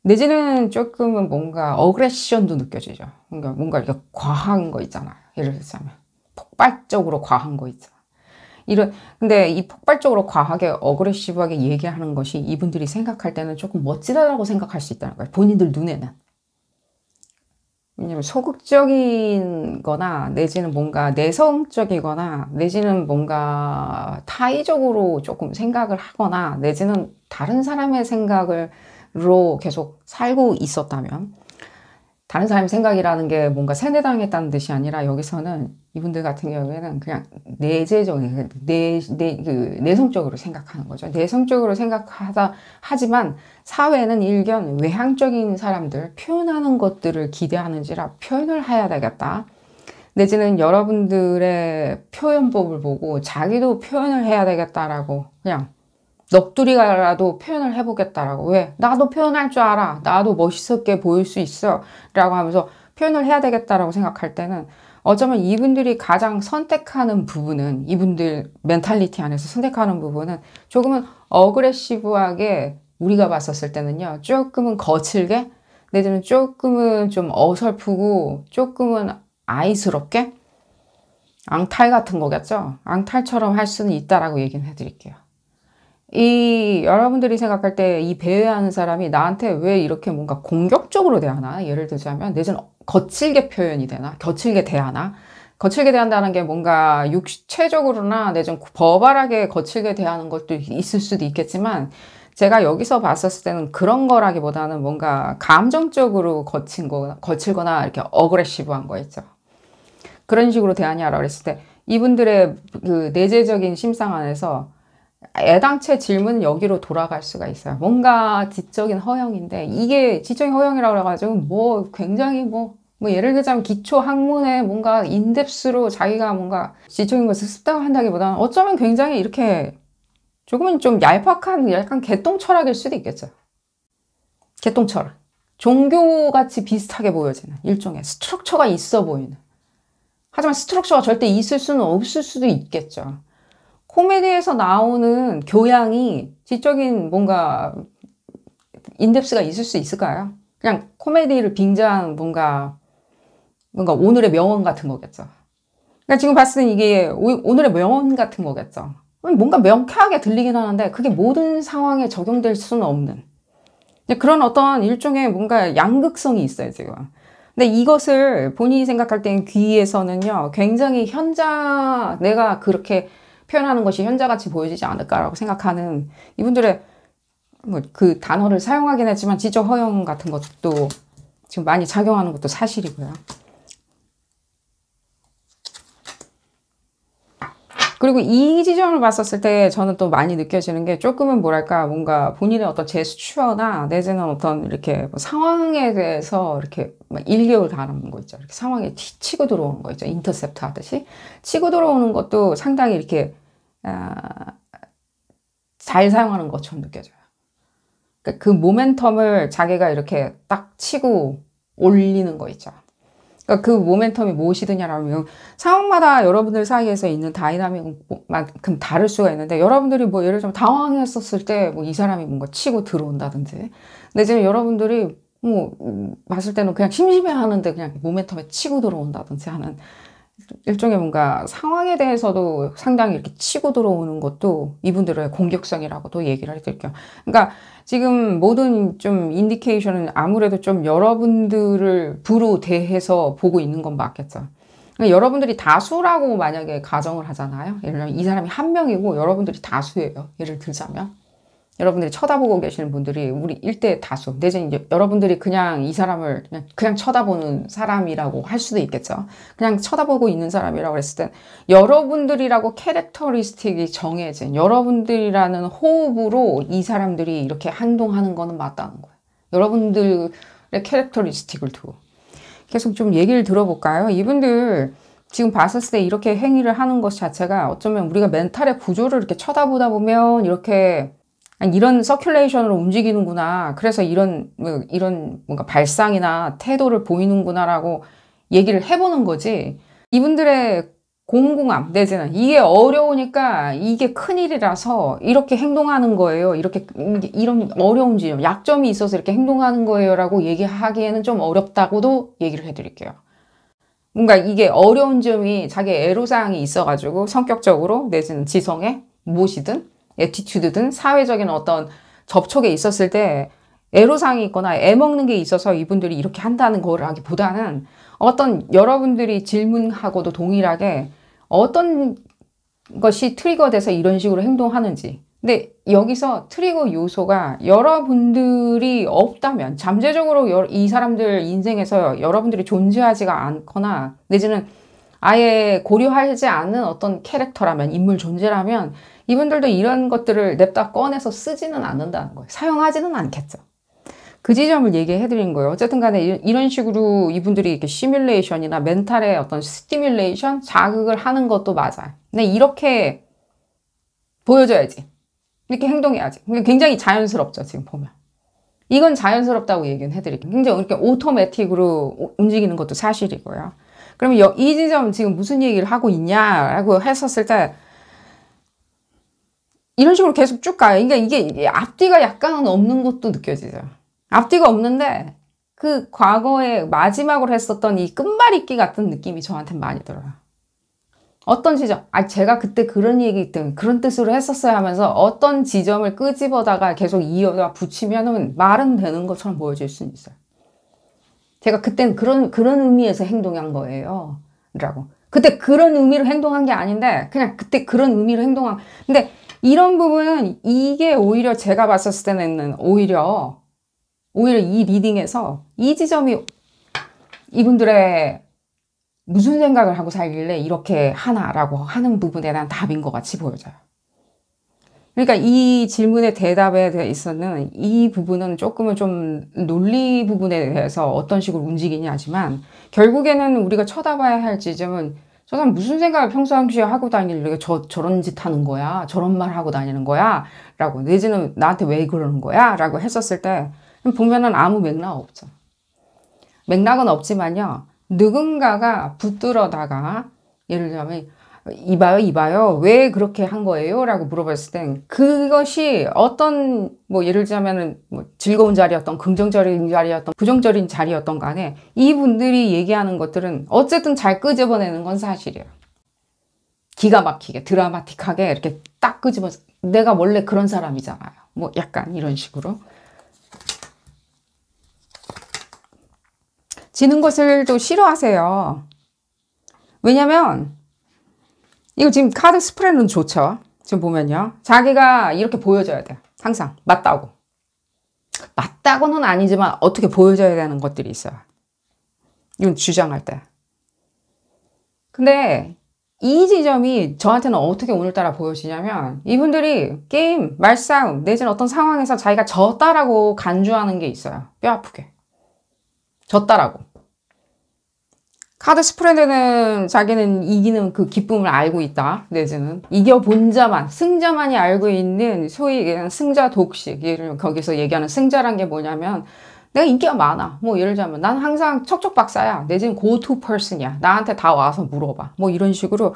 내지는 조금은 뭔가 어그레션도 느껴지죠. 그러니까 뭔가 이렇게 과한 거 있잖아요. 예를 들자면 폭발적으로 과한 거 있잖아. 근데 이 폭발적으로 과하게 어그레시브하게 얘기하는 것이 이분들이 생각할 때는 조금 멋지다라고 생각할 수 있다는 거예요. 본인들 눈에는. 왜냐면 소극적인 거나 내지는 뭔가 내성적이거나 내지는 뭔가 타의적으로 조금 생각을 하거나 내지는 다른 사람의 생각으로 계속 살고 있었다면 다른 사람의 생각이라는 게 뭔가 세뇌당했다는 뜻이 아니라 여기서는 이분들 같은 경우에는 그냥 내성적으로 생각하는 거죠. 내성적으로 하지만 사회는 일견 외향적인 사람들 표현하는 것들을 기대하는지라 표현을 해야 되겠다. 내지는 여러분들의 표현법을 보고 자기도 표현을 해야 되겠다라고 그냥 넋두리가라도 표현을 해보겠다라고. 왜? 나도 표현할 줄 알아. 나도 멋있게 보일 수 있어. 라고 하면서 표현을 해야 되겠다라고 생각할 때는 어쩌면 이분들이 가장 선택하는 부분은 이분들 멘탈리티 안에서 선택하는 부분은 조금은 어그레시브하게 우리가 봤었을 때는요. 조금은 거칠게 내지는 조금은 좀 어설프고 조금은 아이스럽게 앙탈 같은 거겠죠. 앙탈처럼 할 수는 있다라고 얘기는 해드릴게요. 여러분들이 생각할 때 이 배회하는 사람이 나한테 왜 이렇게 뭔가 공격적으로 대하나? 예를 들자면, 내지는 거칠게 표현이 되나? 거칠게 대하나? 거칠게 대한다는 게 뭔가 육체적으로나 내좀 버발하게 거칠게 대하는 것도 있을 수도 있겠지만 제가 여기서 봤었을 때는 그런 거라기보다는 뭔가 감정적으로 거칠거나 이렇게 어그레시브한 거 있죠. 그런 식으로 대하냐라고 했을 때 이분들의 그 내재적인 심상 안에서 애당체 질문은 여기로 돌아갈 수가 있어요. 뭔가 지적인 허영인데 이게 지적인 허영이라고 해가지고 뭐 굉장히 뭐 예를 들자면 기초 학문에 뭔가 인덱스로 자기가 뭔가 지적인 것을 습득을 한다기보다는 어쩌면 굉장히 이렇게 조금은 좀 얄팍한 약간 개똥 철학일 수도 있겠죠. 개똥 철학. 종교같이 비슷하게 보여지는 일종의 스트럭처가 있어 보이는. 하지만 스트럭처가 절대 있을 수는 없을 수도 있겠죠. 코미디에서 나오는 교양이 지적인 뭔가 인덱스가 있을 수 있을까요? 그냥 코미디를 빙자한 뭔가 오늘의 명언 같은 거겠죠. 그러니까 지금 봤을 땐 이게 오늘의 명언 같은 거겠죠. 뭔가 명쾌하게 들리긴 하는데 그게 모든 상황에 적용될 수는 없는 그런 어떤 일종의 뭔가 양극성이 있어요, 지금. 근데 이것을 본인이 생각할 땐 귀에서는요, 굉장히 내가 그렇게 표현하는 것이 현자같이 보여지지 않을까라고 생각하는 이분들의 그 단어를 사용하긴 했지만 지적 허용 같은 것도 지금 많이 작용하는 것도 사실이고요. 그리고 이 지점을 봤었을 때 저는 또 많이 느껴지는 게 조금은 뭐랄까 뭔가 본인의 어떤 제스처나 내지는 어떤 이렇게 상황에 대해서 이렇게 일격을 가하는 거 있죠. 이렇게 상황에 치고 들어오는 거 있죠. 인터셉트 하듯이 치고 들어오는 것도 상당히 이렇게 잘 사용하는 것처럼 느껴져요. 그러니까 그 모멘텀을 자기가 이렇게 딱 치고 올리는 거 있죠. 그러니까 그 모멘텀이 무엇이드냐라면 상황마다 여러분들 사이에서 있는 다이나믹만큼 다를 수가 있는데 여러분들이 뭐 예를 들면 당황했었을 때 뭐 이 사람이 뭔가 치고 들어온다든지 근데 지금 여러분들이 뭐 봤을 때는 그냥 심심해하는데 그냥 모멘텀에 치고 들어온다든지 하는 일종의 뭔가 상황에 대해서도 상당히 이렇게 치고 들어오는 것도 이분들의 공격성이라고도 얘기를 해드릴게요. 그러니까 지금 모든 좀 인디케이션은 아무래도 좀 여러분들을 부로 대해서 보고 있는 건 맞겠죠. 그러니까 여러분들이 다수라고 만약에 가정을 하잖아요. 예를 들면 이 사람이 한 명이고 여러분들이 다수예요. 예를 들자면. 여러분들이 쳐다보고 계시는 분들이 우리 1대 다수. 내지는 이제 여러분들이 그냥 이 사람을 그냥 쳐다보는 사람이라고 할 수도 있겠죠. 그냥 쳐다보고 있는 사람이라고 했을 땐 여러분들이라고 캐릭터리스틱이 정해진 여러분들이라는 호흡으로 이 사람들이 이렇게 행동하는 거는 맞다는 거예요. 여러분들의 캐릭터리스틱을 두고. 계속 좀 얘기를 들어볼까요? 이분들 지금 봤을 때 이렇게 행위를 하는 것 자체가 어쩌면 우리가 멘탈의 구조를 이렇게 쳐다보다 보면 이렇게 이런 서큘레이션으로 움직이는구나. 그래서 이런 뭔가 발상이나 태도를 보이는구나라고 얘기를 해보는 거지. 이분들의 공공함 내지는 이게 어려우니까 이게 큰일이라서 이렇게 행동하는 거예요. 이런 어려운 지점, 약점이 있어서 이렇게 행동하는 거예요라고 얘기하기에는 좀 어렵다고도 얘기를 해드릴게요. 뭔가 이게 어려운 점이 자기의 애로사항이 있어가지고 성격적으로 내지는 지성에 무엇이든 애티튜드든 사회적인 어떤 접촉에 있었을 때 애로사항이 있거나 애먹는 게 있어서 이분들이 이렇게 한다는 거라기보다는 어떤 여러분들이 질문하고도 동일하게 어떤 것이 트리거돼서 이런 식으로 행동하는지. 근데 여기서 트리거 요소가 여러분들이 없다면 잠재적으로 이 사람들 인생에서 여러분들이 존재하지가 않거나 내지는 아예 고려하지 않는 어떤 캐릭터라면 인물 존재라면 이분들도 이런 것들을 냅다 꺼내서 쓰지는 않는다는 거예요. 사용하지는 않겠죠. 그 지점을 얘기해 드린 거예요. 어쨌든 간에 이런 식으로 이분들이 이렇게 시뮬레이션이나 멘탈의 어떤 스티뮬레이션, 자극을 하는 것도 맞아요. 근데 이렇게 보여줘야지. 이렇게 행동해야지. 굉장히 자연스럽죠, 지금 보면. 이건 자연스럽다고 얘기는 해드릴게요. 굉장히 이렇게 오토매틱으로 움직이는 것도 사실이고요. 그러면 이 지점 지금 무슨 얘기를 하고 있냐라고 했었을 때 이런 식으로 계속 쭉 가요. 그러니까 이게 앞뒤가 약간은 없는 것도 느껴지죠. 앞뒤가 없는데 그 과거에 마지막으로 했었던 이 끝말잇기 같은 느낌이 저한테 많이 들어요. 어떤 지점, 제가 그때 그런 얘기 때문에 그런 뜻으로 했었어요 하면서 어떤 지점을 끄집어다가 계속 이어다 붙이면은 말은 되는 것처럼 보여질 수는 있어요. 제가 그때는 그런 의미에서 행동한 거예요. 라고. 그때 그런 의미로 행동한 게 아닌데 그냥 그때 그런 의미로 행동한. 근데 이런 부분은 이게 오히려 제가 봤었을 때는 오히려 이 리딩에서 이 지점이 이분들의 무슨 생각을 하고 살길래 이렇게 하나라고 하는 부분에 대한 답인 것 같이 보여져요. 그러니까 이 질문의 대답에 있어서는 이 부분은 조금은 좀 논리 부분에 대해서 어떤 식으로 움직이냐지만 결국에는 우리가 쳐다봐야 할 지점은 저 사람 무슨 생각을 평상시에 하고 다니길래 저런 짓 하는 거야? 저런 말 하고 다니는 거야? 라고 내지는 나한테 왜 그러는 거야? 라고 했었을 때 보면은 아무 맥락 없죠. 맥락은 없지만요. 누군가가 붙들어다가 예를 들자면 이봐요 왜 그렇게 한 거예요? 라고 물어봤을 땐 그것이 어떤 뭐 예를 들자면 뭐 즐거운 자리였던 긍정적인 자리였던 부정적인 자리였던 간에 이분들이 얘기하는 것들은 어쨌든 잘 끄집어내는 건 사실이에요. 기가 막히게 드라마틱하게 이렇게 딱 끄집어서 내가 원래 그런 사람이잖아요. 뭐 약간 이런 식으로 지는 것을 또 싫어하세요. 왜냐면 이거 지금 카드 스프레드는 좋죠. 지금 보면요. 자기가 이렇게 보여줘야 돼요. 항상 맞다고. 맞다고는 아니지만 어떻게 보여줘야 되는 것들이 있어요. 이건 주장할 때. 근데 이 지점이 저한테는 어떻게 오늘따라 보여지냐면 이분들이 게임, 말싸움 내지는 어떤 상황에서 자기가 졌다라고 간주하는 게 있어요. 뼈 아프게. 졌다라고. 카드 스프레드는 자기는 이기는 그 기쁨을 알고 있다. 내지는 이겨본 자만, 승자만이 알고 있는 소위 얘기하는 승자 독식. 거기서 얘기하는 승자란 게 뭐냐면 내가 인기가 많아. 뭐 예를 들자면 난 항상 척척박사야. 내지는 go-to person이야. 나한테 다 와서 물어봐. 뭐 이런 식으로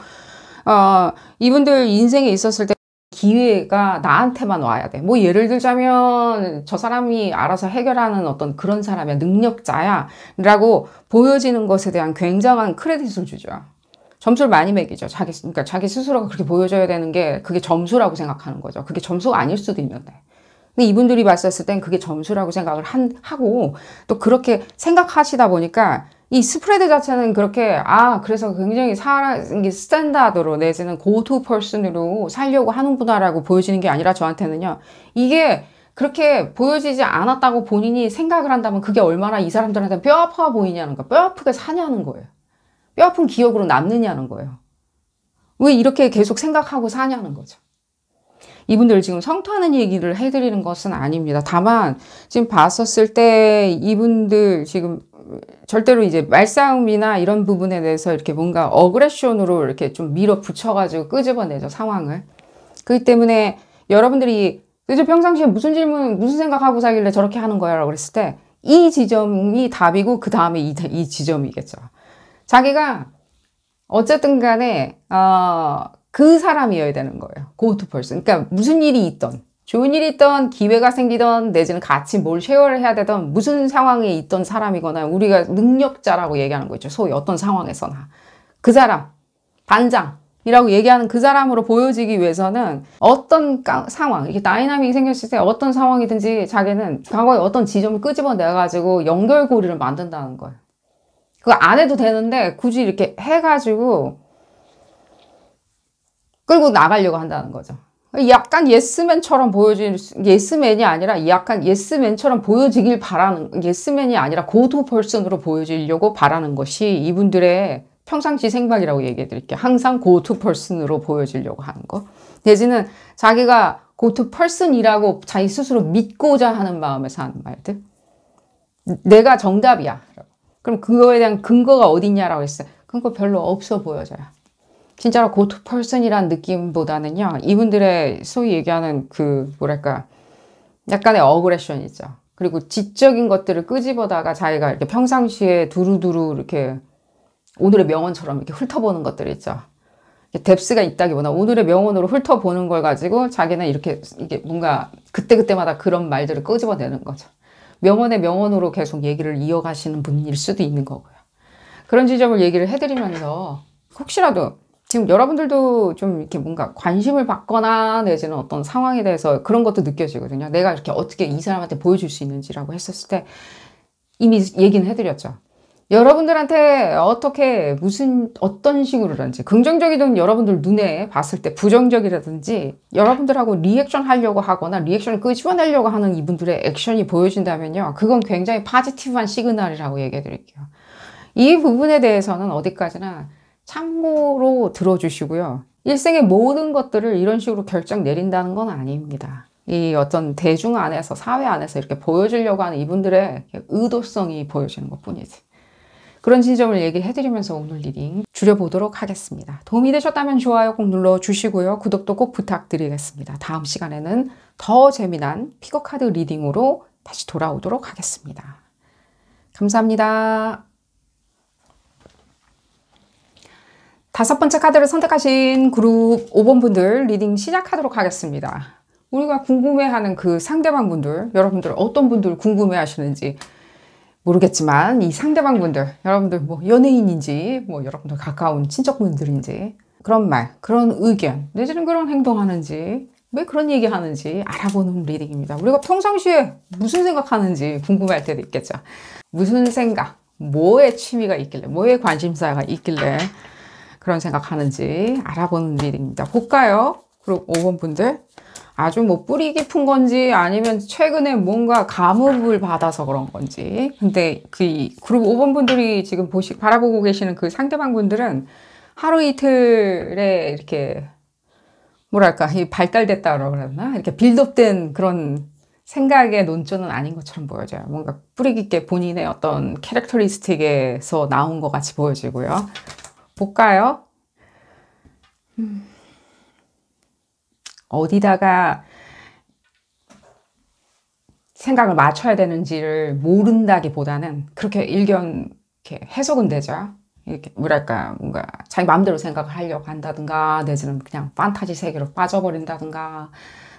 이분들 인생에 있었을 때 기회가 나한테만 와야 돼. 뭐 예를 들자면 저 사람이 알아서 해결하는 어떤 그런 사람이야. 능력자야. 라고 보여지는 것에 대한 굉장한 크레딧을 주죠. 점수를 많이 매기죠. 그러니까 자기 스스로가 그렇게 보여줘야 되는 게 그게 점수라고 생각하는 거죠. 그게 점수가 아닐 수도 있는데. 근데 이분들이 봤었을 땐 그게 점수라고 생각을 하고 또 그렇게 생각하시다 보니까 이 스프레드 자체는 그렇게 그래서 굉장히 스탠다드로 내지는 go-to person으로 살려고 하는구나라고 보여지는 게 아니라 저한테는요. 이게 그렇게 보여지지 않았다고 본인이 생각을 한다면 그게 얼마나 이 사람들한테 뼈 아파 보이냐는 거예요. 뼈 아프게 사냐는 거예요. 뼈 아픈 기억으로 남느냐는 거예요. 왜 이렇게 계속 생각하고 사냐는 거죠. 이분들 지금 성토하는 얘기를 해드리는 것은 아닙니다. 다만 지금 봤었을 때 이분들 지금 절대로 이제 말싸움이나 이런 부분에 대해서 이렇게 뭔가 어그레션으로 이렇게 좀 밀어붙여가지고 끄집어내죠, 상황을. 그렇기 때문에 여러분들이 도대체 평상시에 무슨 질문, 무슨 생각하고 살길래 저렇게 하는 거야? 라고 그랬을 때 이 지점이 답이고 그 다음에 이 지점이겠죠. 자기가 어쨌든 간에 그 사람이어야 되는 거예요. go-to person. 그러니까 무슨 일이 있던, 좋은 일이 있던, 기회가 생기던, 내지는 같이 뭘 쉐어를 해야 되던 무슨 상황에 있던 사람이거나 우리가 능력자라고 얘기하는 거 있죠. 소위 어떤 상황에서나. 그 사람, 반장이라고 얘기하는 그 사람으로 보여지기 위해서는 어떤 상황, 이게 다이나믹이 생겼을 때 어떤 상황이든지 자기는 과거에 어떤 지점을 끄집어내가지고 연결고리를 만든다는 거예요. 그거 안 해도 되는데 굳이 이렇게 해가지고 끌고 나가려고 한다는 거죠. 약간 예스맨처럼 예스맨이 아니라 약간 예스맨처럼 보여지길 바라는, 예스맨이 아니라 go-to person으로 보여지려고 바라는 것이 이분들의 평상시 생각이라고 얘기해 드릴게요. 항상 go-to person으로 보여지려고 하는 거. 내지는 자기가 go-to person이라고 자기 스스로 믿고자 하는 마음에서 하는 말들. 내가 정답이야. 그럼 그거에 대한 근거가 어딨냐라고 했어요. 근거 별로 없어 보여져요. 진짜로 go-to person이란 느낌보다는요, 이분들의 소위 얘기하는 그, 뭐랄까, 약간의 어그레션 있죠. 그리고 지적인 것들을 끄집어다가 자기가 이렇게 평상시에 두루두루 이렇게 오늘의 명언처럼 이렇게 훑어보는 것들 있죠. 뎁스가 있다기보다 오늘의 명언으로 훑어보는 걸 가지고 자기는 이렇게, 이게 뭔가 그때그때마다 그런 말들을 끄집어내는 거죠. 명언의 명언으로 계속 얘기를 이어가시는 분일 수도 있는 거고요. 그런 지점을 얘기를 해드리면서 혹시라도 지금 여러분들도 좀 이렇게 뭔가 관심을 받거나 내지는 어떤 상황에 대해서 그런 것도 느껴지거든요. 내가 이렇게 어떻게 이 사람한테 보여줄 수 있는지라고 했었을 때 이미 얘기는 해드렸죠. 여러분들한테 어떻게 어떤 식으로든지 긍정적이든 여러분들 눈에 봤을 때 부정적이라든지 여러분들하고 리액션 하려고 하거나 리액션을 끄집어내려고 하는 이분들의 액션이 보여진다면요, 그건 굉장히 포지티브한 시그널이라고 얘기해 드릴게요. 이 부분에 대해서는 어디까지나 참고로 들어주시고요. 일생의 모든 것들을 이런 식으로 결정 내린다는 건 아닙니다. 이 어떤 대중 안에서, 사회 안에서 이렇게 보여주려고 하는 이분들의 의도성이 보여지는 것 뿐이지. 그런 지점을 얘기해드리면서 오늘 리딩 줄여보도록 하겠습니다. 도움이 되셨다면 좋아요 꼭 눌러주시고요. 구독도 꼭 부탁드리겠습니다. 다음 시간에는 더 재미난 피거카드 리딩으로 다시 돌아오도록 하겠습니다. 감사합니다. 5번째 카드를 선택하신 그룹 5번 분들 리딩 시작하도록 하겠습니다. 우리가 궁금해하는 그 상대방 분들, 여러분들 어떤 분들 궁금해하시는지 모르겠지만 이 상대방 분들, 여러분들 뭐 연예인인지 뭐 여러분들 가까운 친척분들인지 그런 말, 그런 의견, 내지는 그런 행동하는지 왜 그런 얘기하는지 알아보는 리딩입니다. 우리가 평상시에 무슨 생각하는지 궁금할 때도 있겠죠. 무슨 생각, 뭐에 취미가 있길래, 뭐에 관심사가 있길래 그런 생각하는지 알아보는 리딩입니다. 볼까요? 그리고 5번 분들 아주 뭐 뿌리 깊은 건지 아니면 최근에 뭔가 감흥을 받아서 그런 건지. 근데 그 그룹 5번 분들이 지금 바라보고 계시는 그 상대방 분들은 하루 이틀에 이렇게 뭐랄까 발달됐다고 그러나 이렇게 빌드업된 그런 생각의 논조는 아닌 것처럼 보여져요. 뭔가 뿌리 깊게 본인의 어떤 캐릭터리스틱에서 나온 것 같이 보여지고요. 볼까요? 어디다가 생각을 맞춰야 되는지를 모른다기보다는 그렇게 이렇게 해석은 되죠. 이렇게 뭐랄까 뭔가 자기 마음대로 생각을 하려고 한다든가 내지는 그냥 판타지 세계로 빠져버린다든가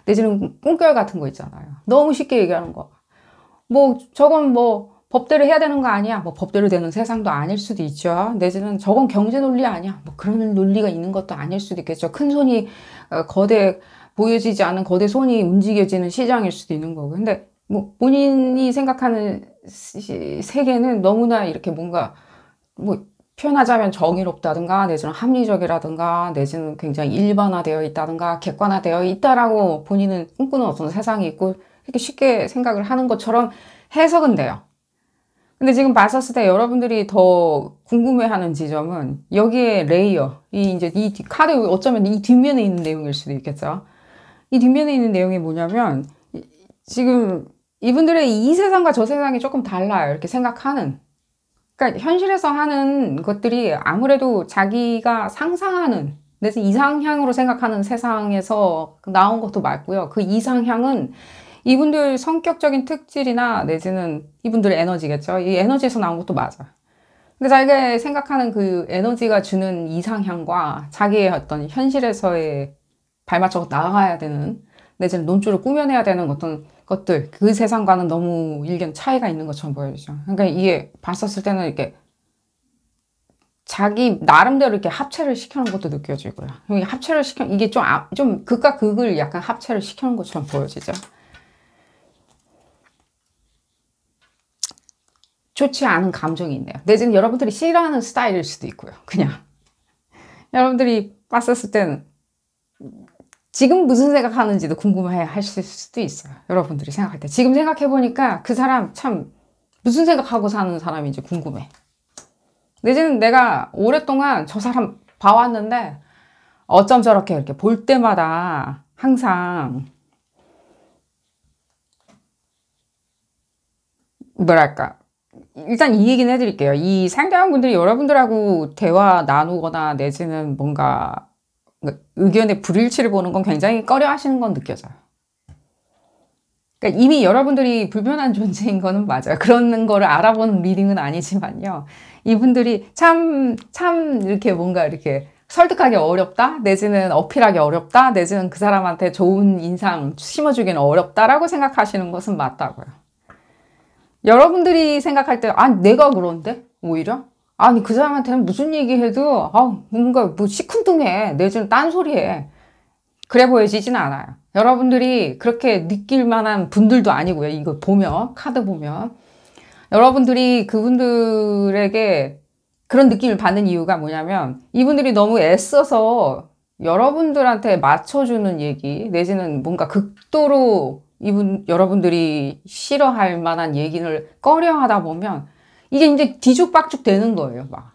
내지는 꿈결 같은 거 있잖아요. 너무 쉽게 얘기하는 거. 뭐 저건 뭐 법대로 해야 되는 거 아니야. 뭐 법대로 되는 세상도 아닐 수도 있죠. 내지는 저건 경제 논리 아니야. 뭐 그런 논리가 있는 것도 아닐 수도 있겠죠. 큰 손이 보여지지 않은 거대 손이 움직여지는 시장일 수도 있는 거고. 근데 뭐 본인이 생각하는 세계는 너무나 이렇게 뭔가 뭐 표현하자면 정의롭다든가 내지는 합리적이라든가 내지는 굉장히 일반화되어 있다든가 객관화되어 있다라고 본인은 꿈꾸는 어떤 세상이 있고 이렇게 쉽게 생각을 하는 것처럼 해석은 돼요. 근데 지금 봤었을 때 여러분들이 더 궁금해하는 지점은 여기에 레이어, 이 카드 어쩌면 이 뒷면에 있는 내용일 수도 있겠죠. 이 뒷면에 있는 내용이 뭐냐면 지금 이분들의 이 세상과 저 세상이 조금 달라요. 이렇게 생각하는. 그러니까 현실에서 하는 것들이 아무래도 자기가 상상하는, 내지 이상향으로 생각하는 세상에서 나온 것도 맞고요. 그 이상향은 이분들 성격적인 특질이나 내지는 이분들의 에너지겠죠. 이 에너지에서 나온 것도 맞아. 근데 자기가 생각하는 그 에너지가 주는 이상향과 자기의 어떤 현실에서의 발맞춰 나가야 되는 내지는 논조를 꾸며내야 되는 어떤 것들, 그 세상과는 너무 일견 차이가 있는 것처럼 보여지죠. 그러니까 이게 봤었을 때는 이렇게 자기 나름대로 이렇게 합체를 시켜놓은 것도 느껴지고요. 이게 좀 극과 극을 약간 합체를 시켜놓은 것처럼 보여지죠. 좋지 않은 감정이 있네요. 내지는 여러분들이 싫어하는 스타일일 수도 있고요. 그냥 여러분들이 봤었을 때는 지금 무슨 생각하는지도 궁금해 하실 수도 있어요. 여러분들이 생각할 때 지금 생각해보니까 그 사람 참 무슨 생각하고 사는 사람인지 궁금해. 내지는 내가 오랫동안 저 사람 봐왔는데 어쩜 저렇게 이렇게 볼 때마다 항상 뭐랄까, 일단 이 얘기는 해드릴게요. 이 상대방 분들이 여러분들하고 대화 나누거나 내지는 뭔가 의견의 불일치를 보는 건 굉장히 꺼려 하시는 건 느껴져요. 그러니까 이미 여러분들이 불편한 존재인 거는 맞아요. 그런 거를 알아보는 리딩은 아니지만요. 이분들이 참 이렇게 뭔가 이렇게 설득하기 어렵다, 내지는 어필하기 어렵다, 내지는 그 사람한테 좋은 인상 심어주기는 어렵다라고 생각하시는 것은 맞다고요. 여러분들이 생각할 때, 아, 내가 그런데? 오히려? 아니, 그 사람한테는 무슨 얘기해도, 뭔가 뭐 시큰둥해, 내지는 딴소리해. 그래 보여지진 않아요. 여러분들이 그렇게 느낄 만한 분들도 아니고요. 이거 보면, 카드 보면. 여러분들이 그분들에게 그런 느낌을 받는 이유가 뭐냐면 이분들이 너무 애써서 여러분들한테 맞춰주는 얘기 내지는 뭔가 극도로 여러분들이 싫어할 만한 얘기를 꺼려 하다 보면 이게 이제 뒤죽박죽 되는 거예요. 막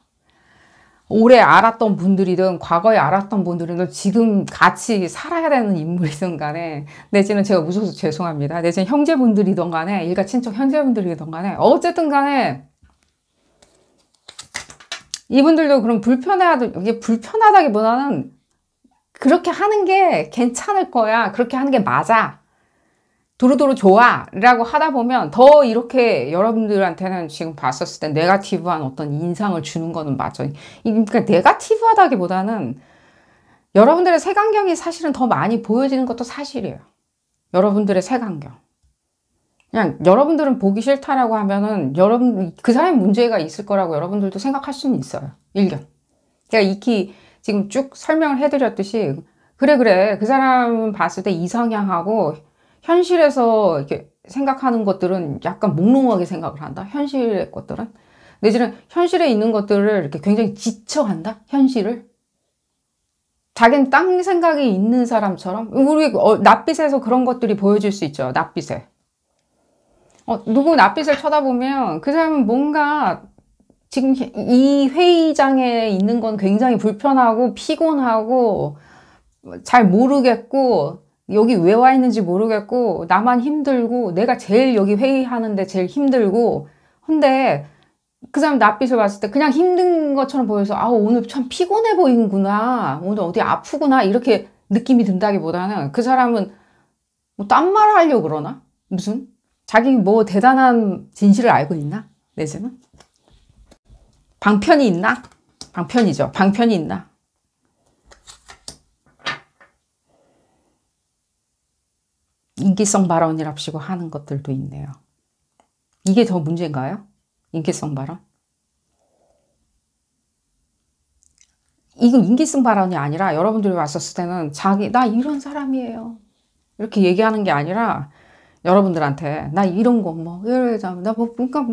오래 알았던 분들이든 과거에 알았던 분들이든 지금 같이 살아야 되는 인물이든 간에 내지는 제가 무서워서 죄송합니다. 내지는 형제분들이든 간에 일가 친척 형제분들이든 간에 어쨌든 간에 이분들도 그럼 이게 불편하다기보다는 그렇게 하는 게 괜찮을 거야. 그렇게 하는 게 맞아. 두루두루 좋아. 라고 하다 보면 더 이렇게 여러분들한테는 지금 봤었을 때 네거티브한 어떤 인상을 주는 거는 맞죠. 그러니까 네거티브하다기보다는 여러분들의 색안경이 사실은 더 많이 보여지는 것도 사실이에요. 여러분들의 색안경. 그냥 여러분들은 보기 싫다라고 하면은 그 사람이 문제가 있을 거라고 여러분들도 생각할 수는 있어요. 일견. 제가 익히 지금 쭉 설명을 해드렸듯이 그래 그 사람 봤을 때 이상향하고 현실에서 이렇게 생각하는 것들은 약간 몽롱하게 생각을 한다. 현실의 것들은. 내지는 현실에 있는 것들을 이렇게 굉장히 지쳐한다. 현실을. 자기는 딴 생각이 있는 사람처럼. 우리 낯빛에서 그런 것들이 보여질 수 있죠. 낯빛에. 누구 낯빛을 쳐다보면 그 사람은 뭔가 지금 이 회의장에 있는 건 굉장히 불편하고 피곤하고 잘 모르겠고 여기 왜 와 있는지 모르겠고 나만 힘들고 내가 제일 여기 회의하는데 제일 힘들고 근데 그 사람 낯빛을 봤을 때 그냥 힘든 것처럼 보여서 오늘 참 피곤해 보이는구나 오늘 어디 아프구나 이렇게 느낌이 든다기보다는 그 사람은 뭐 딴 말 하려고 그러나? 무슨? 자기 뭐 대단한 진실을 알고 있나? 내지는? 방편이 있나? 방편이죠. 방편이 있나? 인기성 발언이랍시고 하는 것들도 있네요. 이게 더 문제인가요? 인기성 발언? 이거 인기성 발언이 아니라 여러분들이 왔었을 때는 나 이런 사람이에요. 이렇게 얘기하는 게 아니라 여러분들한테 나 이런 거 그러니까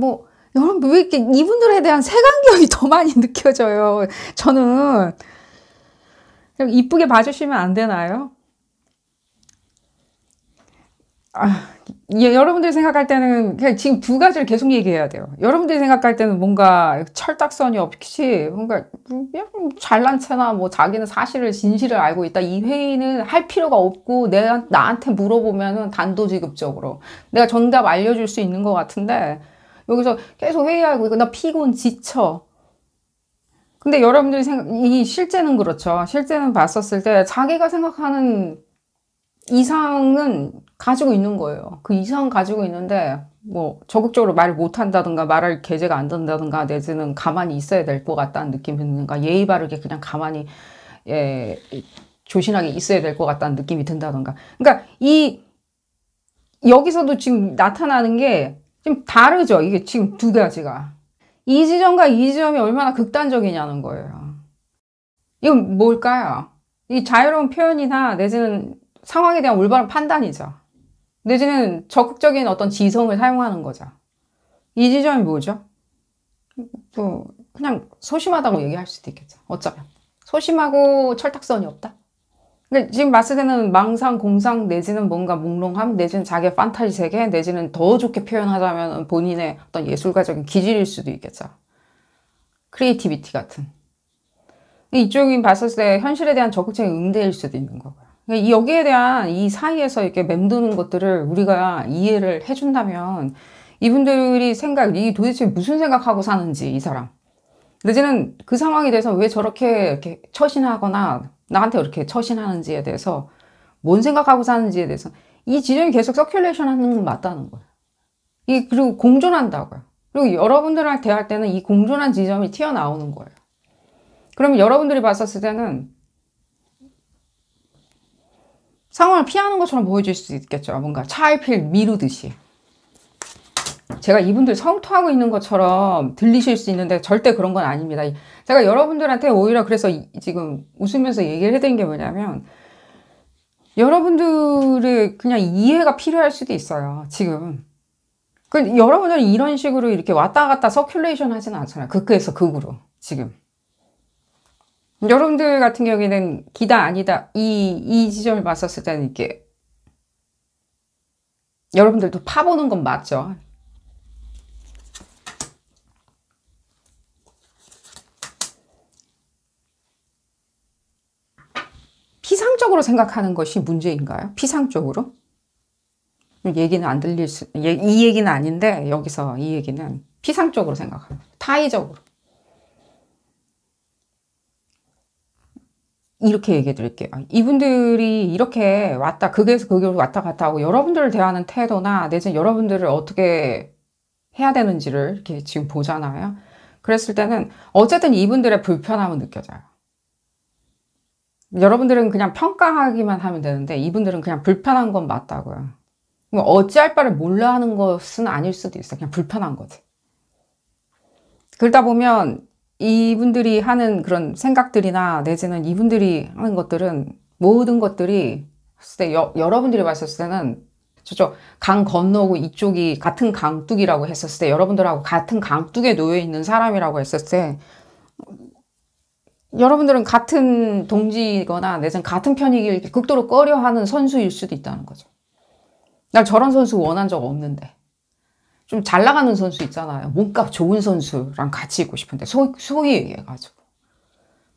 여러분 왜 이렇게 이분들에 대한 색안경이 더 많이 느껴져요. 저는 이쁘게 봐주시면 안 되나요? 여러분들이 생각할 때는 그냥 지금 두 가지를 계속 얘기해야 돼요. 여러분들이 생각할 때는 뭔가 철딱선이 없이 뭔가 그냥 잘난 체나 뭐 자기는 사실을 진실을 알고 있다. 이 회의는 할 필요가 없고 나한테 물어보면은 단도직입적으로 내가 정답 알려줄 수 있는 것 같은데 여기서 계속 회의하고 있고 나 피곤 지쳐. 근데 여러분들이 실제는 그렇죠. 실제는 봤었을 때 자기가 생각하는 이상은 가지고 있는 거예요. 그 이상 가지고 있는데 뭐 적극적으로 말을 못 한다든가 말할 계제가 안 된다든가 내지는 가만히 있어야 될 것 같다는 느낌이 드는가 예의 바르게 그냥 가만히 조신하게 있어야 될 것 같다는 느낌이 든다든가 그러니까 여기서도 지금 나타나는 게 좀 다르죠. 이게 지금 두 가지가 이 지점과 이 지점이 얼마나 극단적이냐는 거예요. 이건 뭘까요? 이 자유로운 표현이나 내지는 상황에 대한 올바른 판단이죠. 내지는 적극적인 어떤 지성을 사용하는 거죠. 이 지점이 뭐죠? 그냥 소심하다고 얘기할 수도 있겠죠. 어쩌면. 소심하고 철딱선이 없다? 근데 지금 봤을 때는 망상, 공상, 내지는 뭔가 몽롱함, 내지는 자기의 판타지 세계, 내지는 더 좋게 표현하자면 본인의 어떤 예술가적인 기질일 수도 있겠죠. 크리에이티비티 같은. 이쪽이 봤을 때 현실에 대한 적극적인 응대일 수도 있는 거고요. 여기에 대한 이 사이에서 이렇게 맴도는 것들을 우리가 이해를 해준다면 이분들이 도대체 무슨 생각하고 사는지 이 사람 내지는 그 상황에 대해서 왜 저렇게 이렇게 처신하거나 나한테 이렇게 처신하는지에 대해서 뭔 생각하고 사는지에 대해서 이 지점이 계속 서큘레이션 하는 건 맞다는 거예요. 그리고 공존한다고요. 그리고 여러분들랑 대할 때는 이 공존한 지점이 튀어나오는 거예요. 그러면 여러분들이 봤었을 때는 상황을 피하는 것처럼 보여질 수 있겠죠. 뭔가 차일피일 미루듯이. 제가 이분들 성토하고 있는 것처럼 들리실 수 있는데 절대 그런 건 아닙니다. 제가 여러분들한테 오히려 그래서 지금 웃으면서 얘기를 해드린 게 뭐냐면 여러분들의 그냥 이해가 필요할 수도 있어요. 지금. 여러분들은 이런 식으로 이렇게 왔다 갔다 서큘레이션 하지는 않잖아요. 극에서 극으로 지금. 여러분들 같은 경우에는 기다 아니다 이 지점을 봤었을 때는 이렇게 여러분들도 파보는 건 맞죠. 피상적으로 생각하는 것이 문제인가요? 피상적으로? 얘기는 안 들릴 수, 이 얘기는 아닌데 여기서 이 얘기는 피상적으로 생각합니다. 타의적으로. 이렇게 얘기해 드릴게요. 이분들이 이렇게 극에서 극으로 왔다 갔다 하고 여러분들을 대하는 태도나 내지는 여러분들을 어떻게 해야 되는지를 이렇게 지금 보잖아요. 그랬을 때는 어쨌든 이분들의 불편함은 느껴져요. 여러분들은 그냥 평가하기만 하면 되는데 이분들은 그냥 불편한 건 맞다고요. 어찌할 바를 몰라 하는 것은 아닐 수도 있어. 그냥 불편한 거지. 그러다 보면 이분들이 하는 그런 생각들이나 내지는 이분들이 하는 것들은 모든 것들이 여러분들이 봤을 때는 저쪽 강 건너고 이쪽이 같은 강둑이라고 했었을 때 여러분들하고 같은 강둑에 놓여 있는 사람이라고 했었을 때 여러분들은 같은 동지거나 내지는 같은 편이길 극도로 꺼려하는 선수일 수도 있다는 거죠. 나 저런 선수 원한 적 없는데. 좀 잘 나가는 선수 있잖아요. 몸값 좋은 선수랑 같이 있고 싶은데 소위 얘기해가지고.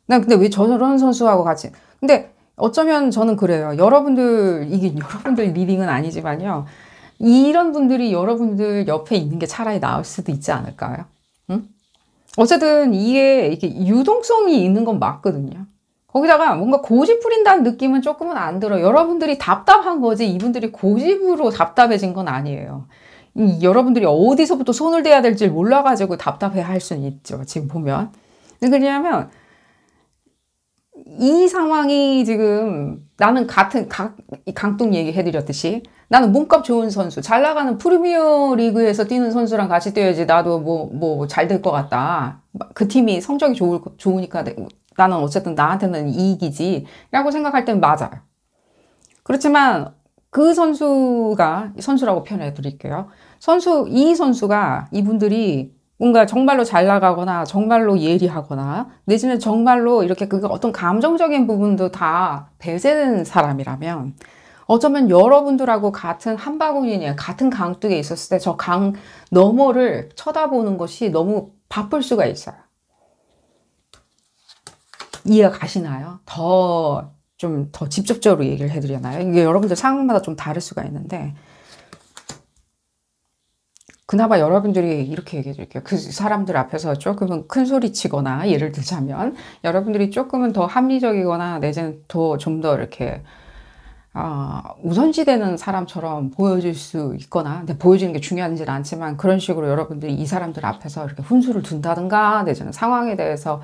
난 근데 왜 저런 선수하고 같이. 근데 어쩌면 저는 그래요. 이게 여러분들 리딩은 아니지만요. 이런 분들이 여러분들 옆에 있는 게 차라리 나을 수도 있지 않을까요? 응? 어쨌든 이게 유동성이 있는 건 맞거든요. 거기다가 뭔가 고집 부린다는 느낌은 조금은 안 들어요. 여러분들이 답답한 거지 이분들이 고집으로 답답해진 건 아니에요. 여러분들이 어디서부터 손을 대야 될지 몰라가지고 답답해 할 수는 있죠. 지금 보면. 왜냐하면 이 상황이 지금 나는 같은 강동 얘기 해드렸듯이 나는 몸값 좋은 선수, 잘 나가는 프리미어 리그에서 뛰는 선수랑 같이 뛰어야지 나도 뭐 잘 될 것 같다. 그 팀이 성적이 좋으니까 나는 어쨌든 나한테는 이익이지 라고 생각할 땐 맞아요. 그렇지만 그 선수라고 표현해 드릴게요. 이 선수가 이분들이 뭔가 정말로 잘 나가거나 정말로 예리하거나 내지는 정말로 이렇게 어떤 감정적인 부분도 다 배제된 사람이라면 어쩌면 여러분들하고 같은 한 바구니에 같은 강둑에 있었을 때 저 강 너머를 쳐다보는 것이 너무 바쁠 수가 있어요. 이해가 가시나요? 더 직접적으로 얘기를 해드리나요? 이게 여러분들 상황마다 좀 다를 수가 있는데 그나마 여러분들이 이렇게 얘기해 드릴게요. 그 사람들 앞에서 조금은 큰 소리 치거나 예를 들자면 여러분들이 조금은 더 합리적이거나 내지는 좀 더 이렇게 우선시되는 사람처럼 보여질 수 있거나 근데 보여지는 게 중요하지는 않지만 그런 식으로 여러분들이 이 사람들 앞에서 이렇게 훈수를 둔다든가 내지는 상황에 대해서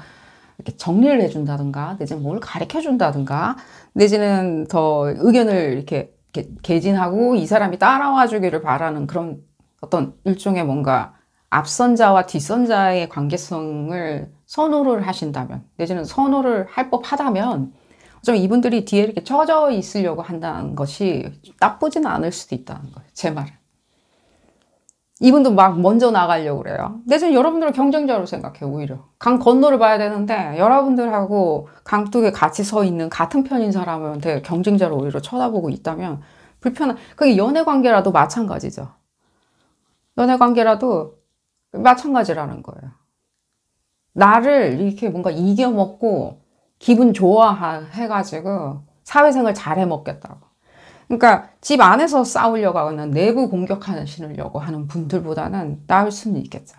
이렇게 정리를 해준다든가 내지는 뭘 가르쳐 준다든가 내지는 더 의견을 이렇게 개진하고 이 사람이 따라와 주기를 바라는 그런 어떤 일종의 뭔가 앞선자와 뒷선자의 관계성을 선호를 하신다면 내지는 선호를 할 법하다면 좀 이분들이 뒤에 이렇게 처져 있으려고 한다는 것이 나쁘지는 않을 수도 있다는 거예요. 제 말은. 이분도 막 먼저 나가려고 그래요. 내지는 여러분들을 경쟁자로 생각해요. 오히려. 강 건너를 봐야 되는데 여러분들하고 강둑에 같이 서 있는 같은 편인 사람한테 경쟁자로 오히려 쳐다보고 있다면 그게 연애관계라도 마찬가지죠. 연애관계라도 마찬가지라는 거예요. 나를 이렇게 뭔가 이겨먹고 기분 좋아해가지고 사회생활 잘 해먹겠다고. 그러니까 집 안에서 싸우려고 하거나 내부 공격하시려고 하는 분들보다는 나을 수는 있겠죠.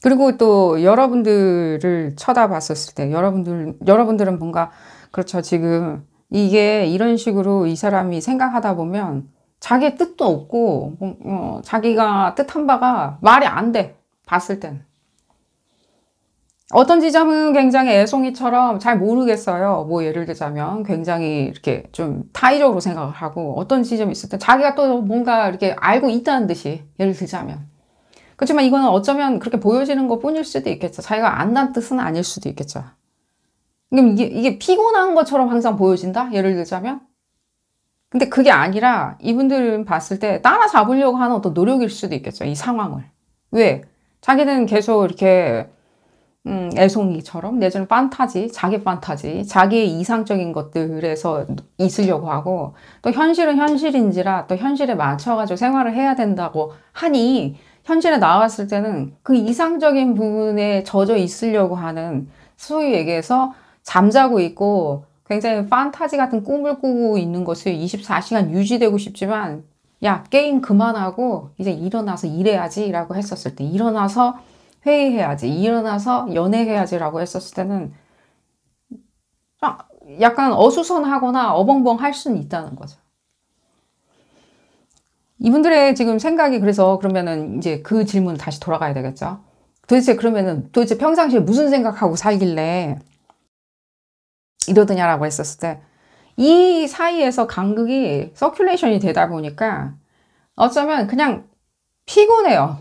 그리고 또 여러분들을 쳐다봤었을 때 여러분들은 뭔가 그렇죠. 지금 이게 이런 식으로 이 사람이 생각하다 보면 자기의 뜻도 없고 자기가 뜻한 바가 말이 안 돼. 봤을 땐. 어떤 지점은 굉장히 애송이처럼 잘 모르겠어요. 뭐 예를 들자면 굉장히 이렇게 좀 타의적으로 생각을 하고 어떤 지점이 있을 때 자기가 또 뭔가 이렇게 알고 있다는 듯이 예를 들자면 그렇지만 이거는 어쩌면 그렇게 보여지는 것 뿐일 수도 있겠죠. 자기가 안다는 뜻은 아닐 수도 있겠죠. 그럼 이게 피곤한 것처럼 항상 보여진다? 예를 들자면 근데 그게 아니라 이분들은 봤을 때 따라잡으려고 하는 어떤 노력일 수도 있겠죠. 이 상황을. 왜? 자기는 계속 이렇게 애송이처럼 내지는 판타지, 자기 판타지, 자기의 이상적인 것들에서 있으려고 하고 또 현실은 현실인지라 또 현실에 맞춰가지고 생활을 해야 된다고 하니 현실에 나왔을 때는 그 이상적인 부분에 젖어 있으려고 하는 소위 얘기해서 잠자고 있고 굉장히 판타지 같은 꿈을 꾸고 있는 것을 24시간 유지되고 싶지만 야, 게임 그만하고 이제 일어나서 일해야지 라고 했었을 때 일어나서 회의해야지, 일어나서 연애해야지라고 했었을 때는 약간 어수선하거나 어벙벙 할 수는 있다는 거죠. 이분들의 지금 생각이 그래서 그러면은 이제 그 질문 다시 돌아가야 되겠죠. 도대체 평상시에 무슨 생각하고 살길래 이러더냐라고 했었을 때 이 사이에서 간극이 서큘레이션이 되다 보니까 어쩌면 그냥 피곤해요.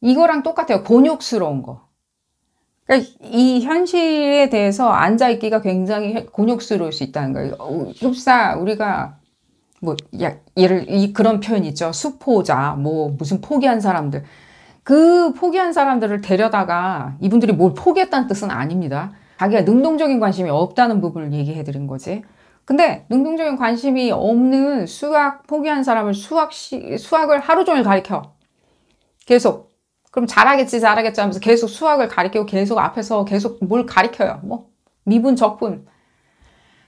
이거랑 똑같아요. 곤욕스러운 거. 그러니까 이 현실에 대해서 앉아있기가 굉장히 곤욕스러울 수 있다는 거예요. 흡사 우리가 그런 표현 있죠. 수포자, 무슨 포기한 사람들. 그 포기한 사람들을 데려다가 이분들이 뭘 포기했다는 뜻은 아닙니다. 자기가 능동적인 관심이 없다는 부분을 얘기해 드린 거지. 근데 능동적인 관심이 없는 수학 포기한 사람을 수학을 하루 종일 가르쳐. 계속. 그럼 잘하겠지 하면서 계속 수학을 가르치고 계속 앞에서 계속 뭘 가르쳐요. 미분, 적분.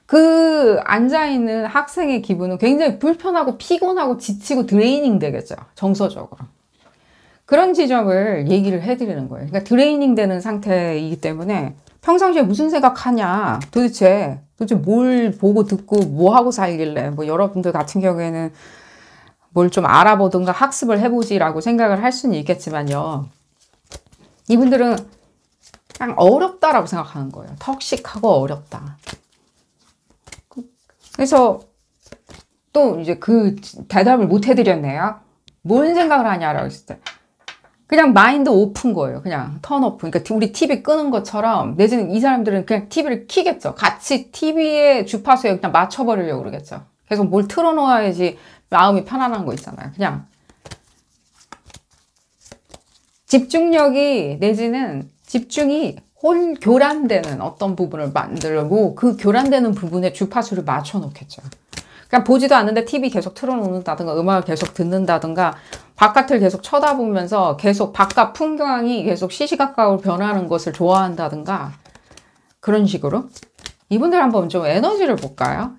그 앉아있는 학생의 기분은 굉장히 불편하고 피곤하고 지치고 드레이닝 되겠죠. 정서적으로. 그런 지점을 얘기를 해드리는 거예요. 그러니까 드레이닝 되는 상태이기 때문에 평상시에 무슨 생각하냐, 도대체 뭘 보고 듣고 뭐 하고 살길래, 여러분들 같은 경우에는 뭘 좀 알아보든가 학습을 해보지라고 생각을 할 수는 있겠지만요. 이분들은 그냥 어렵다라고 생각하는 거예요. 턱식하고 어렵다. 그래서 또 이제 그 대답을 못 해드렸네요. 뭔 생각을 하냐라고 했을 때. 그냥 마인드 오픈 거예요. 그냥 턴 오픈. 그러니까 우리 TV 끄는 것처럼 내지는 이 사람들은 그냥 TV를 켜겠죠. 같이 TV의 주파수에 그냥 맞춰버리려고 그러겠죠. 계속 뭘 틀어놓아야지 마음이 편안한 거 있잖아요. 그냥 집중력이 내지는 집중이 교란되는 어떤 부분을 만들고 그 교란되는 부분에 주파수를 맞춰 놓겠죠. 그냥 보지도 않는데 TV 계속 틀어놓는다든가 음악을 계속 듣는다든가 바깥을 계속 쳐다보면서 계속 바깥 풍경이 계속 시시각각으로 변하는 것을 좋아한다든가 그런 식으로 이분들 한번 좀 에너지를 볼까요?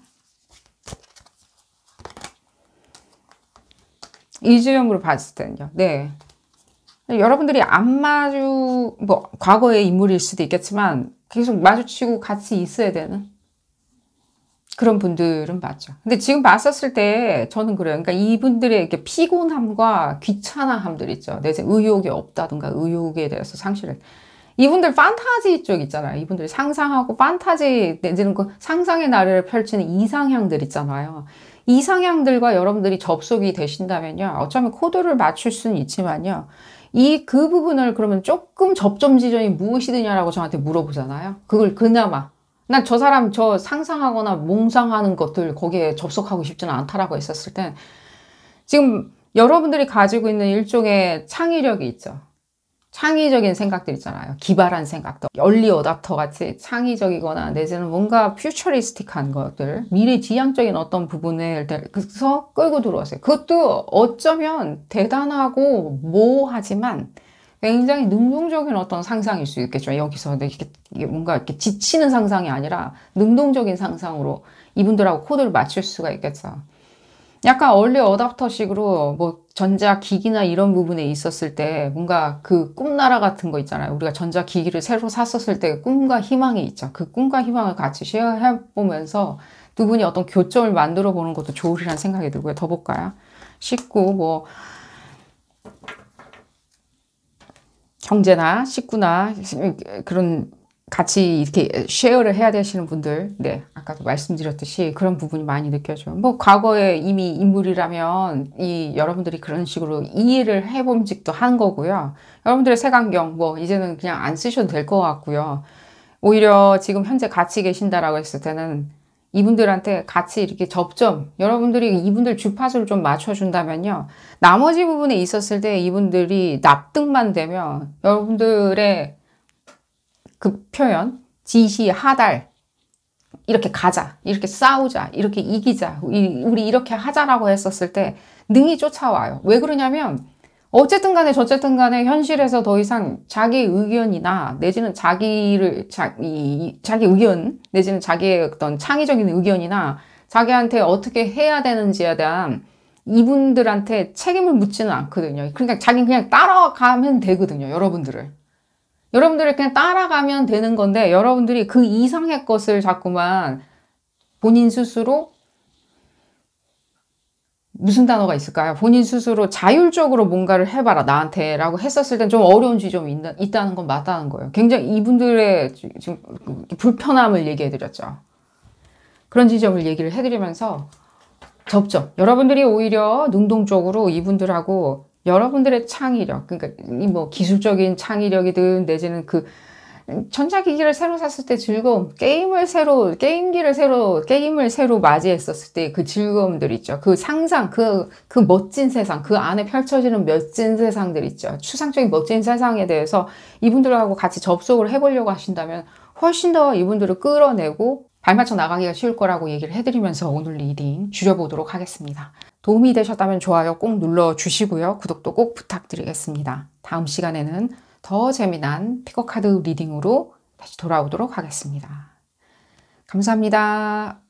이주형으로 봤을 때는요. 네. 여러분들이 안 과거의 인물일 수도 있겠지만 계속 마주치고 같이 있어야 되는 그런 분들은 맞죠. 근데 지금 봤었을 때 저는 그래요. 그러니까 이분들의 이렇게 피곤함과 귀찮아함들 있죠. 내지 의욕이 없다든가 의욕에 대해서 상실을. 이분들 판타지 쪽 있잖아요. 이분들이 상상하고 판타지 내지는 그 상상의 나래를 펼치는 이상향들 있잖아요. 이상향들과 여러분들이 접속이 되신다면요. 어쩌면 코드를 맞출 수는 있지만요. 그 부분을 그러면 조금 접점 지점이 무엇이드냐라고 저한테 물어보잖아요. 그걸 그나마 난 저 사람 상상하거나 몽상하는 것들 거기에 접속하고 싶지는 않다라고 했었을 땐 지금 여러분들이 가지고 있는 일종의 창의력이 있죠. 창의적인 생각들 있잖아요. 기발한 생각들. 얼리 어답터 같이 창의적이거나 내지는 뭔가 퓨처리스틱한 것들, 미래지향적인 어떤 부분을 그래서 끌고 들어왔어요. 그것도 어쩌면 대단하고 모호하지만 굉장히 능동적인 어떤 상상일 수 있겠죠. 여기서 이게 뭔가 이렇게 지치는 상상이 아니라 능동적인 상상으로 이분들하고 코드를 맞출 수가 있겠죠. 약간 얼리 어답터식으로 전자기기나 이런 부분에 있었을 때 뭔가 그 꿈나라 같은 거 있잖아요. 우리가 전자기기를 새로 샀었을 때 꿈과 희망이 있죠. 그 꿈과 희망을 같이 쉐어해보면서 두 분이 어떤 교점을 만들어 보는 것도 좋으리란 생각이 들고요. 더 볼까요? 19, 형제나 식구나 그런 같이 이렇게 쉐어를 해야 되시는 분들, 네, 아까도 말씀드렸듯이 그런 부분이 많이 느껴져요. 과거에 이미 인물이라면 여러분들이 그런 식으로 이해를 해봄직도 한 거고요. 여러분들의 색안경 이제는 그냥 안 쓰셔도 될 것 같고요. 오히려 지금 현재 같이 계신다라고 했을 때는 이분들한테 같이 이렇게 접점, 여러분들이 이분들 주파수를 좀 맞춰준다면요. 나머지 부분에 있었을 때 이분들이 납득만 되면 여러분들의 그 표현, 지시, 하달, 이렇게 가자, 이렇게 싸우자, 이렇게 이기자, 우리 이렇게 하자라고 했었을 때 능히 쫓아와요. 왜 그러냐면 어쨌든 간에 저쨌든 간에 현실에서 더 이상 자기 의견이나 내지는 자기 의견 내지는 자기의 어떤 창의적인 의견이나 자기한테 어떻게 해야 되는지에 대한 이분들한테 책임을 묻지는 않거든요. 그러니까 자기는 그냥 따라가면 되거든요. 여러분들을 그냥 따라가면 되는 건데 여러분들이 그 이상의 것을 자꾸만 본인 스스로 무슨 단어가 있을까요? 본인 스스로 자율적으로 뭔가를 해봐라 나한테 라고 했었을 땐 좀 어려운 지점이 있다는 건 맞다는 거예요. 굉장히 이분들의 지금 불편함을 얘기해드렸죠. 그런 지점을 얘기를 해드리면서 접점. 여러분들이 오히려 능동적으로 이분들하고 여러분들의 창의력, 그러니까 뭐 기술적인 창의력이든 내지는 그 전자기기를 새로 샀을 때 즐거움, 게임을 새로 맞이했었을 때 그 즐거움들 있죠. 그 상상, 그 멋진 세상, 그 안에 펼쳐지는 멋진 세상들 있죠. 추상적인 멋진 세상에 대해서 이분들하고 같이 접속을 해보려고 하신다면 훨씬 더 이분들을 끌어내고 발맞춰 나가기가 쉬울 거라고 얘기를 해드리면서 오늘 리딩 줄여보도록 하겠습니다. 도움이 되셨다면 좋아요 꼭 눌러주시고요. 구독도 꼭 부탁드리겠습니다. 다음 시간에는 더 재미난 피거카드 리딩으로 다시 돌아오도록 하겠습니다. 감사합니다.